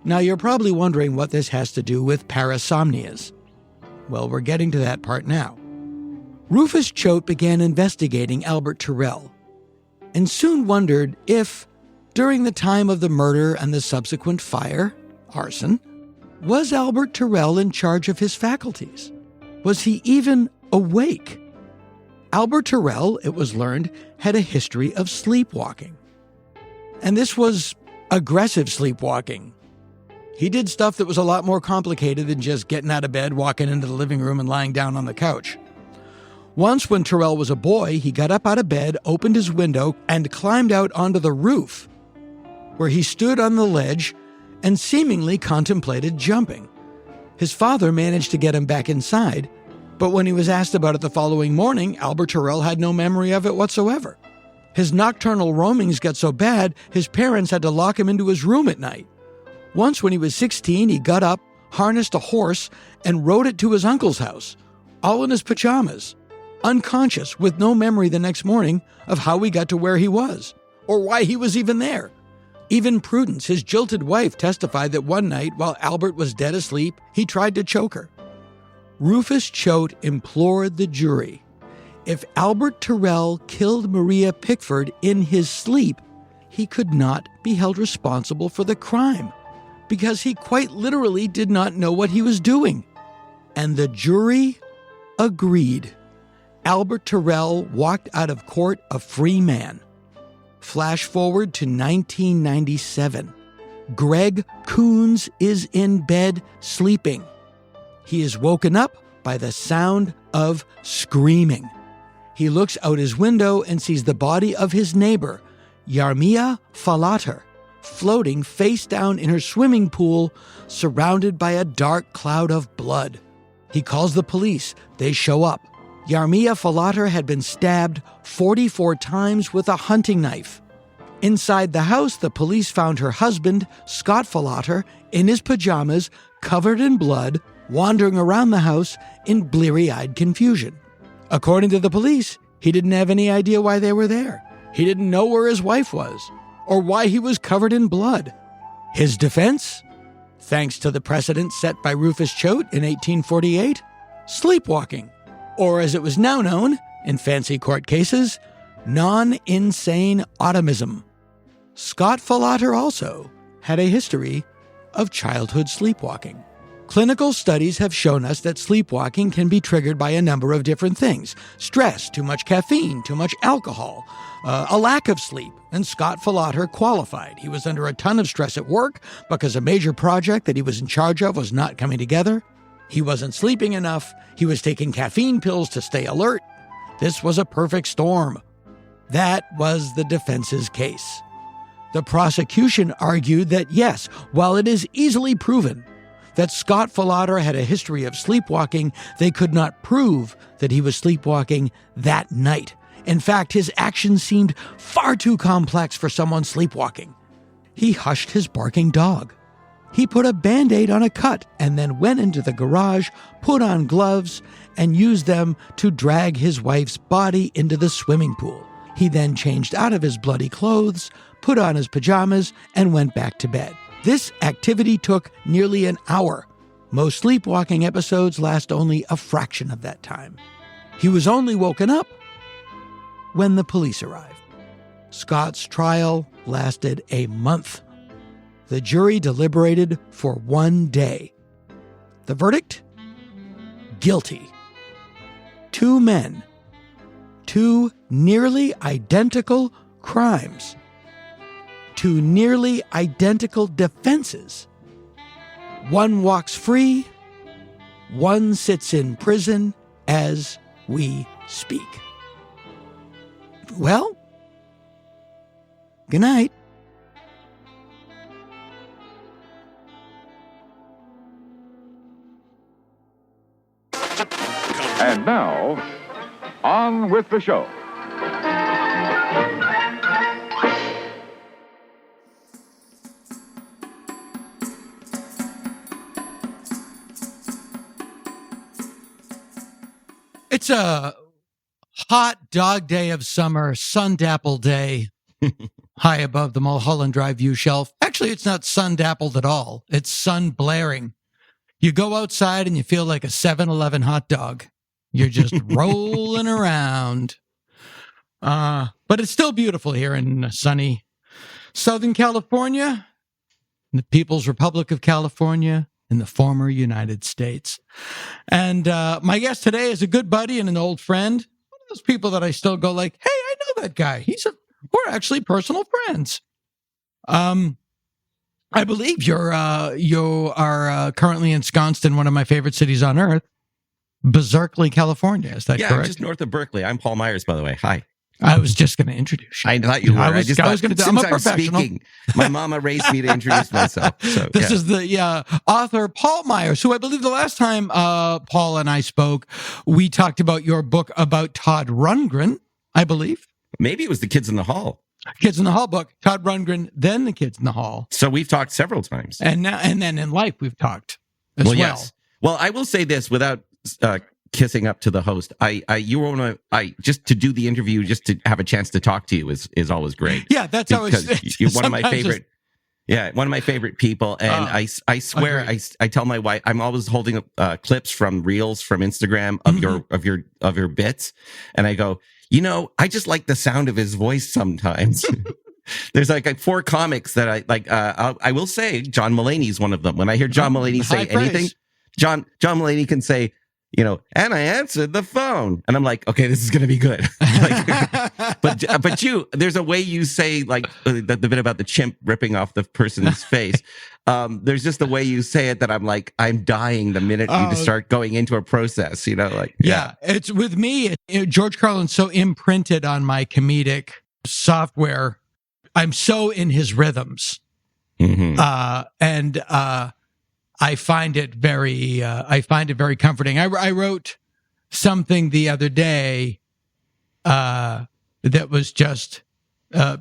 [SPEAKER 6] Now you're probably wondering what this has to do with parasomnias. Well, we're getting to that part now. Rufus Choate began investigating Albert Terrell, and soon wondered if, during the time of the murder and the subsequent fire, arson, was Albert Terrell in charge of his faculties? Was he even awake? Albert Terrell, it was learned, had a history of sleepwalking. And this was aggressive sleepwalking. He did stuff that was a lot more complicated than just getting out of bed, walking into the living room, and lying down on the couch. Once, when Terrell was a boy, he got up out of bed, opened his window, and climbed out onto the roof, where he stood on the ledge and seemingly contemplated jumping. His father managed to get him back inside, but when he was asked about it the following morning, Albert Terrell had no memory of it whatsoever. His nocturnal roamings got so bad, his parents had to lock him into his room at night. Once, when he was 16, he got up, harnessed a horse, and rode it to his uncle's house, all in his pajamas, unconscious, with no memory the next morning of how he got to where he was, or why he was even there. Even Prudence, his jilted wife, testified that one night, while Albert was dead asleep, he tried to choke her. Rufus Choate implored the jury, if Albert Terrell killed Maria Pickford in his sleep, he could not be held responsible for the crime, because he quite literally did not know what he was doing. And the jury agreed. Albert Terrell walked out of court a free man. Flash forward to 1997. Greg Coons is in bed sleeping. He is woken up by the sound of screaming. He looks out his window and sees the body of his neighbor, Yarmia Falater, floating face down in her swimming pool, surrounded by a dark cloud of blood. He calls the police. They show up. Yarmia Falater had been stabbed 44 times with a hunting knife. Inside the house, the police found her husband, Scott Falater, in his pajamas, covered in blood, wandering around the house in bleary-eyed confusion. According to the police, he didn't have any idea why they were there. He didn't know where his wife was, or why he was covered in blood. His defense? Thanks to the precedent set by Rufus Choate in 1848, sleepwalking, or as it was now known, in fancy court cases, non-insane automism. Scott Falater also had a history of childhood sleepwalking. Clinical studies have shown us that sleepwalking can be triggered by a number of different things. Stress, too much caffeine, too much alcohol, a lack of sleep. And Scott Falater qualified. He was under a ton of stress at work because a major project that he was in charge of was not coming together. He wasn't sleeping enough. He was taking caffeine pills to stay alert. This was a perfect storm. That was the defense's case. The prosecution argued that yes, while it is easily proven that Scott Falater had a history of sleepwalking, they could not prove that he was sleepwalking that night. In fact, his actions seemed far too complex for someone sleepwalking. He hushed his barking dog. He put a Band-Aid on a cut and then went into the garage, put on gloves, and used them to drag his wife's body into the swimming pool. He then changed out of his bloody clothes, put on his pajamas, and went back to bed. This activity took nearly an hour. Most sleepwalking episodes last only a fraction of that time. He was only woken up when the police arrived. Scott's trial lasted a month. The jury deliberated for 1 day. The verdict? Guilty. 2 men. 2 nearly identical crimes. 2 nearly identical defenses. 1 walks free. 1 sits in prison as we speak. Well, good night.
[SPEAKER 9] And now, on with the show.
[SPEAKER 6] It's a hot dog day of summer, sun-dappled day, high above the Mulholland Drive view shelf. Actually, it's not sun-dappled at all. It's sun-blaring. You go outside and you feel like a 7-Eleven hot dog. You're just rolling around. But it's still beautiful here in sunny Southern California, the People's Republic of California, in the former United States. And my guest today is a good buddy and an old friend. One of those people that I still go like, hey, I know that guy. We're actually personal friends. I believe you are currently ensconced in one of my favorite cities on earth, Berkeley, California. Is that correct?
[SPEAKER 10] Yeah, just north of Berkeley. I'm Paul Myers, by the way. Hi.
[SPEAKER 6] I was just going to introduce you.
[SPEAKER 10] I thought you were.
[SPEAKER 6] I was going to. I'm a professional.
[SPEAKER 10] My mama raised me to introduce myself. So,
[SPEAKER 6] this is the author Paul Myers, who I believe the last time Paul and I spoke, we talked about your book about Todd Rundgren, I believe.
[SPEAKER 10] Maybe it was the Kids in the Hall.
[SPEAKER 6] Kids in the Hall book, Todd Rundgren, then the Kids in the Hall.
[SPEAKER 10] So we've talked several times,
[SPEAKER 6] and then in life we've talked as well.
[SPEAKER 10] Yes. Well, I will say this without kissing up to the host. Just to do the interview, just to have a chance to talk to you is always great.
[SPEAKER 6] Yeah, that's always
[SPEAKER 10] you're one of my favorite. One of my favorite people, and I swear I tell my wife I'm always holding up clips from reels from Instagram of your bits, and I go, I just like the sound of his voice sometimes. There's like 4 comics that I like. I will say John Mulaney's one of them. When I hear John Mulaney say anything, John Mulaney can say, and I answered the phone, and I'm like, okay, this is going to be good. But there's a way you say like the bit about the chimp ripping off the person's face. There's just the way you say it that I'm like, I'm dying the minute you start going into a process, Yeah,
[SPEAKER 6] it's with me. George Carlin's so imprinted on my comedic software. I'm so in his rhythms, and I find it very comforting. I wrote something the other day that was just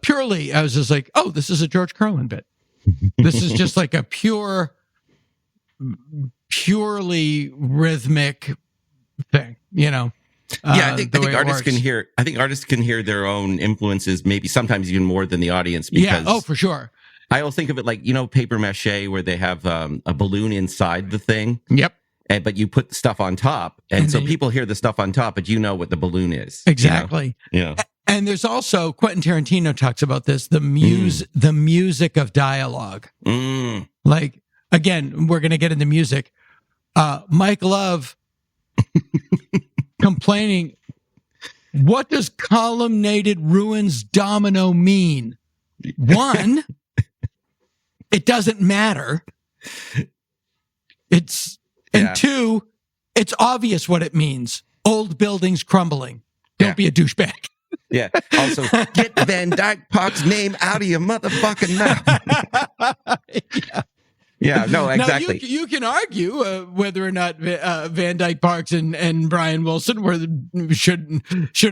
[SPEAKER 6] purely, I was just like, oh, this is a George Carlin bit. This is just like a purely rhythmic thing,
[SPEAKER 10] I think artists can hear. I think artists can hear their own influences, maybe sometimes even more than the audience. Because
[SPEAKER 6] for sure.
[SPEAKER 10] I will think of it like, paper mache, where they have a balloon inside the thing.
[SPEAKER 6] Yep.
[SPEAKER 10] But you put stuff on top. And so people hear the stuff on top, but you know what the balloon is.
[SPEAKER 6] Exactly.
[SPEAKER 10] Yeah.
[SPEAKER 6] And there's also, Quentin Tarantino talks about this, the music of dialogue. Like, again, we're going to get into music. Mike Love complaining, what does columnated ruins domino mean? 1, it doesn't matter. And 2, it's obvious what it means. Old buildings crumbling. Don't be a douchebag.
[SPEAKER 10] Yeah. Also, get Van Dyke Park's name out of your motherfucking mouth. Yeah. No, exactly.
[SPEAKER 6] Now, you can argue whether or not Van Dyke Parks and Brian Wilson should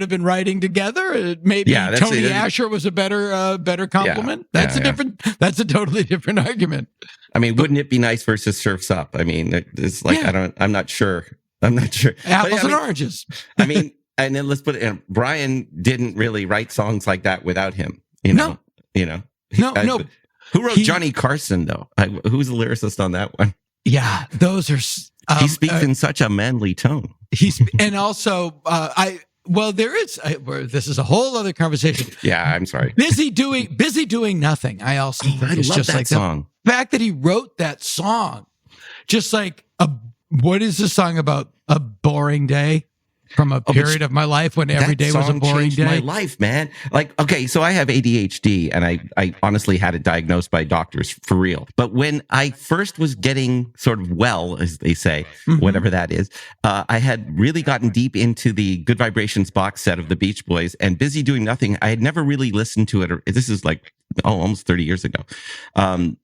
[SPEAKER 6] have been writing together. Maybe Tony Asher was a better compliment. That's a totally different argument.
[SPEAKER 10] I mean, wouldn't it be nice versus Surf's Up? I mean, it's like I'm not sure.
[SPEAKER 6] Apples and oranges.
[SPEAKER 10] I mean, and then let's put it. Brian didn't really write songs like that without him. No. Who wrote Johnny Carson, though? Who's the lyricist on that one?
[SPEAKER 6] Yeah, those are...
[SPEAKER 10] he speaks in such a manly tone.
[SPEAKER 6] And also, Well, there is. This is a whole other conversation.
[SPEAKER 10] Yeah, I'm sorry.
[SPEAKER 6] Busy doing nothing. I also think
[SPEAKER 10] I
[SPEAKER 6] it's
[SPEAKER 10] love
[SPEAKER 6] just
[SPEAKER 10] that
[SPEAKER 6] like
[SPEAKER 10] song.
[SPEAKER 6] the fact that he wrote that song, just like what is the song about? A boring day from a period of my life when every day was a boring day.
[SPEAKER 10] My life, man. Like, okay, so I have ADHD, and I honestly had it diagnosed by doctors for real. But when I first was getting sort of well, as they say, whatever that is, I had really gotten deep into the Good Vibrations box set of the Beach Boys, and Busy Doing Nothing. I had never really listened to it. This is like almost 30 years ago. I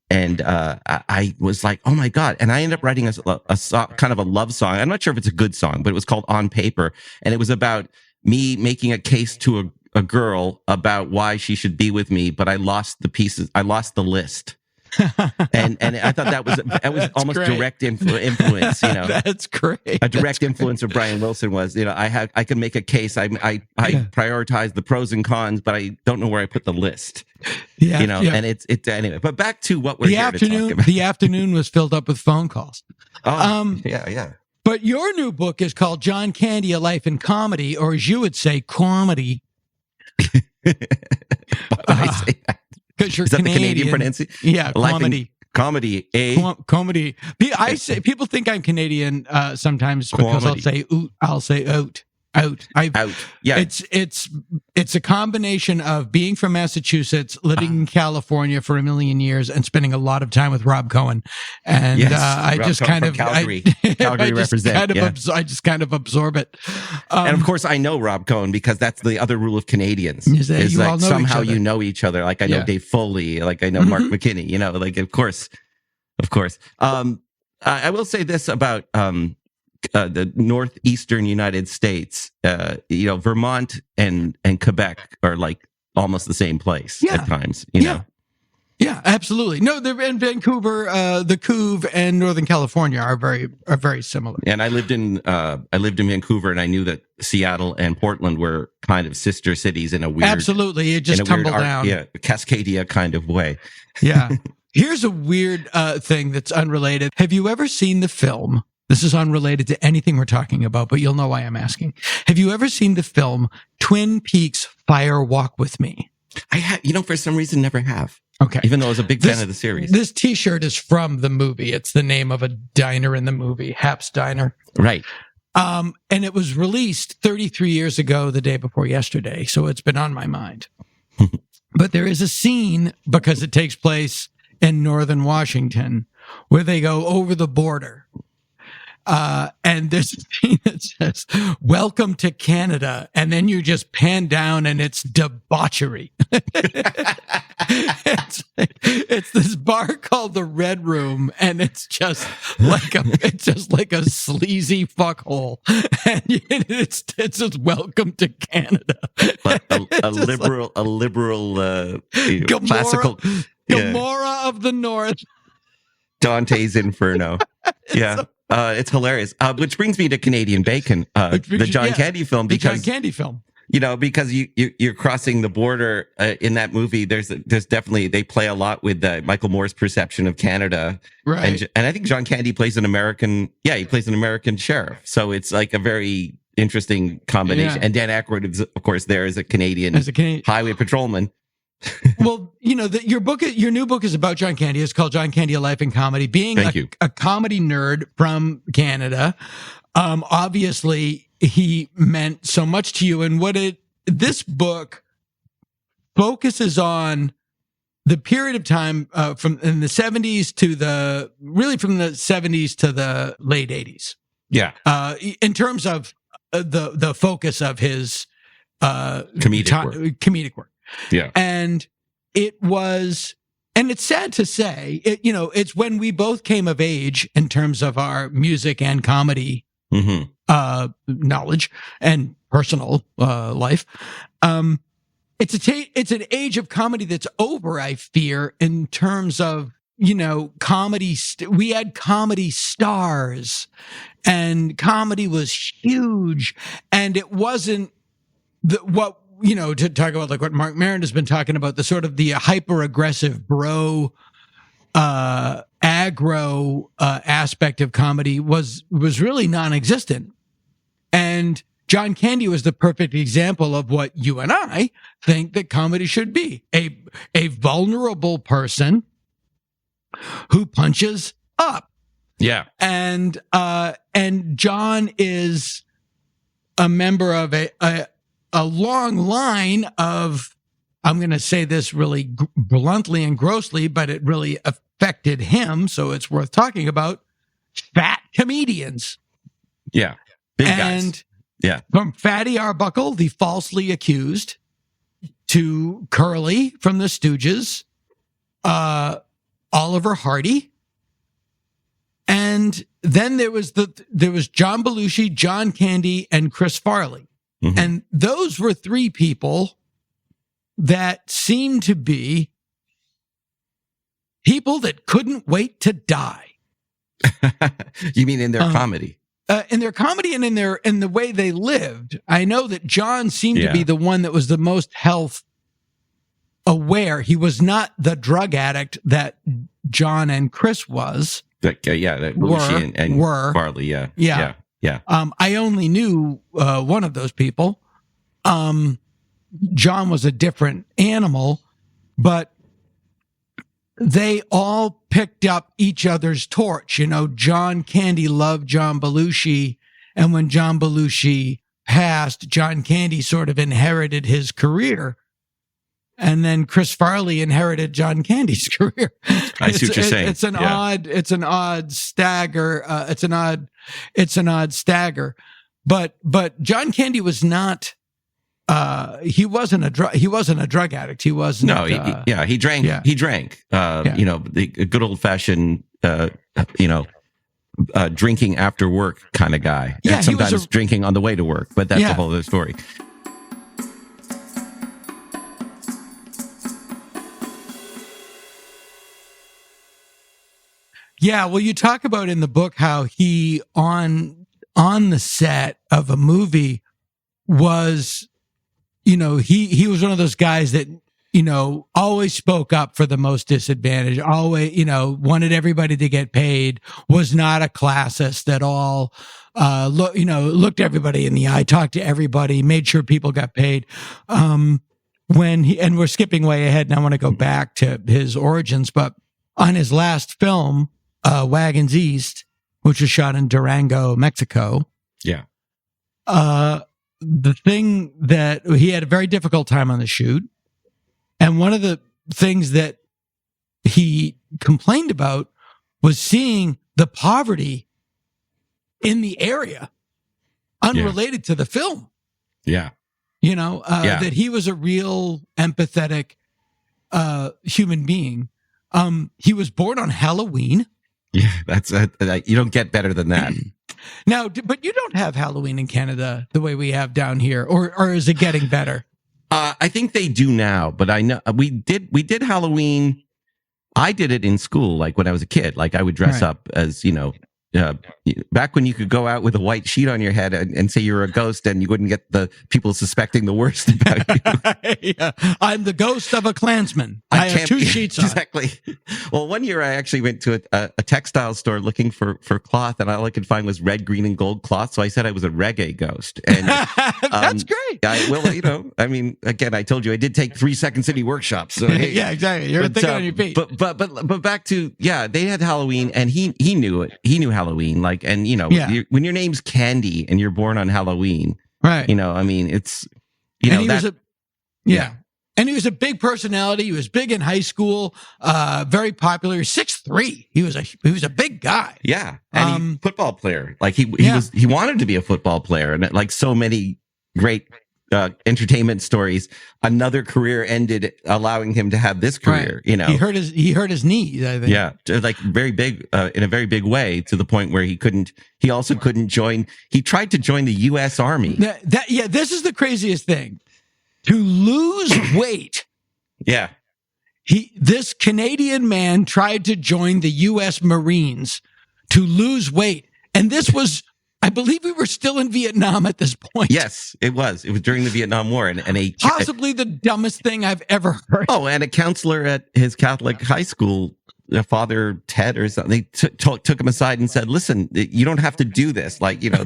[SPEAKER 10] was like, oh my God. And I ended up writing a song, kind of a love song. I'm not sure if it's a good song, but it was called On Paper. And it was about me making a case to a girl about why she should be with me, but I lost the pieces. I lost the list. and I thought that was almost
[SPEAKER 6] great.
[SPEAKER 10] Direct influence, you know.
[SPEAKER 6] That's great.
[SPEAKER 10] A direct influence of Brian Wilson was, you know, I can make a case. I prioritize the pros and cons, but I don't know where I put the list.
[SPEAKER 6] Yeah,
[SPEAKER 10] you know, and it's anyway. But back to what we're here to talk about.
[SPEAKER 6] The afternoon was filled up with phone calls.
[SPEAKER 10] Yeah.
[SPEAKER 6] But your new book is called John Candy: A Life in Comedy, or as you would say, comedy.
[SPEAKER 10] Why would I say that?
[SPEAKER 6] Because you're
[SPEAKER 10] Is that
[SPEAKER 6] Canadian.
[SPEAKER 10] the Canadian pronunciation?
[SPEAKER 6] Yeah,
[SPEAKER 10] comedy.
[SPEAKER 6] Comedy. I say people think I'm Canadian sometimes because I'll say oot. I'll say out. Yeah. It's a combination of being from Massachusetts, living in California for a million years, and spending a lot of time with Rob Cohen. And
[SPEAKER 10] yes,
[SPEAKER 6] I
[SPEAKER 10] Rob
[SPEAKER 6] just
[SPEAKER 10] Cohen
[SPEAKER 6] kind
[SPEAKER 10] from
[SPEAKER 6] of
[SPEAKER 10] Calgary.
[SPEAKER 6] Calgary
[SPEAKER 10] represent.
[SPEAKER 6] I just kind of absorb it.
[SPEAKER 10] And of course, I know Rob Cohen because that's the other rule of Canadians.
[SPEAKER 6] Is that
[SPEAKER 10] is
[SPEAKER 6] you
[SPEAKER 10] like
[SPEAKER 6] all know
[SPEAKER 10] somehow
[SPEAKER 6] each other.
[SPEAKER 10] You know each other. Like I know Dave Foley. Like I know Mark McKinney. You know, like of course. I will say this about the northeastern United States. You know, Vermont and Quebec are like almost the same place at times. You know.
[SPEAKER 6] Yeah, absolutely. No, in Vancouver, the Couve and Northern California are very similar.
[SPEAKER 10] And I lived in Vancouver, and I knew that Seattle and Portland were kind of sister cities in a weird,
[SPEAKER 6] absolutely. It just tumbled down,
[SPEAKER 10] Cascadia kind of way.
[SPEAKER 6] Yeah. Here's a weird thing that's unrelated. Have you ever seen the film? This is unrelated to anything we're talking about, but you'll know why I'm asking. Have you ever seen the film Twin Peaks: Fire Walk with Me?
[SPEAKER 10] I have, for some reason, never have.
[SPEAKER 6] Okay.
[SPEAKER 10] Even though I was a big fan of the series.
[SPEAKER 6] This T-shirt is from the movie. It's the name of a diner in the movie, Hap's Diner.
[SPEAKER 10] Right.
[SPEAKER 6] And it was released 33 years ago, the day before yesterday. So it's been on my mind. But there is a scene, because it takes place in northern Washington, where they go over the border. And there's a scene that says, "Welcome to Canada." And then you just pan down and it's debauchery. It's this bar called the Red Room, and it's just like a sleazy fuckhole. And it's just "Welcome to Canada."
[SPEAKER 10] But a liberal
[SPEAKER 6] Gomorrah,
[SPEAKER 10] classical
[SPEAKER 6] Gomorrah of the North.
[SPEAKER 10] Dante's Inferno. Yeah. It's hilarious. Which brings me to Canadian Bacon, the John Candy film.
[SPEAKER 6] Because, the John Candy film.
[SPEAKER 10] Because you're crossing the border in that movie. There's definitely, they play a lot with Michael Moore's perception of Canada.
[SPEAKER 6] Right.
[SPEAKER 10] And I think John Candy plays an American. Yeah, he plays an American sheriff. So it's like a very interesting combination. Yeah. And Dan Aykroyd is, of course, there as a Canadian highway patrolman.
[SPEAKER 6] Well, your new book is about John Candy. It's called John Candy: A Life in Comedy. Being a comedy nerd from Canada, obviously he meant so much to you. And this book focuses on the period of time from the 70s to the late 80s.
[SPEAKER 10] Yeah.
[SPEAKER 6] In terms of the focus of his comedic work.
[SPEAKER 10] Yeah.
[SPEAKER 6] And it's sad to say, it's when we both came of age in terms of our music and comedy knowledge and personal life. It's an age of comedy that's over, I fear, in terms of, comedy. We had comedy stars, and comedy was huge, and it wasn't to talk about like what Mark Maron has been talking about, the sort of the hyper aggressive bro, aggro aspect of comedy was really non-existent. And John Candy was the perfect example of what you and I think that comedy should be. A vulnerable person who punches up.
[SPEAKER 10] Yeah.
[SPEAKER 6] And John is a member of a long line of, I'm going to say this really bluntly and grossly, but it really affected him, so it's worth talking about, fat comedians.
[SPEAKER 10] Yeah. Big guys. Yeah.
[SPEAKER 6] From Fatty Arbuckle, the falsely accused, to Curly from the Stooges, Oliver Hardy, and then there was John Belushi, John Candy, and Chris Farley. Mm-hmm. And those were three people that seemed to be people that couldn't wait to die.
[SPEAKER 10] You mean in their comedy?
[SPEAKER 6] In their comedy and in the way they lived. I know that John seemed to be the one that was the most health aware. He was not the drug addict that John and Chris was.
[SPEAKER 10] That Belushi and Farley. Yeah.
[SPEAKER 6] I only knew one of those people. John was a different animal, but they all picked up each other's torch. You know, John Candy loved John Belushi, and when John Belushi passed, John Candy sort of inherited his career. And then Chris Farley inherited John Candy's career.
[SPEAKER 10] I see what you're saying.
[SPEAKER 6] It's an odd stagger. It's an odd stagger. But John Candy was not. He wasn't a drug addict. He wasn't.
[SPEAKER 10] No. He drank.
[SPEAKER 6] Yeah.
[SPEAKER 10] He drank. You know, the good old fashioned. Drinking after work kind of guy.
[SPEAKER 6] Yeah.
[SPEAKER 10] And sometimes drinking on the way to work, but that's a whole other story.
[SPEAKER 6] Yeah, well, you talk about in the book how he on the set of a movie was, you know, he was one of those guys that, you know, always spoke up for the most disadvantaged, always, you know, wanted everybody to get paid, was not a classist at all, looked everybody in the eye, talked to everybody, made sure people got paid. And we're skipping way ahead and I want to go back to his origins, but on his last film, Wagons East, which was shot in Durango, Mexico.
[SPEAKER 10] Yeah.
[SPEAKER 6] The thing that he had a very difficult time on the shoot. And one of the things that he complained about was seeing the poverty in the area unrelated to the film.
[SPEAKER 10] Yeah.
[SPEAKER 6] You know, that he was a real empathetic human being. He was born on Halloween.
[SPEAKER 10] Yeah, that's you don't get better than that.
[SPEAKER 6] Now, but you don't have Halloween in Canada the way we have down here, or is it getting better?
[SPEAKER 10] I think they do now, but I know we did Halloween. I did it in school, like when I was a kid. Like I would dress up as, you know, back when you could go out with a white sheet on your head and say you were a ghost and you wouldn't get the people suspecting the worst about you.
[SPEAKER 6] Yeah. I'm the ghost of a Klansman. I have two sheets on.
[SPEAKER 10] Exactly. Well, one year I actually went to a textile store looking for cloth, and all I could find was red, green, and gold cloth. So I said I was a reggae ghost. And
[SPEAKER 6] that's great.
[SPEAKER 10] Well, you know, I mean, again, I told you I did take 3 Second City workshops. So hey,
[SPEAKER 6] yeah, exactly. You're thinking on your feet.
[SPEAKER 10] But back to they had Halloween, and he knew it. He knew Halloween, like, and you know, when your name's Candy and you're born on Halloween,
[SPEAKER 6] right?
[SPEAKER 10] You know, I mean, it's
[SPEAKER 6] and he was a big personality. He was big in high school, very popular. 6'3". He was a big guy.
[SPEAKER 10] Yeah, and football player. Like he wanted to be a football player, and like so many great entertainment stories, another career ended, allowing him to have this career. Right. You know,
[SPEAKER 6] he hurt his knee, I think.
[SPEAKER 10] Yeah, like very big, in a very big way, to the point where he also couldn't join. He tried to join the U.S. Army.
[SPEAKER 6] This is the craziest thing. To lose weight.
[SPEAKER 10] Yeah.
[SPEAKER 6] This Canadian man tried to join the U.S. Marines to lose weight. And this was, I believe we were still in Vietnam at this point.
[SPEAKER 10] Yes, it was. It was during the Vietnam War. And
[SPEAKER 6] possibly the dumbest thing I've ever heard.
[SPEAKER 10] Oh, and a counselor at his Catholic high school, Father Ted or something, they took him aside and said, listen, you don't have to do this. Like, you know,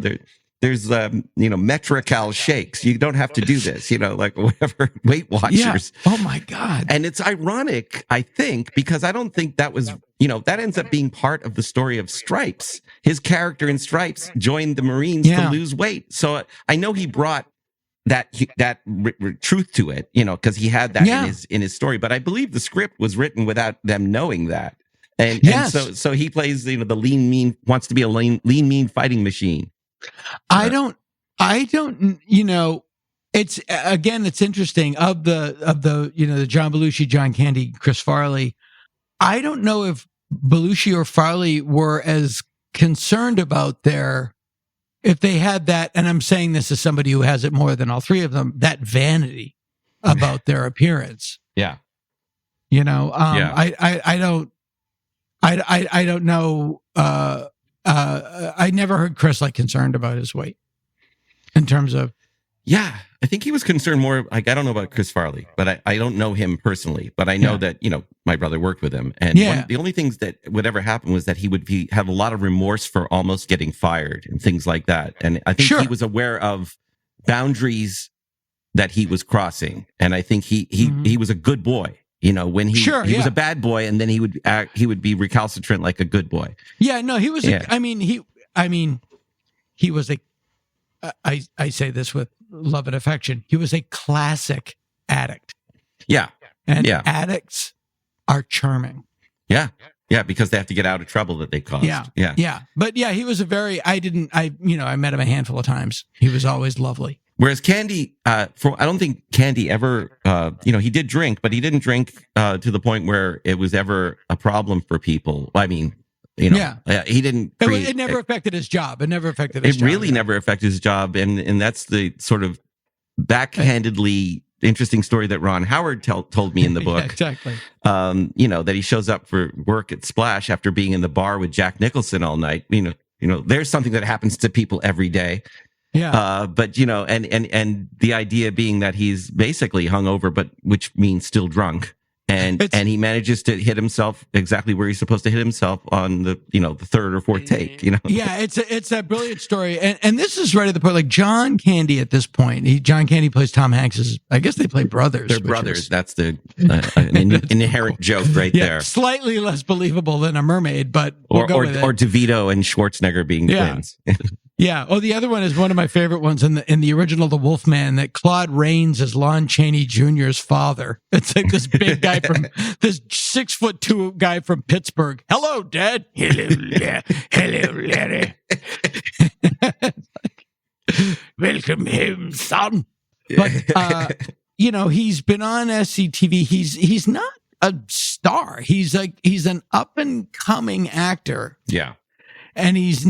[SPEAKER 10] Metrocal shakes. You don't have to do this, like whatever, Weight Watchers.
[SPEAKER 6] Yeah. Oh my God.
[SPEAKER 10] And it's ironic, I think, because I don't think that was, that ends up being part of the story of Stripes. His character in Stripes joined the Marines to lose weight. So I know he brought that truth to it, because he had that in his story. But I believe the script was written without them knowing that. And so he plays, the lean, mean, wants to be a lean, mean fighting machine.
[SPEAKER 6] I don't, it's, again, it's interesting of the John Belushi, John Candy, Chris Farley. I don't know if Belushi or Farley were as concerned about if they had that, and I'm saying this as somebody who has it more than all three of them, that vanity about their appearance.
[SPEAKER 10] Yeah.
[SPEAKER 6] I don't know. I never heard Chris concerned about his weight in terms of.
[SPEAKER 10] Yeah, I think he was concerned more. I don't know about Chris Farley, but I don't know him personally. But I know that my brother worked with him, and the only things that would ever happen was that he would have a lot of remorse for almost getting fired and things like that. And I think he was aware of boundaries that he was crossing, and I think he was a good boy. When he was a bad boy, and then he would be recalcitrant like a good boy.
[SPEAKER 6] Yeah, no, he was. He was a. I say this with love and affection. He was a classic addict.
[SPEAKER 10] Yeah,
[SPEAKER 6] and addicts are charming.
[SPEAKER 10] Yeah, because they have to get out of trouble that they caused.
[SPEAKER 6] Yeah. But he was a very. I met him a handful of times. He was always lovely.
[SPEAKER 10] Whereas Candy, I don't think Candy ever, he did drink, but he didn't drink to the point where it was ever a problem for people. I mean, he didn't.
[SPEAKER 6] It never affected his job. It never affected his job.
[SPEAKER 10] It really never affected his job, and that's the sort of backhandedly interesting story that Ron Howard told me in the book.
[SPEAKER 6] Exactly.
[SPEAKER 10] That he shows up for work at Splash after being in the bar with Jack Nicholson all night. There's something that happens to people every day.
[SPEAKER 6] Yeah.
[SPEAKER 10] But and the idea being that he's basically hungover, but which means still drunk, and he manages to hit himself exactly where he's supposed to hit himself on the the third or fourth take.
[SPEAKER 6] Yeah, it's a brilliant story, and this is right at the point. Like John Candy at this point, John Candy plays Tom Hanks. I guess they play brothers.
[SPEAKER 10] They're brothers. That's the inherent joke right there.
[SPEAKER 6] Slightly less believable than a mermaid, but we'll go with it.
[SPEAKER 10] Or DeVito and Schwarzenegger being twins.
[SPEAKER 6] Yeah. Oh, the other one is one of my favorite ones in the original The Wolfman, that Claude Rains is Lon Chaney Jr.'s father. It's like this big guy this 6'2" guy from Pittsburgh. Hello, Dad. Hello, Larry. Welcome home, son. But he's been on SCTV. He's not a star. He's an up and coming actor.
[SPEAKER 10] Yeah.
[SPEAKER 6] And he's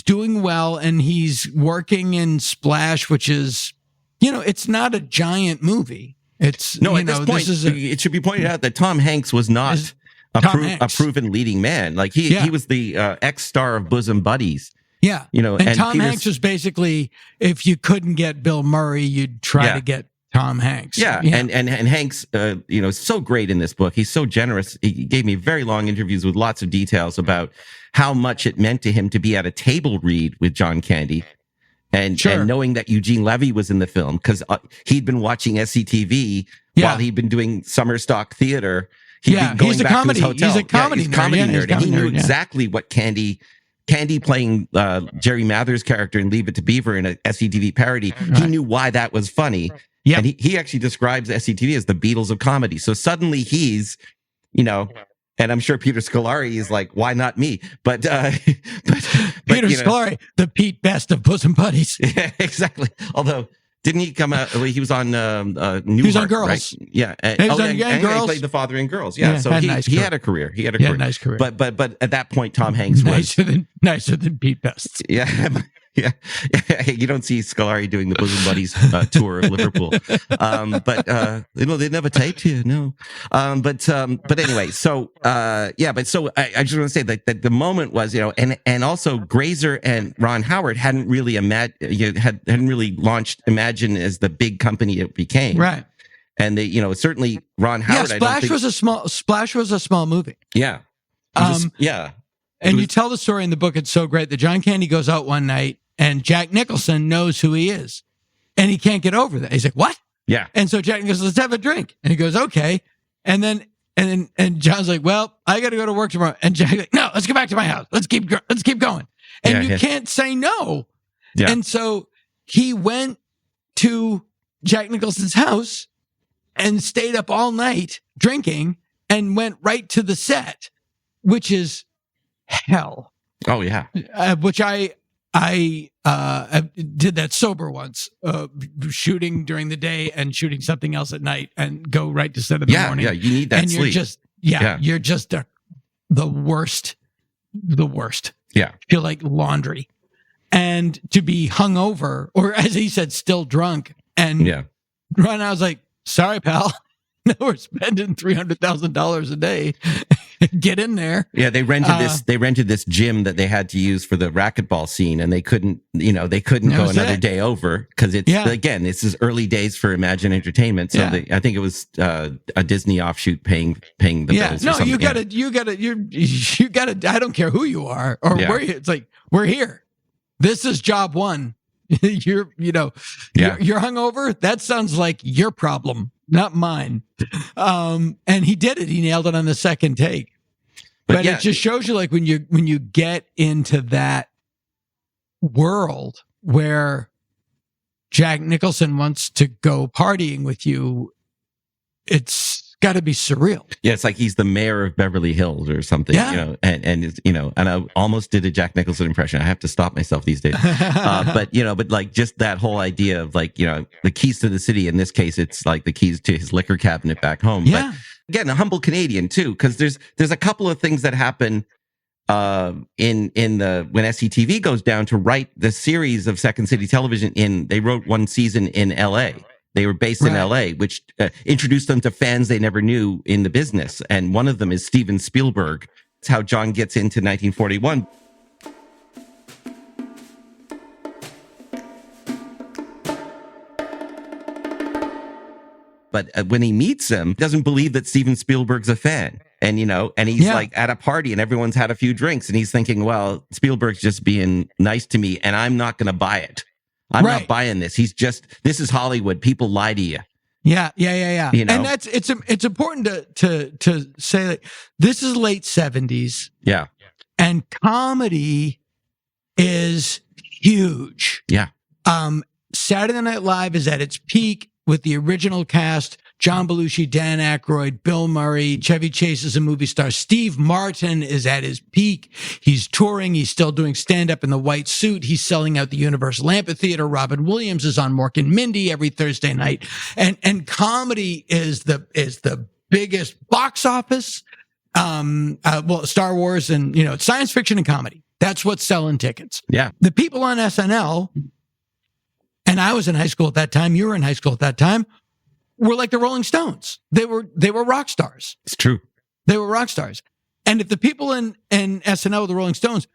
[SPEAKER 6] doing well, and he's working in Splash, which is, it's not a giant movie. It's
[SPEAKER 10] at this point, it should be pointed out that Tom Hanks was not a proven leading man. Like he was the ex-star of Bosom Buddies.
[SPEAKER 6] Yeah, and Tom Hanks was basically, if you couldn't get Bill Murray, you'd try to get Tom Hanks.
[SPEAKER 10] Yeah. And Hanks, is so great in this book. He's so generous. He gave me very long interviews with lots of details about how much it meant to him to be at a table read with John Candy, and knowing that Eugene Levy was in the film, because he'd been watching SCTV while he'd been doing summer stock theater. He'd been going back to his hotel.
[SPEAKER 6] He's a comedy nerd.
[SPEAKER 10] And he knew exactly what Candy playing Jerry Mather's character in Leave It to Beaver in a SCTV parody. Right. He knew why that was funny. Yeah. And he actually describes SCTV as the Beatles of comedy. So suddenly he's, and I'm sure Peter Scolari is like, why not me? But
[SPEAKER 6] Peter Scolari, the Pete Best of Bosom Buddies.
[SPEAKER 10] Yeah, exactly. Although, didn't he come out? He was on Newhart,
[SPEAKER 6] he was on Girls.
[SPEAKER 10] Right? Yeah.
[SPEAKER 6] And
[SPEAKER 10] he played the father in Girls. Yeah. So he had a career. He had a
[SPEAKER 6] nice career.
[SPEAKER 10] But at that point, Tom Hanks was
[SPEAKER 6] nicer than Pete Best.
[SPEAKER 10] Yeah. Yeah, you don't see Scolari doing the Bosom Buddies tour of Liverpool, but they never taped you, no. But anyway, so I just want to say that the moment was, and also Grazer and Ron Howard hadn't really hadn't really launched Imagine as the big company it became,
[SPEAKER 6] right?
[SPEAKER 10] And they, certainly Ron Howard.
[SPEAKER 6] Splash was a small movie.
[SPEAKER 10] Yeah,
[SPEAKER 6] And you tell the story in the book. It's so great that John Candy goes out one night. and Jack Nicholson knows who he is, and he can't get over that. He's like, what?
[SPEAKER 10] Yeah.
[SPEAKER 6] And so Jack goes, let's have a drink. And he goes, okay. And John's like, well, I got to go to work tomorrow. And Jack's like, no, let's go back to my house. Let's keep going. And you can't say no.
[SPEAKER 10] Yeah.
[SPEAKER 6] And so he went to Jack Nicholson's house and stayed up all night drinking and went right to the set, which is hell.
[SPEAKER 10] Oh yeah.
[SPEAKER 6] Which I did that sober once, shooting during the day and shooting something else at night and go right to set in the morning.
[SPEAKER 10] Yeah, you need that
[SPEAKER 6] and
[SPEAKER 10] sleep.
[SPEAKER 6] You're just the worst.
[SPEAKER 10] Yeah.
[SPEAKER 6] Feel like laundry. And to be hungover, or as he said, still drunk. And Ron, I was like, sorry, pal. No, we're spending $300,000 a day. Get in there.
[SPEAKER 10] Yeah, they rented this gym that they had to use for the racquetball scene, and they couldn't go another day over because it's again, this is early days for Imagine Entertainment. So I think it was a Disney offshoot paying the bills.
[SPEAKER 6] No,
[SPEAKER 10] or something.
[SPEAKER 6] you gotta. I don't care who you are or where you. It's like we're here. This is job one. You're hungover. That sounds like your problem, not mine. And he did it. He nailed it on the second take. But it just shows you, like, when you get into that world where Jack Nicholson wants to go partying with you, it's got to be surreal.
[SPEAKER 10] Yeah, it's like he's the mayor of Beverly Hills or something.
[SPEAKER 6] Yeah.
[SPEAKER 10] And I almost did a Jack Nicholson impression. I have to stop myself these days. But like just that whole idea of, like, the keys to the city. In this case, it's like the keys to his liquor cabinet back home.
[SPEAKER 6] Yeah.
[SPEAKER 10] But again, a humble Canadian too, because there's a couple of things that happen when SCTV goes down to write the series of Second City Television. They wrote one season in L.A. They were based in L.A., which introduced them to fans they never knew in the business. And one of them is Steven Spielberg. That's how John gets into 1941. But when he meets him, he doesn't believe that Steven Spielberg's a fan. And, and he's like at a party and everyone's had a few drinks. And he's thinking, well, Spielberg's just being nice to me and I'm not going to buy it. I'm not buying this. This is Hollywood. People lie to you.
[SPEAKER 6] Yeah. And it's important to say that this is late 70s.
[SPEAKER 10] Yeah.
[SPEAKER 6] And comedy is huge.
[SPEAKER 10] Yeah.
[SPEAKER 6] Saturday Night Live is at its peak with the original cast: John Belushi, Dan Aykroyd, Bill Murray, Chevy Chase is a movie star. Steve Martin is at his peak. He's touring. He's still doing stand-up in the white suit. He's selling out the Universal Amphitheater. Robin Williams is on Mork and Mindy every Thursday night. And comedy is the biggest box office. Star Wars and, science fiction and comedy. That's what's selling tickets.
[SPEAKER 10] Yeah.
[SPEAKER 6] The people on SNL, and I was in high school at that time, you were in high school at that time, were like the Rolling Stones. They were rock stars.
[SPEAKER 10] It's true.
[SPEAKER 6] They were rock stars. And if the people in SNL were the Rolling Stones,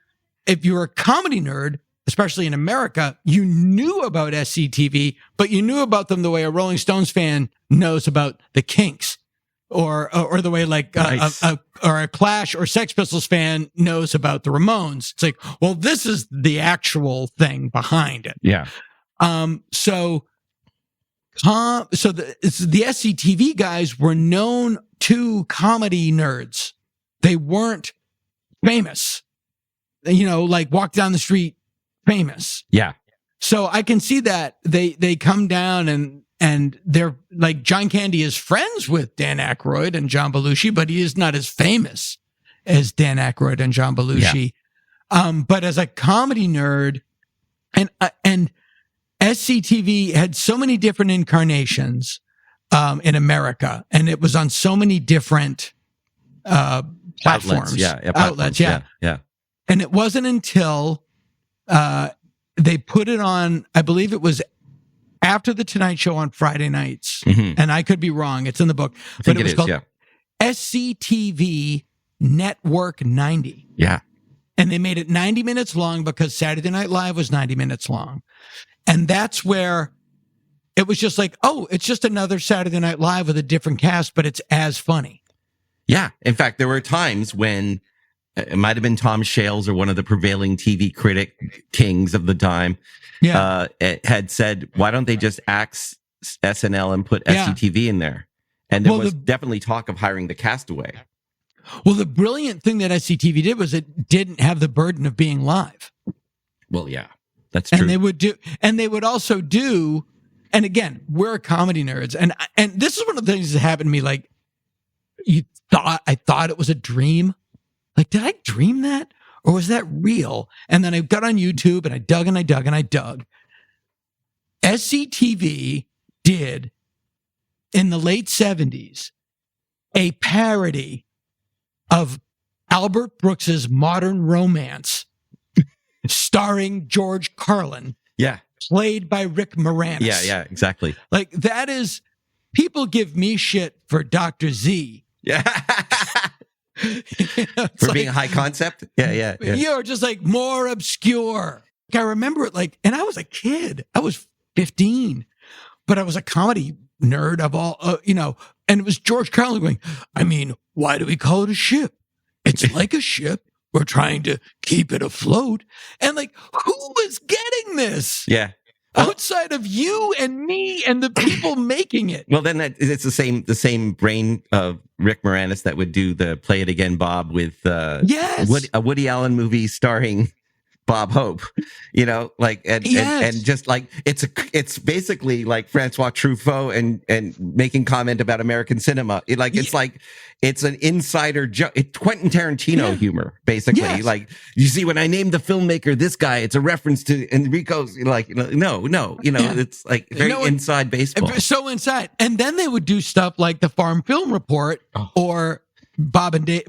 [SPEAKER 6] if you were a comedy nerd, especially in America, you knew about SCTV, but you knew about them the way a Rolling Stones fan knows about the Kinks, or the way like a Clash or Sex Pistols fan knows about the Ramones. It's like, well, this is the actual thing behind it.
[SPEAKER 10] Yeah.
[SPEAKER 6] So the SCTV guys were known to comedy nerds. They weren't famous, like walk down the street famous.
[SPEAKER 10] Yeah.
[SPEAKER 6] So I can see that they come down and they're like, John Candy is friends with Dan Aykroyd and John Belushi, but he is not as famous as Dan Aykroyd and John Belushi. Yeah. But as a comedy nerd, and SCTV had so many different incarnations in America, and it was on so many different platforms. Outlets.
[SPEAKER 10] Yeah.
[SPEAKER 6] And it wasn't until they put it on, I believe it was after The Tonight Show on Friday nights, and I could be wrong. It's in the book. But it was called SCTV Network 90.
[SPEAKER 10] Yeah.
[SPEAKER 6] And they made it 90 minutes long because Saturday Night Live was 90 minutes long. And that's where it was just like, oh, it's just another Saturday Night Live with a different cast, but it's as funny.
[SPEAKER 10] Yeah. In fact, there were times when it might have been Tom Shales or one of the prevailing TV critic kings of the time, had said, why don't they just axe SNL and put SCTV in there? And there was definitely talk of hiring the Castaway.
[SPEAKER 6] Well, the brilliant thing that SCTV did was it didn't have the burden of being live.
[SPEAKER 10] Well, yeah, that's true.
[SPEAKER 6] And they would also do, and again, we're comedy nerds, and this is one of the things that happened to me. Like, I thought it was a dream. Like, did I dream that, or was that real? And then I got on YouTube and I dug and I dug and I dug. SCTV did in the late 70s a parody of Albert Brooks's Modern Romance, starring George Carlin.
[SPEAKER 10] Yeah.
[SPEAKER 6] Played by Rick Moranis.
[SPEAKER 10] Yeah, exactly.
[SPEAKER 6] Like, that is, people give me shit for Dr. Z.
[SPEAKER 10] Yeah. For being high concept? Yeah.
[SPEAKER 6] You're just like more obscure. Like, I remember it and I was a kid. I was 15, but I was a comedy nerd of all, and it was George Carlin going, I mean, why do we call it a ship? It's like a ship. We're trying to keep it afloat. And like, who was getting this?
[SPEAKER 10] Yeah.
[SPEAKER 6] Outside of you and me and the people making it.
[SPEAKER 10] Well, then it's the same brain of Rick Moranis that would do the Play It Again, Bob, with a Woody Allen movie starring Bob Hope, and just like it's basically like Francois Truffaut and making comment about American cinema. It's an insider joke. It's Quentin Tarantino humor, basically. Yes. Like, you see, when I named the filmmaker this guy, it's a reference to Enrico's. It's like very inside baseball.
[SPEAKER 6] So inside, and then they would do stuff like the Farm Film Report or Bob and Doug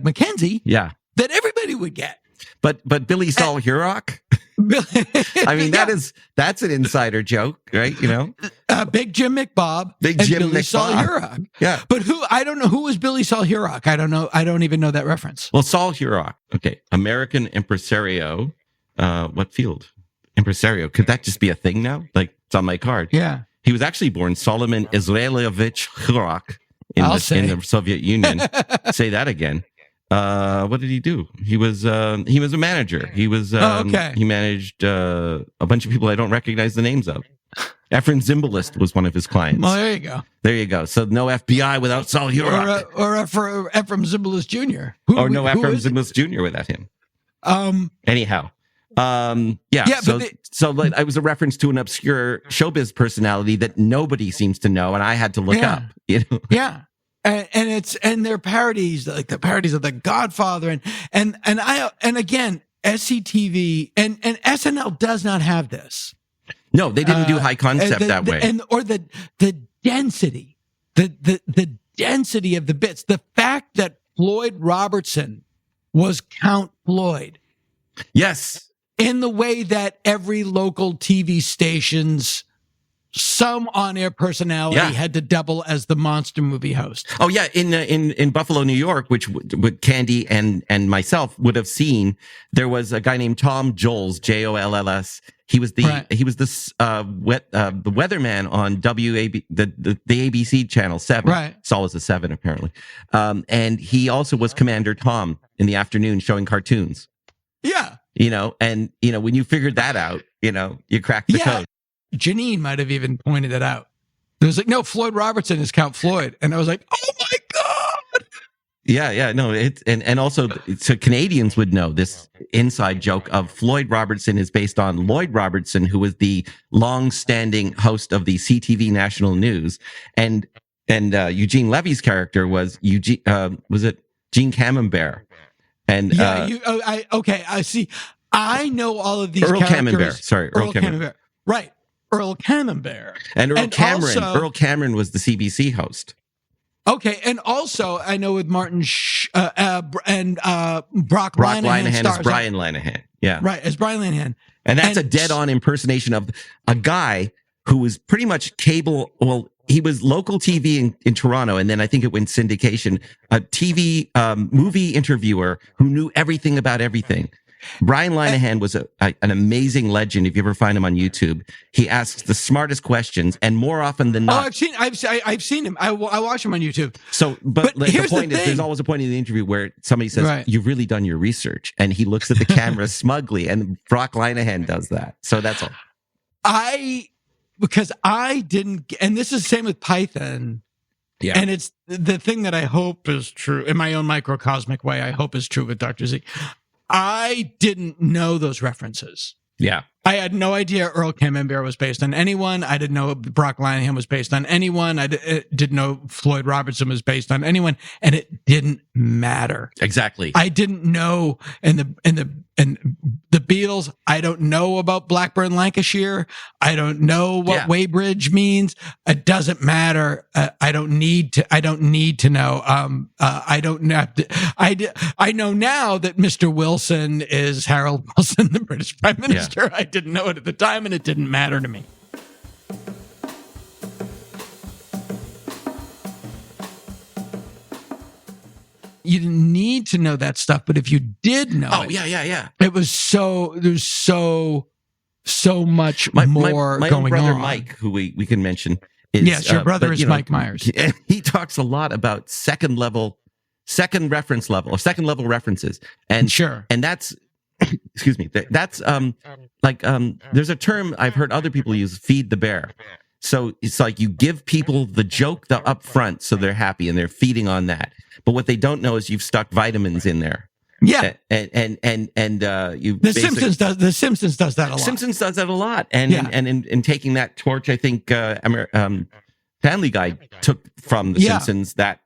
[SPEAKER 6] McKenzie.
[SPEAKER 10] Yeah,
[SPEAKER 6] that everybody would get.
[SPEAKER 10] But Billy Saul Hurok? I mean, that's an insider joke, right?
[SPEAKER 6] Big Jim McBob.
[SPEAKER 10] Big Jim
[SPEAKER 6] Billy
[SPEAKER 10] McBob.
[SPEAKER 6] Saul Hurok.
[SPEAKER 10] Yeah.
[SPEAKER 6] But I don't know, who was Billy Saul Hurok? I don't know. I don't even know that reference.
[SPEAKER 10] Well, Saul Hurok. Okay. American impresario. What field? Impresario. Could that just be a thing now? Like, it's on my card.
[SPEAKER 6] Yeah.
[SPEAKER 10] He was actually born Solomon Israelovich Hurok in the Soviet Union. Say that again. What did he do? He was a manager. He was, he managed, a bunch of people I don't recognize the names of. Efrem Zimbalist was one of his clients.
[SPEAKER 6] Oh, there you go.
[SPEAKER 10] There you go. So no FBI without Saul Hurok.
[SPEAKER 6] Or for Efrem Zimbalist Jr.
[SPEAKER 10] Efrem Zimbalist Jr. without him. Anyhow. So I was a reference to an obscure showbiz personality that nobody seems to know, and I had to look up.
[SPEAKER 6] Yeah. And their parodies, like the parodies of The Godfather, and again, SCTV and SNL does not have this.
[SPEAKER 10] No, they didn't do high concept that way.
[SPEAKER 6] Or the density, the density of the bits. The fact that Floyd Robertson was Count Floyd.
[SPEAKER 10] Yes.
[SPEAKER 6] In the way that every local TV station's some on-air personality had to double as the monster movie host.
[SPEAKER 10] Oh yeah, in Buffalo, New York, which Candy and myself would have seen, there was a guy named Tom Joles, Jolls. He was the weatherman on WAB, the ABC channel 7.
[SPEAKER 6] Right.
[SPEAKER 10] It's always a 7 apparently. And he also was Commander Tom in the afternoon showing cartoons.
[SPEAKER 6] Yeah.
[SPEAKER 10] When you figured that out, you cracked the code.
[SPEAKER 6] Janine might have even pointed it out. It was like, no, Floyd Robertson is Count Floyd. And I was like, oh my God.
[SPEAKER 10] Yeah. No, and also, so Canadians would know this inside joke of Floyd Robertson is based on Lloyd Robertson, who was the long-standing host of the CTV National News. And Eugene Levy's character was Gene Camembert. And
[SPEAKER 6] I see. I know all of these
[SPEAKER 10] Earl
[SPEAKER 6] characters.
[SPEAKER 10] Camembert. Sorry, Earl Camembert.
[SPEAKER 6] Right. Earl Camembert.
[SPEAKER 10] And Earl Cameron was the CBC host.
[SPEAKER 6] Okay, and also I know with Martin Brock
[SPEAKER 10] Linehan as Brian Linehan. Yeah.
[SPEAKER 6] Right, as Brian Linehan.
[SPEAKER 10] And that's a dead-on impersonation of a guy who was pretty much cable. Well, he was local TV in Toronto, and then I think it went syndication. A TV movie interviewer who knew everything about everything. Brian Linehan was an amazing legend. If you ever find him on YouTube, he asks the smartest questions, and more often than not,
[SPEAKER 6] I've seen him. I watch him on YouTube.
[SPEAKER 10] So, but the
[SPEAKER 6] here's
[SPEAKER 10] point
[SPEAKER 6] the
[SPEAKER 10] is,
[SPEAKER 6] thing.
[SPEAKER 10] there's always a point in the interview where somebody says,
[SPEAKER 6] Right.
[SPEAKER 10] "You've really done your research," and he looks at the camera smugly, and Brock Linehan does that. So that's all.
[SPEAKER 6] Because I didn't, and this is the same with Python.
[SPEAKER 10] Yeah.
[SPEAKER 6] And it's the thing that I hope is true in my own microcosmic way. I hope is true with Dr. Z. I didn't know those references.
[SPEAKER 10] Yeah.
[SPEAKER 6] I had no idea Earl Camembert was based on anyone. I didn't know Brock Linehan was based on anyone. I didn't know Floyd Robertson was based on anyone, and it didn't matter.
[SPEAKER 10] Exactly.
[SPEAKER 6] I didn't know, and the Beatles. I don't know about Blackburn, Lancashire. I don't know what Weybridge means. It doesn't matter. I don't need to. I don't need to know. I don't have to. I know now that Mr. Wilson is Harold Wilson, the British Prime Minister. I didn't know it at the time, and it didn't matter to me. You didn't need to know that stuff, but if you did know it was there's so much more
[SPEAKER 10] my
[SPEAKER 6] going
[SPEAKER 10] own brother
[SPEAKER 6] on.
[SPEAKER 10] Mike, who we can mention, is,
[SPEAKER 6] yes, your brother is Mike Myers.
[SPEAKER 10] He talks a lot about second level references, and and that's excuse me, that's there's a term I've heard other people use: feed the bear. So it's like you give people the joke up front, so they're happy and they're feeding on that. But what they don't know is you've stuck vitamins in there.
[SPEAKER 6] Yeah,
[SPEAKER 10] and you.
[SPEAKER 6] The Simpsons does that a lot.
[SPEAKER 10] Simpsons does that a lot, and in taking that torch, I think Family Guy took from the Simpsons that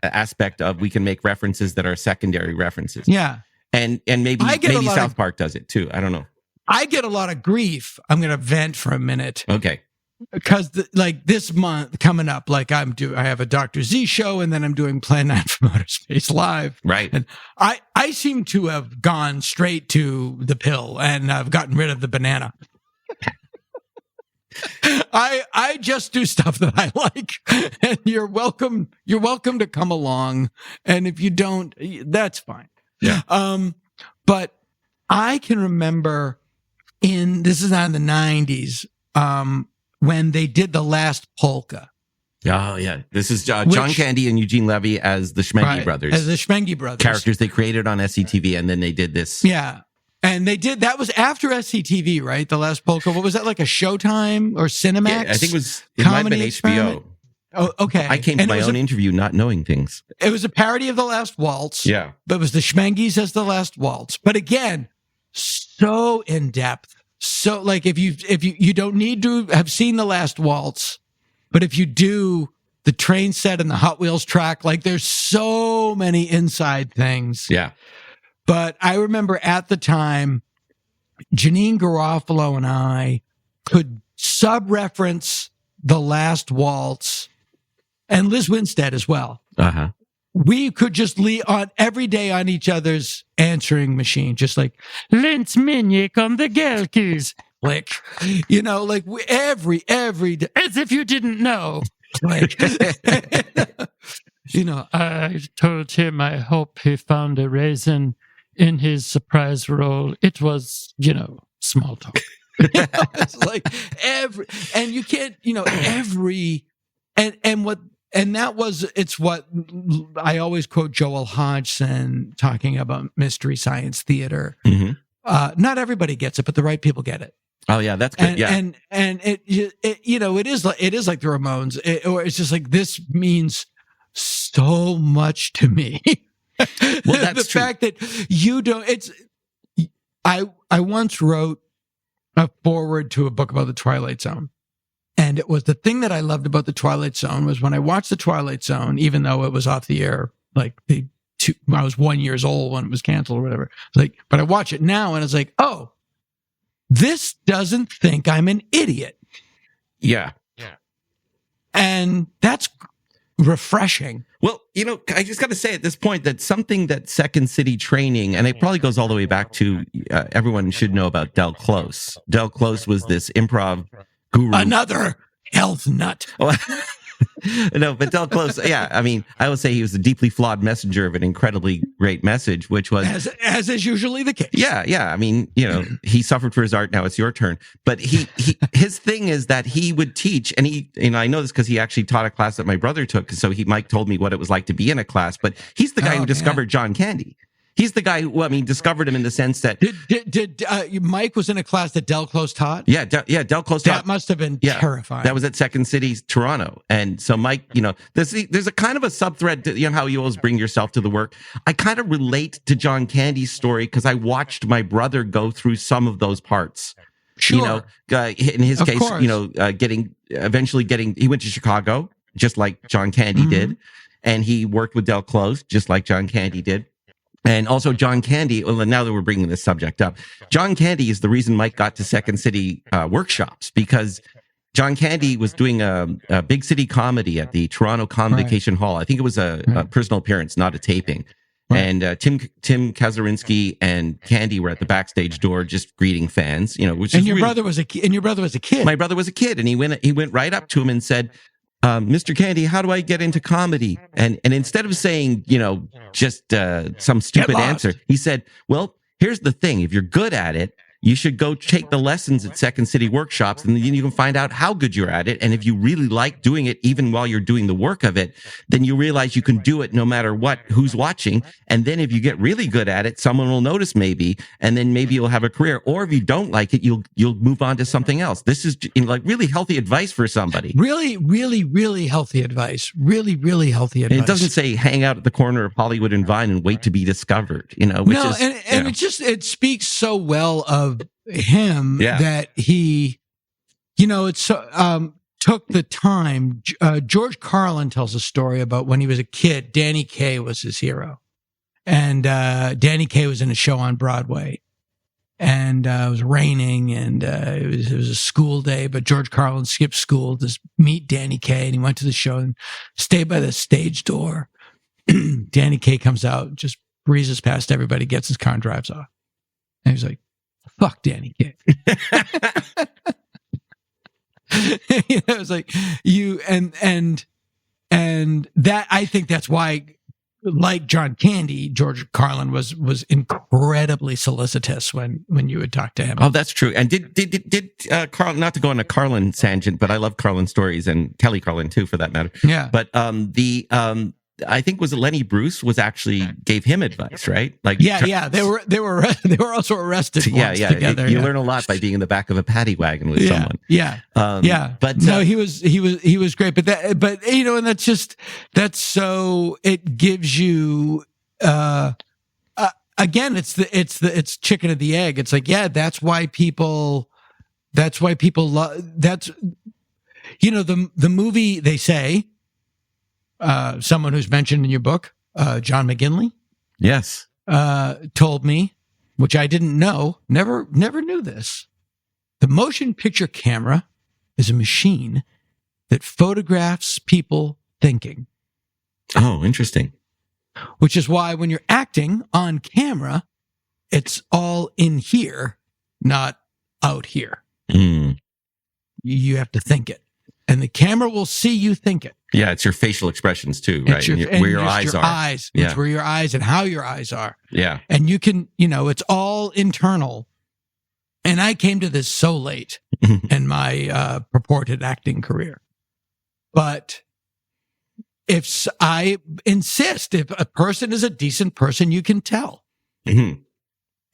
[SPEAKER 10] aspect of we can make references that are secondary references.
[SPEAKER 6] Yeah,
[SPEAKER 10] and maybe South Park does it too. I don't know.
[SPEAKER 6] I get a lot of grief. I'm going to vent for a minute.
[SPEAKER 10] Okay.
[SPEAKER 6] Because this month coming up, I have a Dr. Z show, and then I'm doing Plan 9 from Outer Space Live.
[SPEAKER 10] Right.
[SPEAKER 6] And I seem to have gone straight to the pill, and I've gotten rid of the banana. I just do stuff that I like, and you're welcome to come along. And if you don't, that's fine.
[SPEAKER 10] Yeah.
[SPEAKER 6] But I can remember this is not in the 90s, when they did The Last Polka.
[SPEAKER 10] Oh, yeah. This is John Candy and Eugene Levy as the Schmengi brothers.
[SPEAKER 6] As the Schmengi brothers.
[SPEAKER 10] Characters they created on SCTV, and then they did this.
[SPEAKER 6] Yeah. And that was after SCTV, right? The Last Polka. What was that, like a Showtime or Cinemax?
[SPEAKER 10] Yeah, I think it might have been HBO.
[SPEAKER 6] Oh, okay.
[SPEAKER 10] I came to my own interview not knowing things.
[SPEAKER 6] It was a parody of The Last Waltz.
[SPEAKER 10] Yeah.
[SPEAKER 6] But it was the Schmengis as The Last Waltz. But again, so in depth. So if you don't need to have seen The Last Waltz, but if you do, the train set and the Hot Wheels track, there's so many inside things.
[SPEAKER 10] Yeah.
[SPEAKER 6] But I remember at the time, Janine Garofalo and I could sub-reference The Last Waltz, and Liz Winstead as well.
[SPEAKER 10] Uh-huh.
[SPEAKER 6] We could just lean on every day on each other's answering machine, just like Linz Minick on the Gelkis. Every day, as if you didn't know. I told him I hope he found a raisin in his surprise roll. It was, small talk. It's like and you can't, it's what I always quote Joel Hodgson talking about Mystery Science Theater.
[SPEAKER 10] Mm-hmm.
[SPEAKER 6] Not everybody gets it, but the right people get it.
[SPEAKER 10] Oh yeah, that's good.
[SPEAKER 6] And it is like the Ramones, or it's just like, this means so much to me.
[SPEAKER 10] Well, that's
[SPEAKER 6] the fact that you don't. I once wrote a foreword to a book about the Twilight Zone. And it was the thing that I loved about the Twilight Zone was when I watched the Twilight Zone, even though it was off the air, I was 1 year old when it was canceled or whatever. But I watch it now and it's like, oh, this doesn't think I'm an idiot.
[SPEAKER 10] Yeah.
[SPEAKER 6] And that's refreshing.
[SPEAKER 10] Well, I just got to say at this point that something that Second City training, and it probably goes all the way back to everyone should know about Del Close. Del Close was this improv guru.
[SPEAKER 6] Another health nut.
[SPEAKER 10] No, but Del Close, yeah. I mean, I would say he was a deeply flawed messenger of an incredibly great message, which was
[SPEAKER 6] as is usually the case.
[SPEAKER 10] Yeah. I mean, he suffered for his art. Now it's your turn. But his thing is that he would teach, and I know this because he actually taught a class that my brother took. So Mike told me what it was like to be in a class. But he's the guy who discovered John Candy. He's the guy who, discovered him in the sense that
[SPEAKER 6] did Mike was in a class that Del Close taught?
[SPEAKER 10] Yeah, Del Close taught.
[SPEAKER 6] That must have been terrifying.
[SPEAKER 10] That was at Second City, Toronto. And so Mike, there's a kind of a sub-thread to, how you always bring yourself to the work. I kind of relate to John Candy's story because I watched my brother go through some of those parts.
[SPEAKER 6] Sure.
[SPEAKER 10] In his case,
[SPEAKER 6] course.
[SPEAKER 10] eventually he went to Chicago, just like John Candy did. And he worked with Del Close, just like John Candy did. And also John Candy, well, now that we're bringing this subject up, John Candy is the reason Mike got to Second City workshops, because John Candy was doing a big city comedy at the Toronto Convocation Hall. I think it was a personal appearance, not a taping. Right. And Tim Kazurinsky and Candy were at the backstage door just greeting fans, which
[SPEAKER 6] and your brother was a kid. My brother was a kid,
[SPEAKER 10] and he went right up to him and said, Mr. Candy, how do I get into comedy? And instead of saying, just some stupid answer, he said, well, here's the thing. If you're good at it, you should go take the lessons at Second City workshops, and then you can find out how good you're at it. And if you really like doing it, even while you're doing the work of it, then you realize you can do it no matter who's watching. And then if you get really good at it, someone will notice maybe, and then maybe you'll have a career. Or if you don't like it, you'll move on to something else. This is really healthy advice for somebody.
[SPEAKER 6] Really, really, really healthy advice. Really, really healthy advice.
[SPEAKER 10] And it doesn't say hang out at the corner of Hollywood and Vine and wait to be discovered,
[SPEAKER 6] it speaks so well of him that he, took the time. George Carlin tells a story about when he was a kid, Danny Kaye was his hero. And Danny Kaye was in a show on Broadway. And it was raining, and it was a school day, but George Carlin skipped school to meet Danny Kaye, and he went to the show and stayed by the stage door. Danny Kaye comes out, just breezes past everybody, gets his car and drives off. And he's like, fuck Danny Kaye. It's like and that, I think that's why, like John Candy, George Carlin was incredibly solicitous when you would talk to him.
[SPEAKER 10] Oh, that's true. And did Carlin, not to go on a Carlin tangent, but I love Carlin stories, and Kelly Carlin too, for that matter.
[SPEAKER 6] Yeah.
[SPEAKER 10] But I think was it Lenny Bruce was actually gave him advice, right? Like
[SPEAKER 6] they were also arrested together.
[SPEAKER 10] You learn a lot by being in the back of a paddy wagon with someone.
[SPEAKER 6] But no, he was great. But and that's so it gives you again, it's chicken and the egg. It's like, that's why people love that's the movie, they say. Someone who's mentioned in your book, John McGinley,
[SPEAKER 10] yes,
[SPEAKER 6] told me, which I didn't know, never knew this. The motion picture camera is a machine that photographs people thinking.
[SPEAKER 10] Oh, interesting.
[SPEAKER 6] Which is why when you're acting on camera, it's all in here, not out here. You have to think it. And the camera will see you think it.
[SPEAKER 10] Yeah, it's your facial expressions too, right? Where your eyes are.
[SPEAKER 6] It's where your eyes and how your eyes are.
[SPEAKER 10] Yeah.
[SPEAKER 6] And you can, it's all internal. And I came to this so late in my purported acting career. But I insist, if a person is a decent person, you can tell. And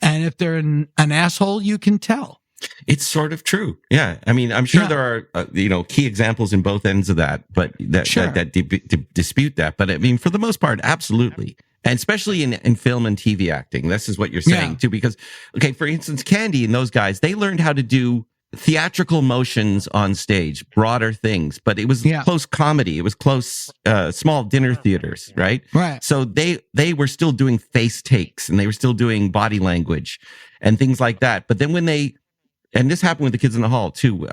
[SPEAKER 6] if they're an asshole, you can tell.
[SPEAKER 10] It's sort of true. Yeah. I mean, I'm sure there are, key examples in both ends of that, but that dispute that. But I mean, for the most part, absolutely. And especially in film and TV acting, this is what you're saying too, because, for instance, Candy and those guys, they learned how to do theatrical motions on stage, broader things, but it was close comedy. It was close, small dinner theaters, right?
[SPEAKER 6] Right.
[SPEAKER 10] So they were still doing face takes, and they were still doing body language and things like that. But then when and this happened with the Kids in the Hall too.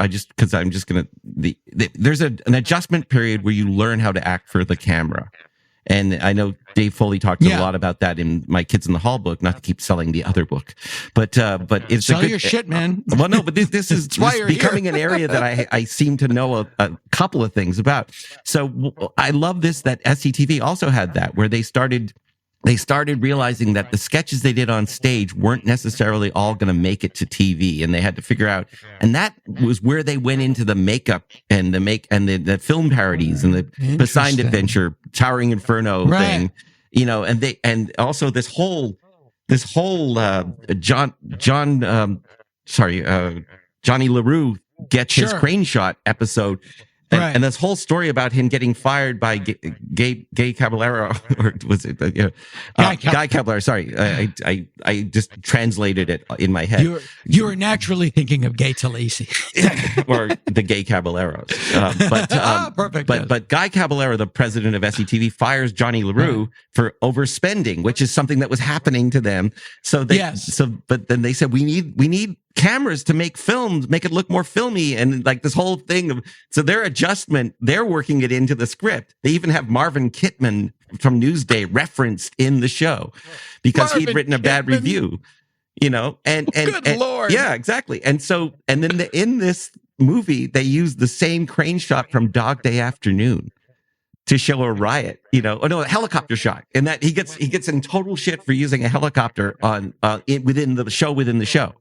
[SPEAKER 10] There's an adjustment period where you learn how to act for the camera. And I know Dave Foley talked a lot about that in My Kids in the Hall book, not to keep selling the other book, but it's
[SPEAKER 6] Sell
[SPEAKER 10] a good
[SPEAKER 6] your shit, man.
[SPEAKER 10] Well, no, but this is
[SPEAKER 6] why you're
[SPEAKER 10] becoming
[SPEAKER 6] here.
[SPEAKER 10] an area that I seem to know a couple of things about. So I love this, that SCTV also had that, where they started realizing that the sketches they did on stage weren't necessarily all going to make it to TV, and they had to figure out, and that was where they went into the makeup and the film parodies and the Poseidon Adventure, Towering Inferno thing, and also this whole Johnny LaRue gets his crane shot episode. And this whole story about him getting fired by Guy Caballero, or was it Guy Caballero? Sorry, I just translated it in my head.
[SPEAKER 6] You were naturally thinking of Gay Talese
[SPEAKER 10] or the Gay Caballeros.
[SPEAKER 6] Perfect.
[SPEAKER 10] But Guy Caballero, the president of SCTV, fires Johnny LaRue for overspending, which is something that was happening to them. But then they said we need cameras to make films, make it look more filmy, and like this whole thing so their adjustment, they're working it into the script. They even have Marvin Kittman from Newsday referenced in the show because he'd written a bad review, and
[SPEAKER 6] Good Lord.
[SPEAKER 10] Yeah, exactly. And then in this movie, they used the same crane shot from Dog Day Afternoon to show a riot, a helicopter shot, and that he gets in total shit for using a helicopter within the show.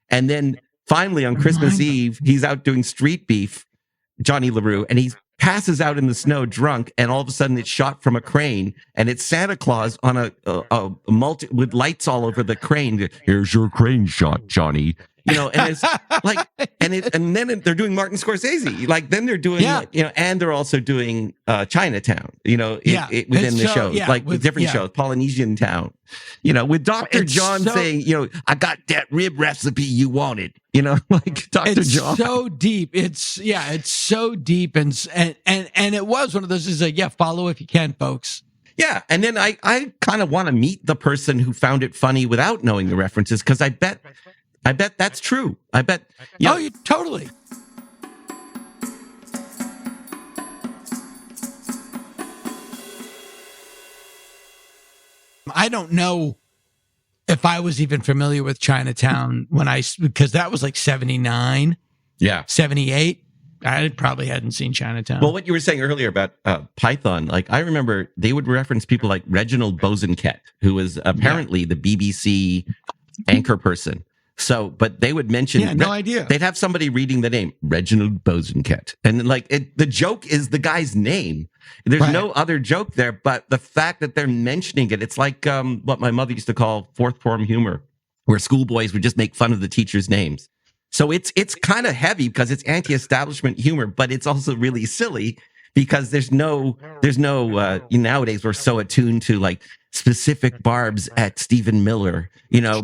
[SPEAKER 10] And then finally on Christmas Eve, he's out doing street beef, Johnny LaRue, and he passes out in the snow drunk, and all of a sudden it's shot from a crane, and it's Santa Claus on a multi with lights all over the crane. Here's your crane shot, Johnny. And it's like, and then they're doing Martin Scorsese, like then they're doing, and they're also doing Chinatown, within the show, with different shows, Polynesian Town, with Dr. John saying, I got that rib recipe you wanted, like Dr. John.
[SPEAKER 6] So deep. It's so deep, and it was one of those. Is like, follow if you can, folks.
[SPEAKER 10] Yeah, and then I kind of want to meet the person who found it funny without knowing the references, because I bet that's true. I bet.
[SPEAKER 6] Oh, you totally. I don't know if I was even familiar with Chinatown because that was like 79.
[SPEAKER 10] Yeah.
[SPEAKER 6] 78. I probably hadn't seen Chinatown.
[SPEAKER 10] Well, what you were saying earlier about Python, like I remember they would reference people like Reginald Bosanquet, who was apparently the BBC anchor person. So, but they would mention,
[SPEAKER 6] no idea.
[SPEAKER 10] They'd have somebody reading the name Reginald Bosanquet, and like the joke is the guy's name. There's no other joke there, but the fact that they're mentioning it, it's like what my mother used to call fourth form humor, where schoolboys would just make fun of the teachers' names. So it's kind of heavy because it's anti-establishment humor, but it's also really silly because there's no nowadays we're so attuned to like specific barbs at Stephen Miller, we know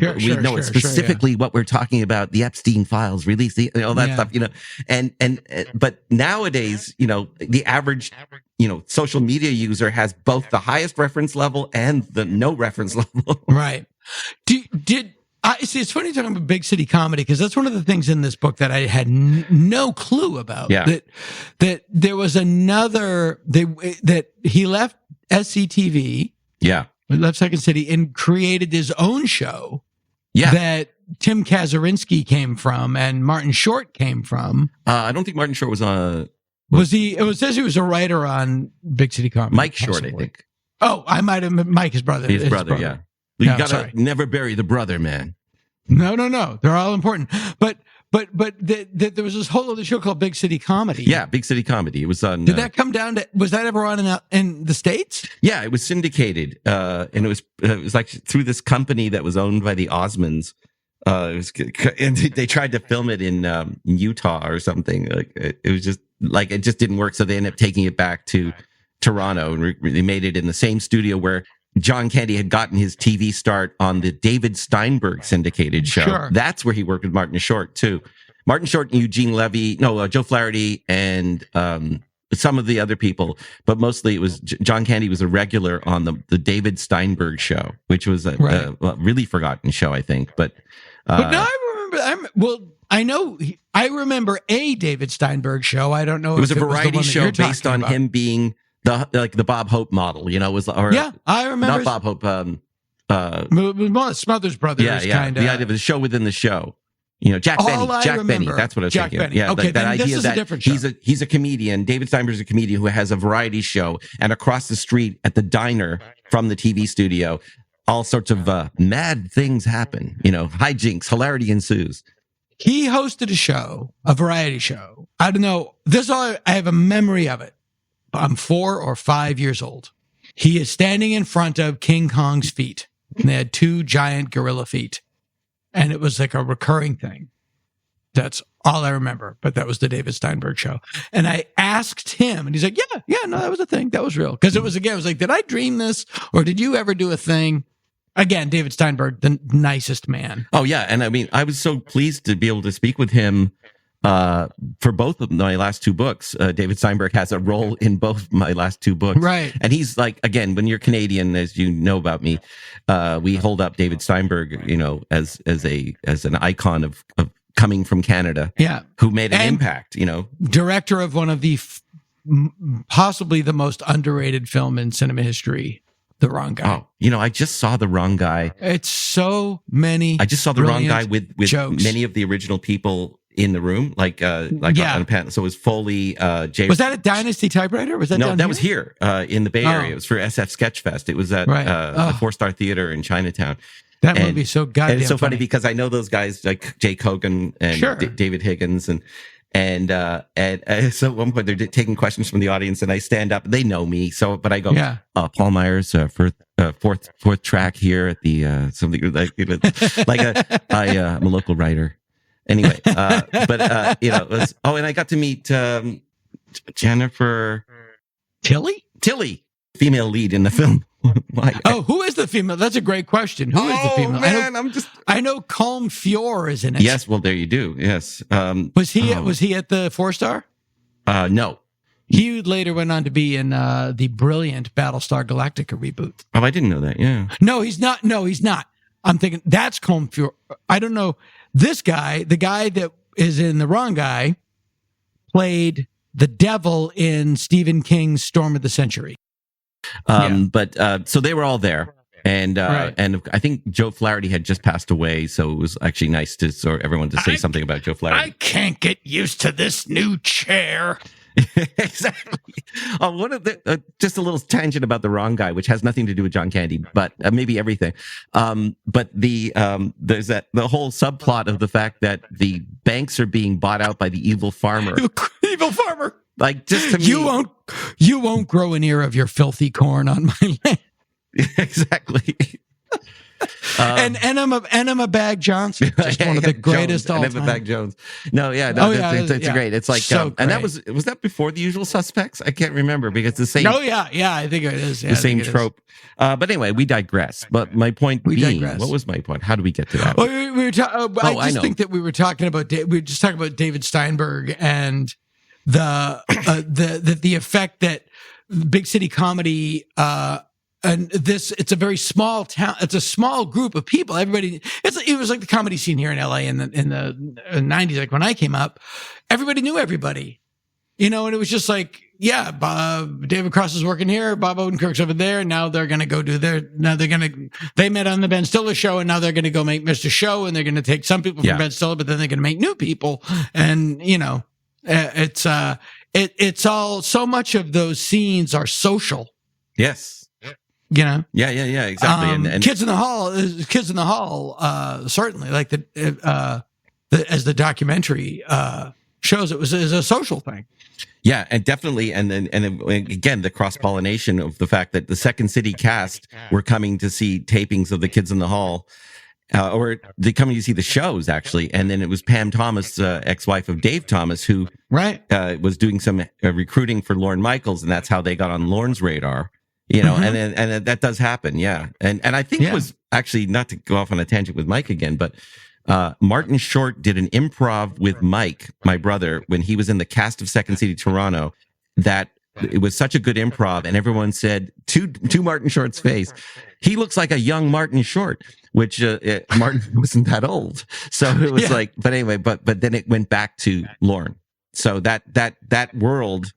[SPEAKER 10] specifically what we're talking about, the Epstein files, release all that stuff, but nowadays, the average, social media user has both the highest reference level and the no reference level.
[SPEAKER 6] Right. See, it's funny talking about big city comedy, because that's one of the things in this book that I had no clue about.
[SPEAKER 10] Yeah.
[SPEAKER 6] That there was another that he left SCTV.
[SPEAKER 10] Yeah.
[SPEAKER 6] Left Second City and created his own show.
[SPEAKER 10] Yeah.
[SPEAKER 6] That Tim Kazurinsky came from and Martin Short came from.
[SPEAKER 10] I don't think Martin Short was on.
[SPEAKER 6] Was he? It says he was a writer on Big City Comedy.
[SPEAKER 10] Mike Short, I think.
[SPEAKER 6] Oh, I might have. Mike, his brother.
[SPEAKER 10] His brother. Yeah. You gotta never bury the brother, man.
[SPEAKER 6] No. They're all important. But there was this whole other show called Big City Comedy.
[SPEAKER 10] Yeah, Big City Comedy. It was on.
[SPEAKER 6] Did that come down to? Was that ever on in the States?
[SPEAKER 10] Yeah, it was syndicated, and it was like through this company that was owned by the Osmonds. And they tried to film it in Utah or something. Like it was just like it just didn't work. So they ended up taking it back to Toronto, and they made it in the same studio where John Candy had gotten his TV start on the David Steinberg syndicated show.
[SPEAKER 6] Sure.
[SPEAKER 10] That's where he worked with Martin Short too. Martin Short and Eugene Levy, Joe Flaherty, and some of the other people, but mostly it was John Candy was a regular on the David Steinberg show, which was a really forgotten show, I think. But
[SPEAKER 6] now I remember a David Steinberg show. I don't know.
[SPEAKER 10] It was a variety show based on him being the Bob Hope model, was or
[SPEAKER 6] I remember
[SPEAKER 10] not Bob Hope.
[SPEAKER 6] Smothers Brothers.
[SPEAKER 10] Yeah.
[SPEAKER 6] Kinda.
[SPEAKER 10] The idea of a show within the show. Jack Benny. That's what I was
[SPEAKER 6] Jack
[SPEAKER 10] thinking.
[SPEAKER 6] Benny.
[SPEAKER 10] Yeah,
[SPEAKER 6] Okay,
[SPEAKER 10] that idea
[SPEAKER 6] this is
[SPEAKER 10] that
[SPEAKER 6] a different show.
[SPEAKER 10] he's a comedian. David Steinberg's a comedian who has a variety show, and across the street at the diner from the TV studio, all sorts of mad things happen. Hijinks, hilarity ensues.
[SPEAKER 6] He hosted a variety show. I don't know. I have a memory of it. I'm 4 or 5 years old. He is standing in front of King Kong's feet, and they had 2 giant gorilla feet. And it was like a recurring thing. That's all I remember. But that was the David Steinberg show. And I asked him, and he's like, yeah, no, that was a thing. That was real. Because it was like, did I dream this? Or did you ever do a thing? Again, David Steinberg, the nicest man.
[SPEAKER 10] Oh, yeah. And I mean, I was so pleased to be able to speak with him for both of my last 2 books. David Steinberg has a role in both my last 2 books.
[SPEAKER 6] Right.
[SPEAKER 10] And he's like, again, when you're Canadian, as you know about me, we hold up David Steinberg, as an icon of coming from Canada.
[SPEAKER 6] Yeah.
[SPEAKER 10] Who made an impact,
[SPEAKER 6] Director of one of the possibly the most underrated film in cinema history, The Wrong Guy.
[SPEAKER 10] Oh, I just saw The Wrong Guy.
[SPEAKER 6] It's so many.
[SPEAKER 10] I just saw The Wrong Guy with
[SPEAKER 6] jokes.
[SPEAKER 10] Many of the original people in the room, on a panel. So it was Foley, Jay.
[SPEAKER 6] Was that a Dynasty typewriter? Was that
[SPEAKER 10] no?
[SPEAKER 6] Down
[SPEAKER 10] That
[SPEAKER 6] here?
[SPEAKER 10] was here in the Bay Area. It was for SF Sketchfest. It was at the 4-Star Theater in Chinatown.
[SPEAKER 6] That movie is so goddamn.
[SPEAKER 10] And it's so
[SPEAKER 6] funny
[SPEAKER 10] because I know those guys like Jay Kogan and David Higgins and so at one point they're taking questions from the audience and I stand up. They know me, but I go, Paul Myers for fourth track here at the something like I'm a local writer. Anyway, it was. Oh, and I got to meet Jennifer Tilly, female lead in the film.
[SPEAKER 6] Who is the female? That's a great question. Who is the female?
[SPEAKER 10] Man,
[SPEAKER 6] I know Colm Fior is in it.
[SPEAKER 10] Yes, well, there you do. Yes.
[SPEAKER 6] Was he at the 4-Star?
[SPEAKER 10] No.
[SPEAKER 6] He later went on to be in the brilliant Battlestar Galactica reboot.
[SPEAKER 10] Oh, I didn't know that. Yeah.
[SPEAKER 6] No, he's not. I'm thinking that's Colm Fior. I don't know. This guy, the guy that is in The Wrong Guy, played the devil in Stephen King's Storm of the Century.
[SPEAKER 10] But so they were all there, and I think Joe Flaherty had just passed away, so it was actually nice to everyone to say something about Joe Flaherty.
[SPEAKER 6] I can't get used to this new chair.
[SPEAKER 10] Exactly. One of the just a little tangent about The Wrong Guy, which has nothing to do with John Candy, but maybe everything. But there's the whole subplot of the fact that the banks are being bought out by the evil farmer.
[SPEAKER 6] Evil farmer.
[SPEAKER 10] Like, just to me,
[SPEAKER 6] you won't grow an ear of your filthy corn on my land.
[SPEAKER 10] Exactly.
[SPEAKER 6] And Enema Bag Johnson, just one of the greatest all time.
[SPEAKER 10] Enema Bag Jones. It's great. It's like,
[SPEAKER 6] so
[SPEAKER 10] and that was that before The Usual Suspects? I can't remember because the same.
[SPEAKER 6] Oh yeah, I think it is.
[SPEAKER 10] The same trope. But anyway, we digress. But my point being, what was my point? How do we get to that?
[SPEAKER 6] Well, we were I think that we were talking about David Steinberg and the effect that big city comedy and it's a very small town. It's a small group of people. Everybody, it was like the comedy scene here in LA in the 90s. Like when I came up, everybody knew everybody, and it was just like, David Cross is working here. Bob Odenkirk's over there. Now they're going to go they met on the Ben Stiller show and now they're going to go make Mr. Show and they're going to take some people from Ben Stiller, but then they're going to make new people. And, it's all, so much of those scenes are social.
[SPEAKER 10] Yes.
[SPEAKER 6] Yeah,
[SPEAKER 10] exactly. And
[SPEAKER 6] Kids in the Hall, certainly, like as the documentary shows, it was a social thing.
[SPEAKER 10] Yeah, and definitely, and then again, the cross pollination of the fact that the Second City cast were coming to see tapings of the Kids in the Hall, or they coming to see the shows actually, and then it was Pam Thomas, ex-wife of Dave Thomas, who was doing some recruiting for Lorne Michaels, and that's how they got on Lorne's radar. And that does happen, and I think it was actually, not to go off on a tangent with Mike again, but Martin Short did an improv with Mike, my brother, when he was in the cast of Second City Toronto, that it was such a good improv, and everyone said to Martin Short's face, he looks like a young Martin Short, which Martin wasn't that old, so it was like, but anyway, but then it went back to Lorne, so that world,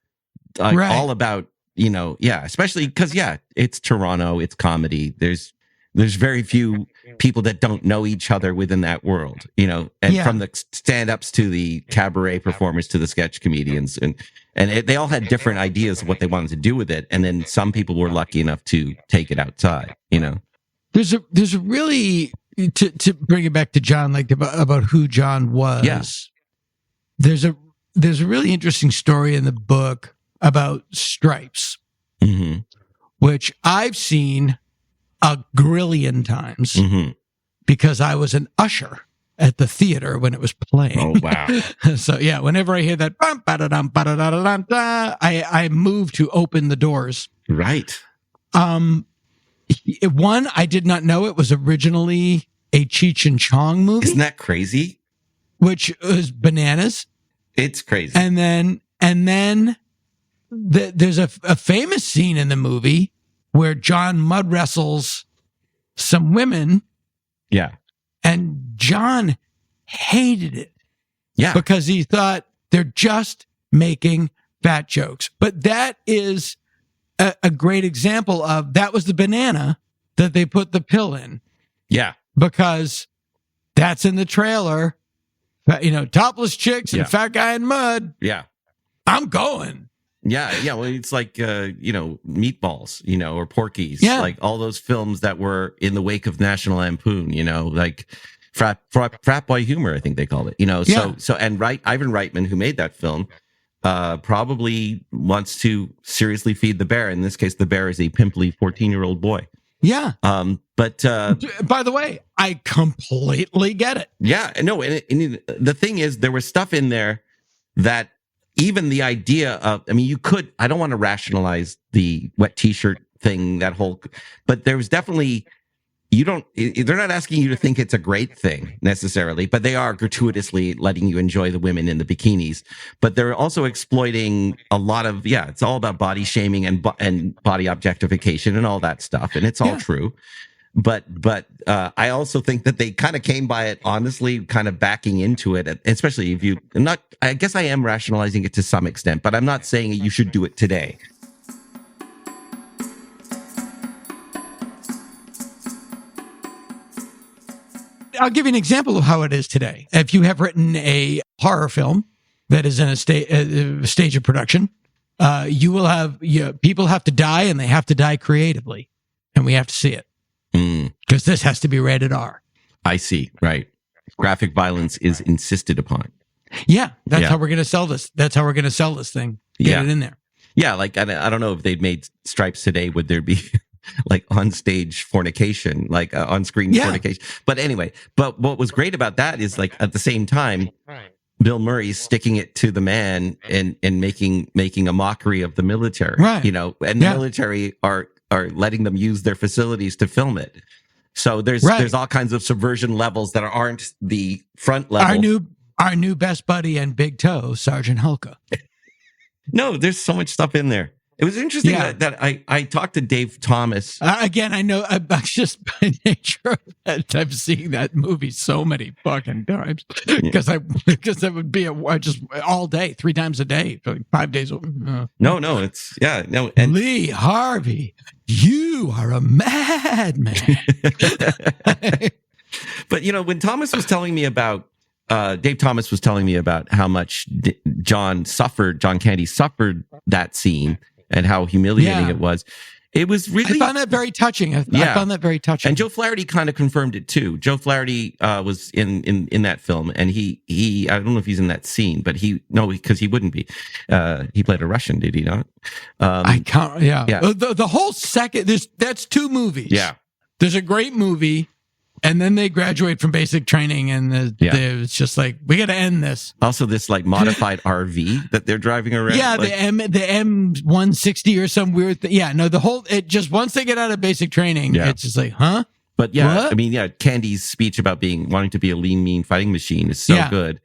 [SPEAKER 10] all about especially because it's Toronto, it's comedy. There's very few people that don't know each other within that world, and from the stand-ups to the cabaret performers to the sketch comedians, and they all had different ideas of what they wanted to do with it, and then some people were lucky enough to take it outside.
[SPEAKER 6] There's a really to bring it back to John, like about who John was.
[SPEAKER 10] Yeah.
[SPEAKER 6] There's a really interesting story in the book about Stripes, which I've seen a grillion times because I was an usher at the theater when it was playing.
[SPEAKER 10] Oh, wow.
[SPEAKER 6] So yeah, whenever I hear that, I move to open the doors.
[SPEAKER 10] Right.
[SPEAKER 6] One, I did not know it was originally a Cheech and Chong movie.
[SPEAKER 10] Isn't that crazy?
[SPEAKER 6] Which was bananas.
[SPEAKER 10] It's crazy.
[SPEAKER 6] And then there's a famous scene in the movie where John mud wrestles some women.
[SPEAKER 10] Yeah.
[SPEAKER 6] And John hated it.
[SPEAKER 10] Yeah.
[SPEAKER 6] Because he thought they're just making fat jokes. But that is a great example of that was the banana that they put the pill in.
[SPEAKER 10] Yeah.
[SPEAKER 6] Because that's in the trailer. Topless chicks and fat guy in mud.
[SPEAKER 10] Yeah.
[SPEAKER 6] I'm going.
[SPEAKER 10] Yeah. Yeah. Well, it's like, Meatballs, or Porky's.
[SPEAKER 6] Yeah.
[SPEAKER 10] Like all those films that were in the wake of National Lampoon, like frat boy humor, I think they called it, So Ivan Reitman, who made that film, probably wants to seriously feed the bear. In this case, the bear is a pimply 14-year-old boy.
[SPEAKER 6] Yeah.
[SPEAKER 10] But
[SPEAKER 6] by the way, I completely get it.
[SPEAKER 10] Yeah. No. And the thing is, there was stuff in there that even the idea of, I don't want to rationalize the wet t-shirt thing, but there was definitely, they're not asking you to think it's a great thing necessarily, but they are gratuitously letting you enjoy the women in the bikinis. But they're also exploiting a lot of, it's all about body shaming and body objectification and all that stuff. And it's all true. But I also think that they kind of came by it honestly, kind of backing into it, especially if I guess I am rationalizing it to some extent, but I'm not saying you should do it today.
[SPEAKER 6] I'll give you an example of how it is today. If you have written a horror film that is in a stage of production, you will have people have to die, and they have to die creatively, and we have to see it because this has to be rated R.
[SPEAKER 10] I see. Right. Graphic violence is insisted upon.
[SPEAKER 6] Yeah, that's how we're going to sell this. That's how we're going to sell this thing. Get it in there.
[SPEAKER 10] Yeah, like I don't know if they'd made Stripes today, would there be like on-stage fornication, like on-screen fornication? But anyway, but what was great about that is like at the same time, Bill Murray's sticking it to the man and making a mockery of the military,
[SPEAKER 6] right?
[SPEAKER 10] And the military are letting them use their facilities to film it. So there's all kinds of subversion levels that aren't the front level.
[SPEAKER 6] Our new best buddy and big toe, Sergeant Hulka.
[SPEAKER 10] No, there's so much stuff in there. It was interesting that I talked to Dave Thomas.
[SPEAKER 6] Again, I know just by nature of that, I'm seeing that movie so many fucking times because that would be just all day, 3 times a day, for like 5 days.
[SPEAKER 10] And
[SPEAKER 6] Lee Harvey, you are a madman.
[SPEAKER 10] But when Thomas was telling me about Dave Thomas was telling me about how much John Candy suffered that scene and how humiliating it was. It was really...
[SPEAKER 6] I found that very touching. I found that very touching.
[SPEAKER 10] And Joe Flaherty kind of confirmed it too. Joe Flaherty was in that film, and he I don't know if he's in that scene, but because he wouldn't be. He played a Russian, did he not?
[SPEAKER 6] I can't. Yeah. The whole second. That's 2 movies.
[SPEAKER 10] Yeah.
[SPEAKER 6] There's a great movie. And then they graduate from basic training, and it's just like, we got to end this.
[SPEAKER 10] Also, this like modified RV that they're driving around.
[SPEAKER 6] Yeah, the M160 or some weird thing. Yeah, no, once they get out of basic training, it's just like, huh?
[SPEAKER 10] But
[SPEAKER 6] what?
[SPEAKER 10] Candy's speech about wanting to be a lean, mean fighting machine is so good.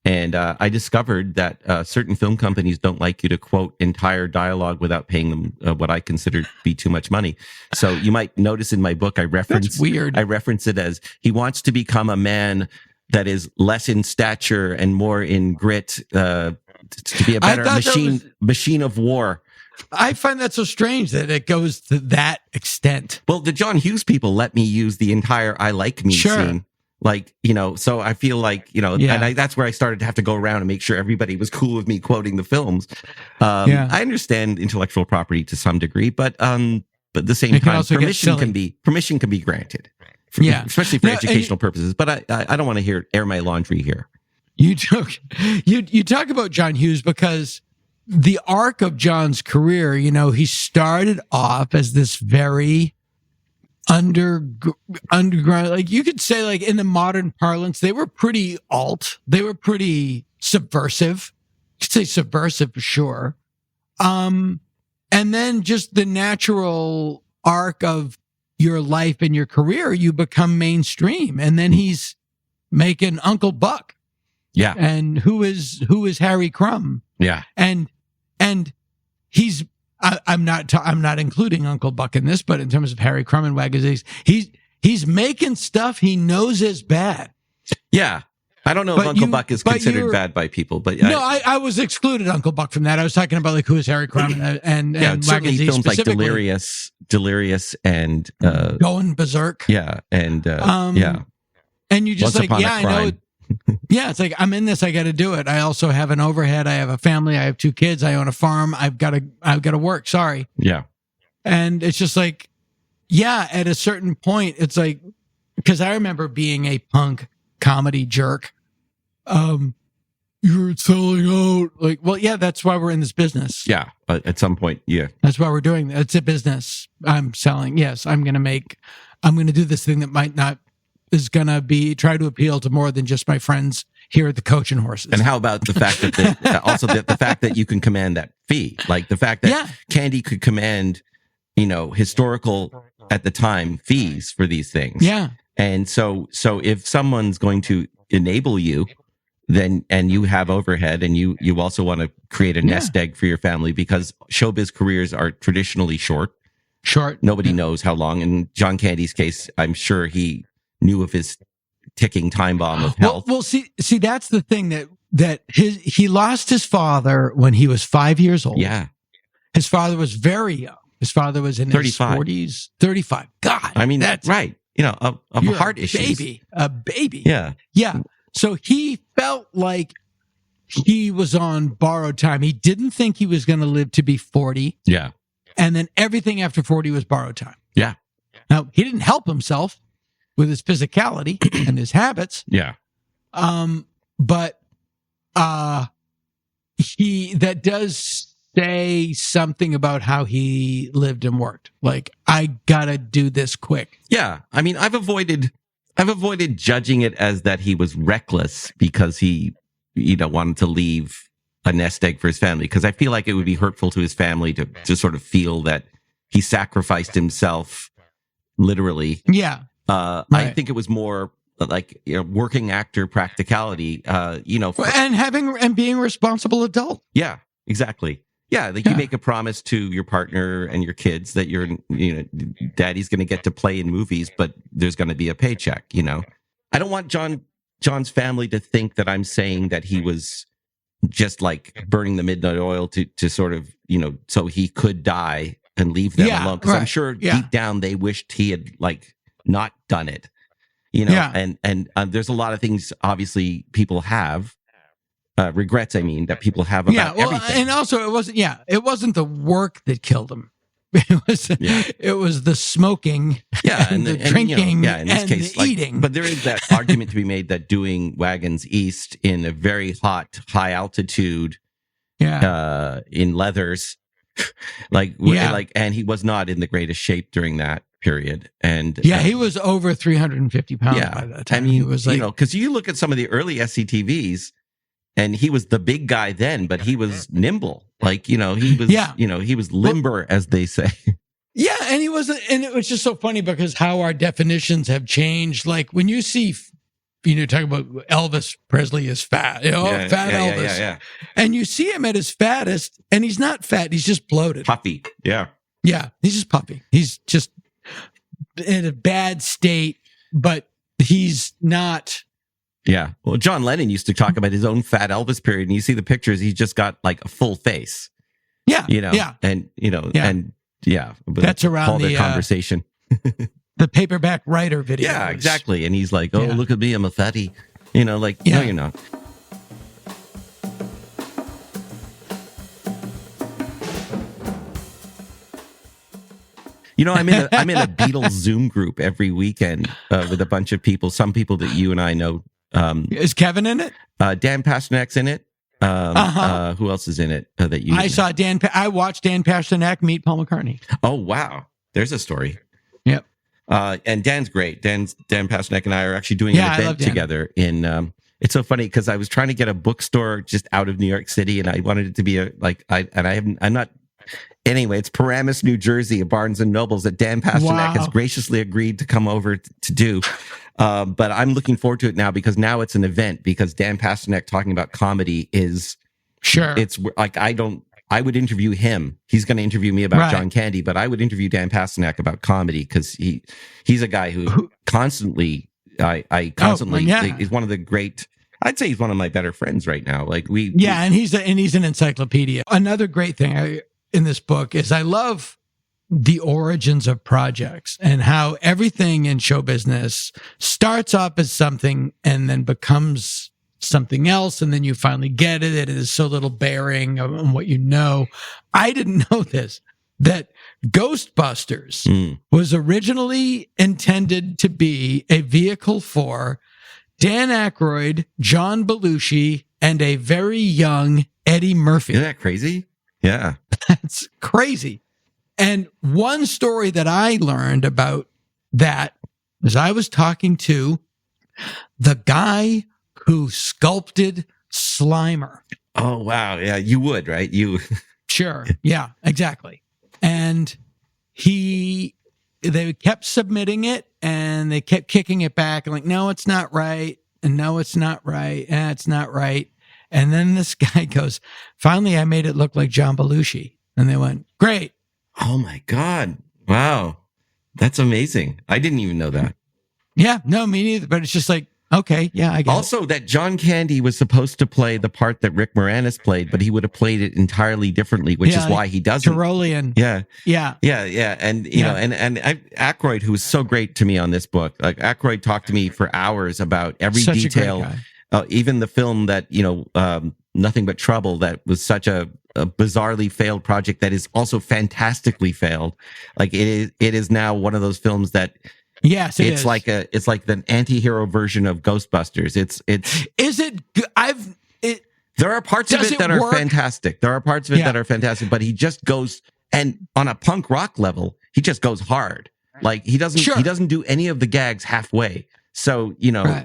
[SPEAKER 10] And I discovered that certain film companies don't like you to quote entire dialogue without paying them what I consider to be too much money. So you might notice in my book, I reference it as he wants to become a man that is less in stature and more in grit, to be a better machine of war.
[SPEAKER 6] I find that so strange that it goes to that extent.
[SPEAKER 10] Well, the John Hughes people let me use the entire "I like me" scene. Like, so I feel like, and that's where I started to have to go around and make sure everybody was cool with me quoting the films. I understand intellectual property to some degree, but at the same time, permission can be granted. Especially for educational purposes. But I don't want to air my laundry here.
[SPEAKER 6] You talk about John Hughes because the arc of John's career, he started off as this very underground, like you could say, like in the modern parlance, they were pretty alt. They were pretty subversive. You could say subversive for sure. And then just the natural arc of your life and your career, you become mainstream. And then he's making Uncle Buck.
[SPEAKER 10] Yeah.
[SPEAKER 6] And who is Harry Crumb?
[SPEAKER 10] Yeah.
[SPEAKER 6] And he's, I'm not including Uncle Buck in this, but in terms of Harry Crumb and Wagons, he's making stuff he knows is bad.
[SPEAKER 10] Yeah. I don't know if Uncle Buck is considered bad by people, but
[SPEAKER 6] no, I was excluded Uncle Buck from that. I was talking about like who is Harry Crumb and
[SPEAKER 10] certainly films like Delirious and
[SPEAKER 6] Going Berserk.
[SPEAKER 10] Yeah. And
[SPEAKER 6] and you just like, I know. Yeah, it's like, I'm in this. I got to do it. I also have an overhead. I have a family. I have 2 kids. I own a farm. I've got to work. Sorry.
[SPEAKER 10] Yeah.
[SPEAKER 6] And it's just like, at a certain point, it's like, because I remember being a punk comedy jerk. You're selling out. Like, well, that's why we're in this business.
[SPEAKER 10] Yeah. At some point. Yeah.
[SPEAKER 6] That's why we're doing that. It's a business. I'm selling. Yes. I'm going to do this thing that might not, is going to try to appeal to more than just my friends here at the Coach and Horses.
[SPEAKER 10] And how about the fact that also the fact that you can command that fee, like the fact that Candy could command, historical at the time fees for these things.
[SPEAKER 6] Yeah.
[SPEAKER 10] And so if someone's going to enable you, then, and you have overhead and you also want to create a nest egg for your family, because showbiz careers are traditionally short. Nobody knows how long. In John Candy's case, I'm sure he knew of his ticking time bomb of health.
[SPEAKER 6] Well, see, that's the thing that he lost his father when he was 5 years old.
[SPEAKER 10] Yeah.
[SPEAKER 6] His father was very young. His father was in
[SPEAKER 10] 35.
[SPEAKER 6] his 40s, 35. God.
[SPEAKER 10] I mean, that's right. Of heart issues.
[SPEAKER 6] A baby.
[SPEAKER 10] Yeah.
[SPEAKER 6] Yeah. So he felt like he was on borrowed time. He didn't think he was going to live to be 40.
[SPEAKER 10] Yeah.
[SPEAKER 6] And then everything after 40 was borrowed time.
[SPEAKER 10] Yeah.
[SPEAKER 6] Now, he didn't help himself with his physicality and his habits.
[SPEAKER 10] Yeah.
[SPEAKER 6] But that does say something about how he lived and worked. Like, I gotta do this quick.
[SPEAKER 10] Yeah. I mean, I've avoided judging it as that he was reckless because he, wanted to leave a nest egg for his family, because I feel like it would be hurtful to his family to sort of feel that he sacrificed himself literally.
[SPEAKER 6] Yeah.
[SPEAKER 10] Right. I think it was more like working actor practicality, and
[SPEAKER 6] being a responsible adult.
[SPEAKER 10] Yeah, exactly. Yeah, like you make a promise to your partner and your kids that daddy's going to get to play in movies, but there's going to be a paycheck. I don't want John's family to think that I'm saying that he was just like burning the midnight oil to sort of so he could die and leave them alone. Because I'm sure deep down they wished he had like not done it, and there's a lot of things obviously people have regrets. I mean, that people have about everything.
[SPEAKER 6] And also it wasn't the work that killed him. It was the smoking, and the drinking,
[SPEAKER 10] in this case,
[SPEAKER 6] the eating.
[SPEAKER 10] But there is that argument to be made that doing Wagons East in a very hot, high altitude, in leathers, and he was not in the greatest shape during that period. And
[SPEAKER 6] he was over 350 pounds by that time.
[SPEAKER 10] I mean,
[SPEAKER 6] he was like,
[SPEAKER 10] because you look at some of the early SCTVs, and he was the big guy then, but he was nimble. Like, he was, he was limber, as they say.
[SPEAKER 6] Yeah. And he wasn't, and it was just so funny because how our definitions have changed. Like when you see, talking about Elvis Presley is fat, Elvis.
[SPEAKER 10] Yeah.
[SPEAKER 6] And you see him at his fattest, and he's not fat. He's just bloated.
[SPEAKER 10] Puffy. Yeah.
[SPEAKER 6] Yeah. He's just puffy. He's just in a bad state, but he's not.
[SPEAKER 10] Yeah. Well, John Lennon used to talk about his own fat Elvis period, and you see the pictures, he's just got like a full face.
[SPEAKER 6] Yeah.
[SPEAKER 10] You know,
[SPEAKER 6] Yeah.
[SPEAKER 10] and, you know,
[SPEAKER 6] Yeah.
[SPEAKER 10] and yeah. But
[SPEAKER 6] That's around
[SPEAKER 10] all
[SPEAKER 6] the
[SPEAKER 10] their conversation.
[SPEAKER 6] the paperback writer video.
[SPEAKER 10] Yeah, exactly. And he's like, oh,
[SPEAKER 6] Yeah.
[SPEAKER 10] look at me. I'm a fatty. You know, like,
[SPEAKER 6] Yeah.
[SPEAKER 10] no, you're not. You know, I'm in a Beatles Zoom group every weekend with a bunch of people. Some people that you and I know.
[SPEAKER 6] Is Kevin in it?
[SPEAKER 10] Dan Pasternak's in it. Who else is in it that you?
[SPEAKER 6] I watched Dan Pasternak meet Paul McCartney.
[SPEAKER 10] Oh wow, there's a story.
[SPEAKER 6] Yep.
[SPEAKER 10] And Dan's great. Dan Pasternak and I are actually doing an event together in. It's so funny because I was trying to get a bookstore just out of New York City, and I wanted it to be I'm not. Anyway, it's Paramus, New Jersey, a Barnes and Nobles that Dan Pasternak has graciously agreed to come over to do. But I'm looking forward to it now because now it's an event because Dan Pasternak talking about comedy is it's like I would interview him. He's going to interview me about John Candy, but I would interview Dan Pasternak about comedy because he's a guy who constantly is one of the great. I'd say he's one of my better friends right now. Like and he's
[SPEAKER 6] an encyclopedia. Another great thing in this book is I love the origins of projects and how everything in show business starts off as something and then becomes something else. And then you finally get it. It is so little bearing on what you know. I didn't know this, that Ghostbusters was originally intended to be a vehicle for Dan Aykroyd, John Belushi, and a very young Eddie Murphy.
[SPEAKER 10] Isn't that crazy? Yeah.
[SPEAKER 6] That's crazy. And one story that I learned about that is I was talking to the guy who sculpted Slimer.
[SPEAKER 10] Oh, wow. Yeah, you would, right?
[SPEAKER 6] Sure. Yeah, exactly. And they kept submitting it and they kept kicking it back and like, no, it's not right. And no, it's not right. And it's not right. And then this guy goes, finally, I made it look like John Belushi. And they went, great.
[SPEAKER 10] Oh my God. Wow. That's amazing. I didn't even know that.
[SPEAKER 6] Yeah, no, me neither. But it's just like, okay, yeah, I get
[SPEAKER 10] also, that John Candy was supposed to play the part that Rick Moranis played, but he would have played it entirely differently, which is why he doesn't.
[SPEAKER 6] Tyrolean.
[SPEAKER 10] Yeah.
[SPEAKER 6] Yeah.
[SPEAKER 10] And, you know, and Aykroyd, who was so great to me on this book, like Aykroyd talked to me for hours about every detail, even the film that, you know, Nothing But Trouble, that was such a bizarrely failed project that is also fantastically failed. Like it is now one of those films that,
[SPEAKER 6] yes,
[SPEAKER 10] it's like the anti-hero version of Ghostbusters. There are parts of it that are fantastic. There are parts of it that are fantastic, but he just goes, and on a punk rock level, he just goes hard. Like he doesn't do any of the gags halfway. So, you know,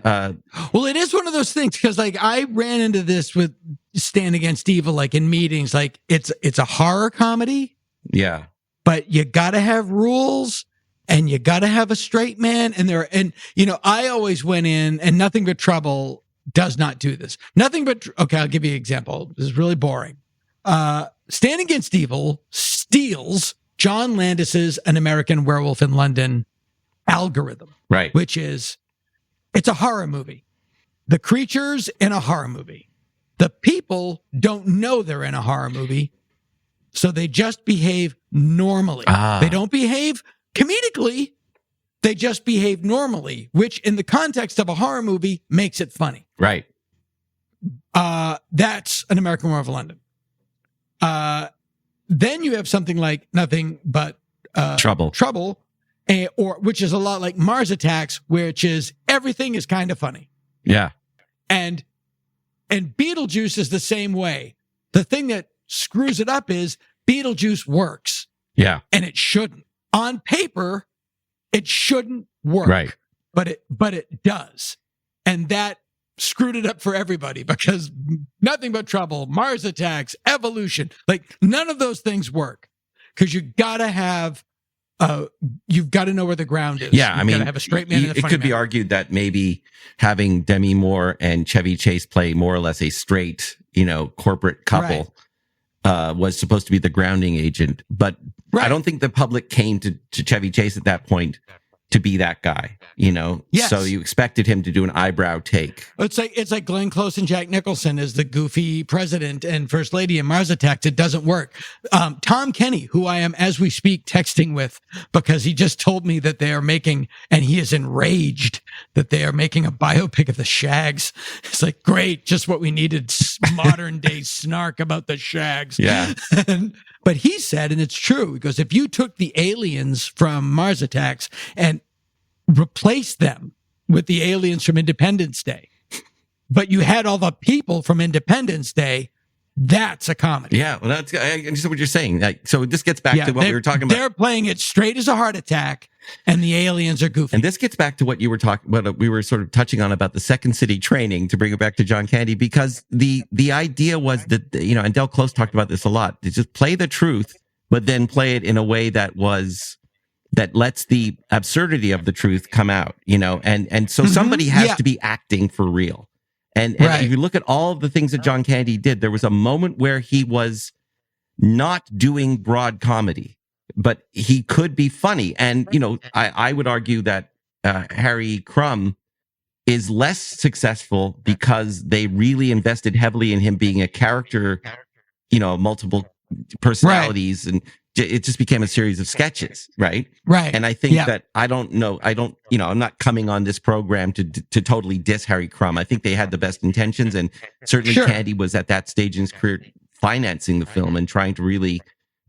[SPEAKER 6] well, it is one of those things because like I ran into this with Stand Against Evil, like in meetings, like it's a horror comedy.
[SPEAKER 10] Yeah.
[SPEAKER 6] But you got to have rules. And you got to have a straight man. And you know, I always went in, and Nothing But Trouble does not do this. Okay, I'll give you an example. This is really boring. Stand Against Evil steals John Landis's An American Werewolf in London algorithm.
[SPEAKER 10] Right.
[SPEAKER 6] Which is, it's a horror movie. The creatures in a horror movie. The people don't know they're in a horror movie. So they just behave normally. They don't behave comedically, they just behave normally, which in the context of a horror movie makes it funny.
[SPEAKER 10] Right.
[SPEAKER 6] That's An American Werewolf in London. Then you have something like Nothing But
[SPEAKER 10] Trouble,
[SPEAKER 6] or which is a lot like Mars Attacks, which is everything is kind of funny.
[SPEAKER 10] Yeah.
[SPEAKER 6] And Beetlejuice is the same way. The thing that screws it up is Beetlejuice works.
[SPEAKER 10] Yeah.
[SPEAKER 6] And it shouldn't. On paper, it shouldn't work.
[SPEAKER 10] Right.
[SPEAKER 6] But it does. And that screwed it up for everybody because Nothing But Trouble, Mars Attacks, Evolution, like none of those things work because you gotta have you've got to know where the ground is.
[SPEAKER 10] Yeah, I mean,
[SPEAKER 6] have a straight man and a funny
[SPEAKER 10] it could be
[SPEAKER 6] man.
[SPEAKER 10] argued that maybe having Demi Moore and Chevy Chase play more or less a straight, you know, corporate couple was supposed to be the grounding agent. But I don't think the public came to Chevy Chase at that point to be that guy, you know?
[SPEAKER 6] Yes.
[SPEAKER 10] So you expected him to do an eyebrow take.
[SPEAKER 6] It's like Glenn Close and Jack Nicholson as the goofy president and first lady in Mars Attacks. It doesn't work. Tom Kenny, who I am, as we speak, texting with, because he just told me that they are making, and he is enraged that they are making a biopic of the Shags. It's like, great, just what we needed, modern day snark about the Shags.
[SPEAKER 10] Yeah.
[SPEAKER 6] But he said, and it's true, because if you took the aliens from Mars Attacks and replaced them with the aliens from Independence Day, but you had all the people from Independence Day, that's a comedy.
[SPEAKER 10] Yeah, well, I understand what you're saying. Like, so this gets back to what we were talking about.
[SPEAKER 6] They're playing it straight as a heart attack, and the aliens are goofy.
[SPEAKER 10] And this gets back to what we were sort of touching on about the Second City training, to bring it back to John Candy, because the idea was that, you know, and Del Close talked about this a lot, to just play the truth, but then play it in a way that lets the absurdity of the truth come out, you know, and so somebody has to be acting for real. And if you look at all of the things that John Candy did, there was a moment where he was not doing broad comedy, but he could be funny. And, you know, I would argue that Harry Crumb is less successful because they really invested heavily in him being a character, you know, multiple personalities, and it just became a series of sketches, right?
[SPEAKER 6] Right.
[SPEAKER 10] And I think that I'm not coming on this program to totally diss Harry Crumb. I think they had the best intentions, and certainly Candy was at that stage in his career financing the film and trying to really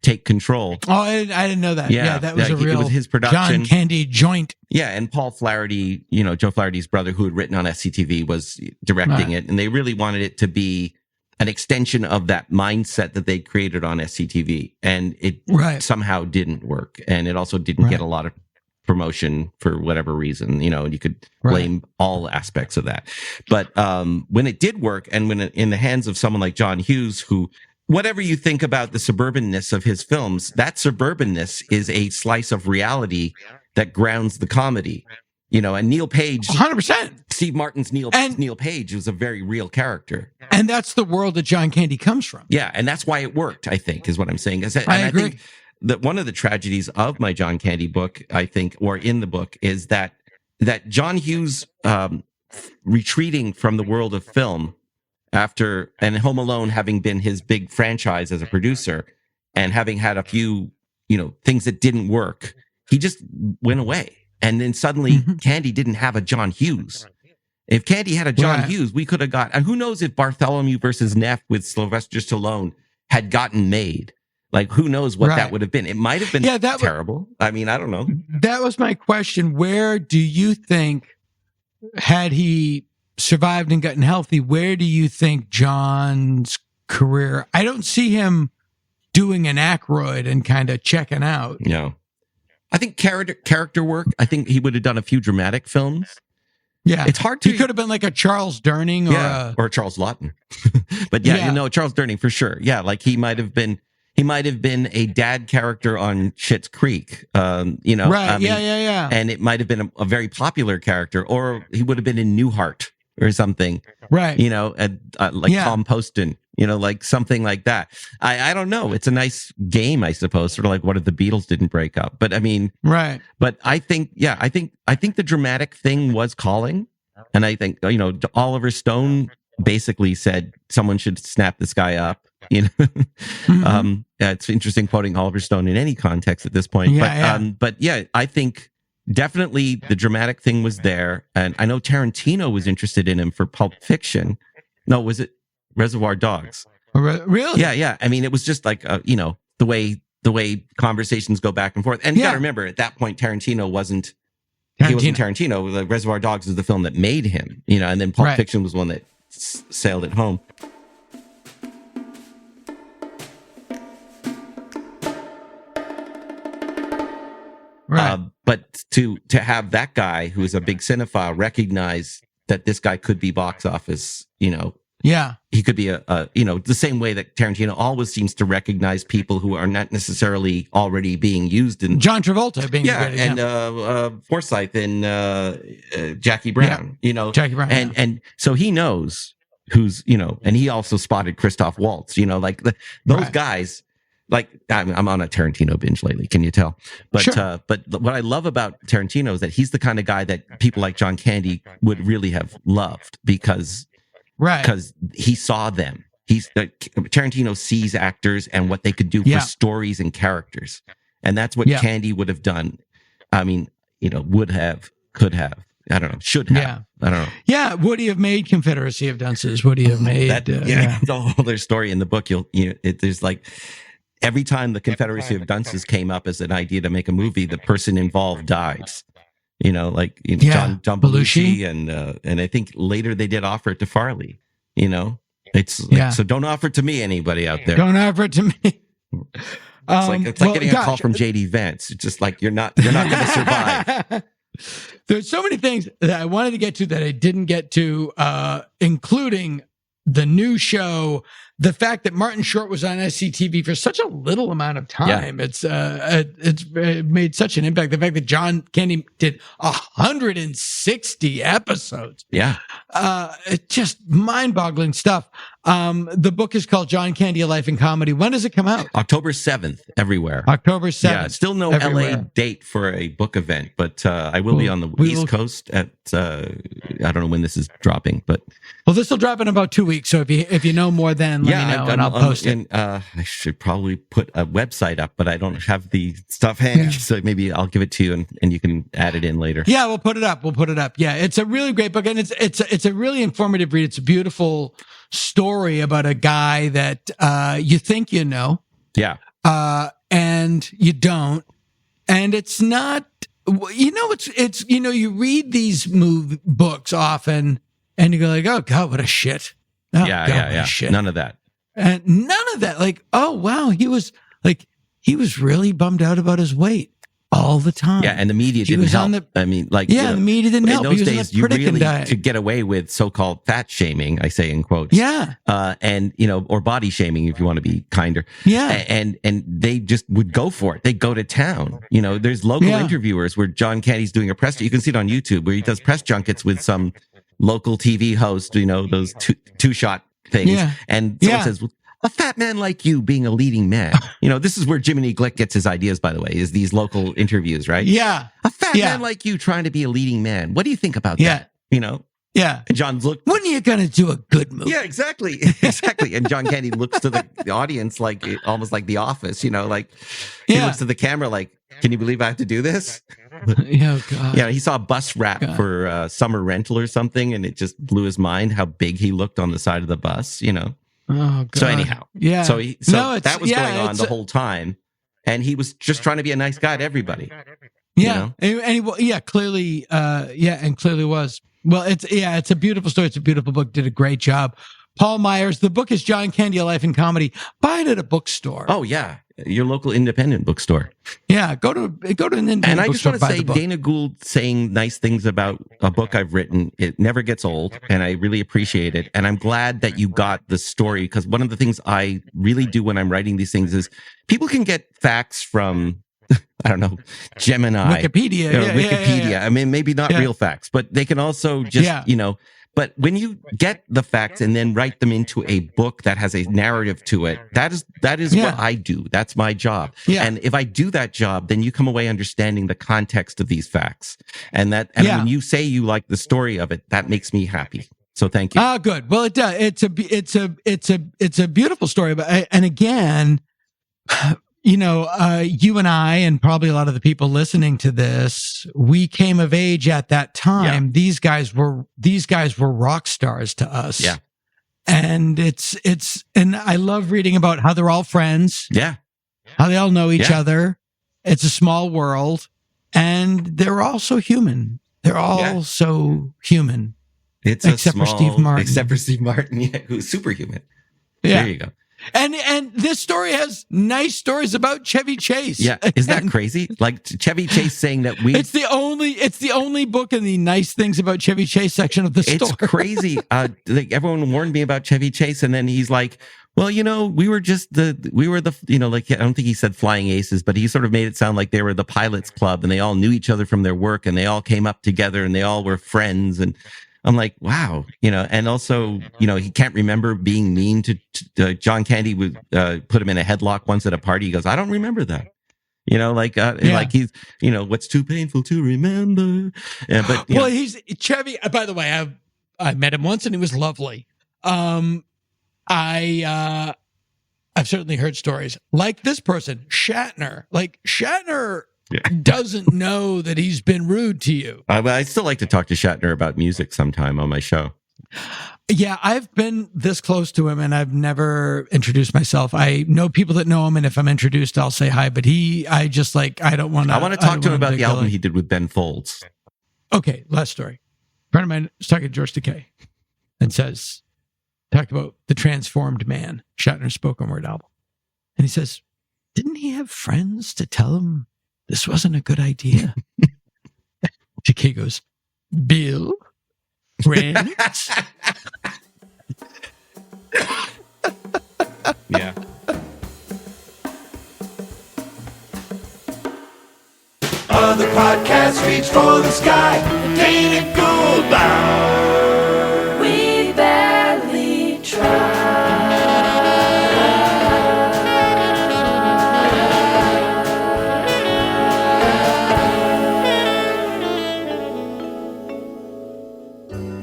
[SPEAKER 10] take control.
[SPEAKER 6] Oh, I didn't know that. Yeah, that was it was
[SPEAKER 10] his production.
[SPEAKER 6] John Candy joint.
[SPEAKER 10] Yeah, and Paul Flaherty, you know, Joe Flaherty's brother, who had written on SCTV, was directing it, and they really wanted it to be an extension of that mindset that they created on SCTV, and it somehow didn't work, and it also didn't get a lot of promotion for whatever reason, you know, and you could blame all aspects of that. But when it did work, and when in the hands of someone like John Hughes, who, whatever you think about the suburbanness of his films, that suburbanness is a slice of reality that grounds the comedy. You know, and Neil Page, 100%. Steve Martin's Neil Page was a very real character.
[SPEAKER 6] And that's the world that John Candy comes from.
[SPEAKER 10] Yeah, and that's why it worked, I think, is what I'm saying.
[SPEAKER 6] I agree.
[SPEAKER 10] Think that one of the tragedies of my John Candy book, I think, or in the book, is that John Hughes retreating from the world of film after, and Home Alone having been his big franchise as a producer, and having had a few, you know, things that didn't work, he just went away. And then suddenly Candy didn't have a John Hughes. If Candy had a John Hughes, we could have got, and who knows if Bartholomew versus Neff with Sylvester Stallone had gotten made. Like, who knows what that would have been. It might have been terrible. I mean, I don't know.
[SPEAKER 6] That was my question. Where do you think, had he survived and gotten healthy, where do you think John's career, I don't see him doing an Aykroyd and kind of checking out.
[SPEAKER 10] No. I think character work. I think he would have done a few dramatic films.
[SPEAKER 6] Yeah,
[SPEAKER 10] it's hard to.
[SPEAKER 6] He could have been like a Charles Durning
[SPEAKER 10] or a Charles Lawton. But you know, Charles Durning for sure. Yeah, like he might have been a dad character on Schitt's Creek. You know,
[SPEAKER 6] right? Yeah.
[SPEAKER 10] And it might have been a very popular character, or he would have been in Newhart or something.
[SPEAKER 6] Right.
[SPEAKER 10] You know, like Tom Poston. You know, like something like that. I don't know. It's a nice game, I suppose. Sort of like what if the Beatles didn't break up? But I mean,
[SPEAKER 6] right.
[SPEAKER 10] But I think the dramatic thing was calling, and I think, you know, Oliver Stone basically said someone should snap this guy up. You know, it's interesting quoting Oliver Stone in any context at this point. But I think definitely the dramatic thing was there, and I know Tarantino was interested in him for Pulp Fiction. No, was it Reservoir Dogs?
[SPEAKER 6] Really?
[SPEAKER 10] Yeah. I mean, it was just like, you know, the way conversations go back and forth. And you got to remember, at that point, Tarantino wasn't Tarantino. Like, Reservoir Dogs was the film that made him, you know, and then Pulp Fiction was one that sailed it home.
[SPEAKER 6] Right.
[SPEAKER 10] But to have that guy who is a big cinephile recognize that this guy could be box office, you know, he could be a you know, the same way that Tarantino always seems to recognize people who are not necessarily already being used in
[SPEAKER 6] John Travolta being a great example.
[SPEAKER 10] And Forsyth and Jackie Brown, you know,
[SPEAKER 6] Jackie Brown,
[SPEAKER 10] and so he knows who's, you know, and he also spotted Christoph Waltz, you know, like those guys. like I'm on a Tarantino binge lately. Can you tell? But
[SPEAKER 6] Sure.
[SPEAKER 10] but what I love about Tarantino is that he's the kind of guy that people like John Candy would really have loved because he saw them. Tarantino sees actors and what they could do for stories and characters, and that's what Candy would have done. I mean, would have, could have. I don't know. Should have.
[SPEAKER 6] Yeah.
[SPEAKER 10] I don't know.
[SPEAKER 6] Yeah. Would he have made Confederacy of Dunces? Would he have made?
[SPEAKER 10] It's a whole other story in the book. There's like every time the Confederacy of Dunces came up as an idea to make a movie, the person involved dies. John Belushi and I think later they did offer it to Farley. It's like, so don't offer it to me, anybody out there.
[SPEAKER 6] Don't offer it to me.
[SPEAKER 10] It's like getting a call from JD Vance. It's just like you're not going to survive.
[SPEAKER 6] There's so many things that I wanted to get to that I didn't get to, including the new show, the fact that Martin Short was on SCTV for such a little amount of time. Yeah. It's made such an impact. The fact that John Candy did 160 episodes.
[SPEAKER 10] Yeah.
[SPEAKER 6] It's just mind-boggling stuff. The book is called John Candy, A Life in Comedy. When does it come out?
[SPEAKER 10] October 7th, everywhere.
[SPEAKER 6] October 7th.
[SPEAKER 10] Yeah, still no everywhere. LA date for a book event, but I will be on the East Coast at, I don't know when this is dropping, but.
[SPEAKER 6] Well, this will drop in about 2 weeks. So if you know more, then let me know and I'll post it.
[SPEAKER 10] I should probably put a website up, but I don't have the stuff handy, so maybe I'll give it to you and you can add it in later.
[SPEAKER 6] Yeah, we'll put it up. Yeah, it's a really great book, and it's a really informative read. It's a beautiful story about a guy that you think you know, and you don't, and it's not. It's you read these books often, and you go like, oh God, what a shit. Oh, God, what a shit.
[SPEAKER 10] None of that.
[SPEAKER 6] And none of that. Like, oh wow, he was really bummed out about his weight all the time.
[SPEAKER 10] Yeah, and the media didn't help. The
[SPEAKER 6] media didn't help.
[SPEAKER 10] In those days, you really could get away with so-called fat shaming. I say in quotes.
[SPEAKER 6] Yeah.
[SPEAKER 10] Or body shaming if you want to be kinder.
[SPEAKER 6] Yeah.
[SPEAKER 10] And they just would go for it. They go to town. There's local interviewers where John Candy's doing a press. You can see it on YouTube where he does press junkets with some local TV host. Those two-shot things. Yeah. And someone says, a fat man like you being a leading man. This is where Jiminy Glick gets his ideas, by the way, is these local interviews, right?
[SPEAKER 6] Yeah.
[SPEAKER 10] A fat man like you trying to be a leading man. What do you think about that?
[SPEAKER 6] Yeah.
[SPEAKER 10] And John's look.
[SPEAKER 6] When are you going to do a good movie?
[SPEAKER 10] Yeah, exactly. Exactly. And John Candy looks to the audience almost like The Office, he looks to the camera like, can you believe I have to do this?
[SPEAKER 6] Oh, God.
[SPEAKER 10] Yeah, he saw a bus wrap for summer rental or something, and it just blew his mind how big he looked on the side of the bus,
[SPEAKER 6] Oh, God.
[SPEAKER 10] So anyhow,
[SPEAKER 6] So
[SPEAKER 10] that was going on the whole time, and he was just trying to be a nice guy to everybody.
[SPEAKER 6] Yeah, and clearly, and clearly was. Well, it's a beautiful story. It's a beautiful book. Did a great job. Paul Myers. The book is John Candy, A Life in Comedy. Buy it at a bookstore.
[SPEAKER 10] Oh yeah, your local independent bookstore.
[SPEAKER 6] Yeah, go to an independent.
[SPEAKER 10] And I just
[SPEAKER 6] bookstore,
[SPEAKER 10] want to say, Dana Gould saying nice things about a book I've written, it never gets old, and I really appreciate it. And I'm glad that you got the story, because one of the things I really do when I'm writing these things is people can get facts from, I don't know, Gemini,
[SPEAKER 6] Wikipedia.
[SPEAKER 10] Wikipedia.
[SPEAKER 6] Yeah.
[SPEAKER 10] I mean, maybe not real facts, but they can also just, but when you get the facts and then write them into a book that has a narrative to it, that is what I do. That's my job. Yeah. And if I do that job, then you come away understanding the context of these facts. And when you say you like the story of it, that makes me happy. So thank you.
[SPEAKER 6] Good. Well, it does. It's a beautiful story. And again, you and I, and probably a lot of the people listening to this, we came of age at that time. Yeah. These guys were rock stars to us.
[SPEAKER 10] Yeah.
[SPEAKER 6] And and I love reading about how they're all friends.
[SPEAKER 10] Yeah.
[SPEAKER 6] How they all know each other. It's a small world, and they're all so human. They're all so human.
[SPEAKER 10] Except for Steve
[SPEAKER 6] Martin,
[SPEAKER 10] who's superhuman.
[SPEAKER 6] Yeah.
[SPEAKER 10] There you go.
[SPEAKER 6] And this story has nice stories about Chevy Chase.
[SPEAKER 10] Yeah, isn't that crazy? Like Chevy Chase saying that
[SPEAKER 6] it's the only book in the nice things about Chevy Chase section of the store.
[SPEAKER 10] It's crazy. Everyone warned me about Chevy Chase, and then he's like, well, we were I don't think he said flying aces, but he sort of made it sound like they were the pilots club, and they all knew each other from their work, and they all came up together, and they all were friends, and I'm like, wow, and also, he can't remember being mean to John Candy. Would put him in a headlock once at a party. He goes, I don't remember that. Like he's, what's too painful to remember. But
[SPEAKER 6] well, he's Chevy. By the way, I met him once and he was lovely. I've certainly heard stories like this person, Shatner. Like Shatner doesn't know that he's been rude to you.
[SPEAKER 10] I still like to talk to Shatner about music sometime on my show.
[SPEAKER 6] Yeah, I've been this close to him and I've never introduced myself. I know people that know him, and if I'm introduced, I'll say hi. But I don't want to.
[SPEAKER 10] I want to talk to him about the album he did with Ben Folds.
[SPEAKER 6] Okay, last story. A friend of mine was talking to George Takei and talked about the Transformed Man, Shatner's spoken word album. And he says, didn't he have friends to tell him this wasn't a good idea? Takei goes, Bill? Friends?
[SPEAKER 10] Yeah.
[SPEAKER 2] Other podcasts reach for the sky. Dana Gould Hour.
[SPEAKER 7] We barely try.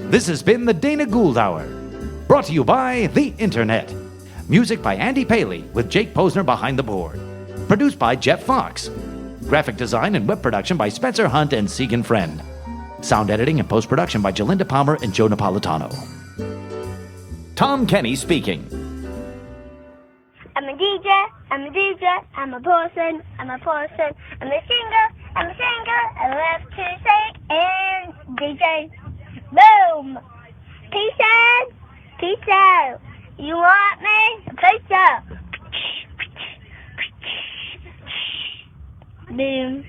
[SPEAKER 11] This has been the Dana Gould Hour, brought to you by the Internet. Music by Andy Paley with Jake Posner behind the board. Produced by Jeff Fox. Graphic design and web production by Spencer Hunt and Segan Friend. Sound editing and post-production by Jalinda Palmer and Joe Napolitano. Tom Kenny speaking.
[SPEAKER 12] I'm a DJ, I'm a DJ, I'm a person, I'm a person, I'm a singer, I love to sing and DJ. Boom! Peace out! Peace out! You want me? Peace out! Boom.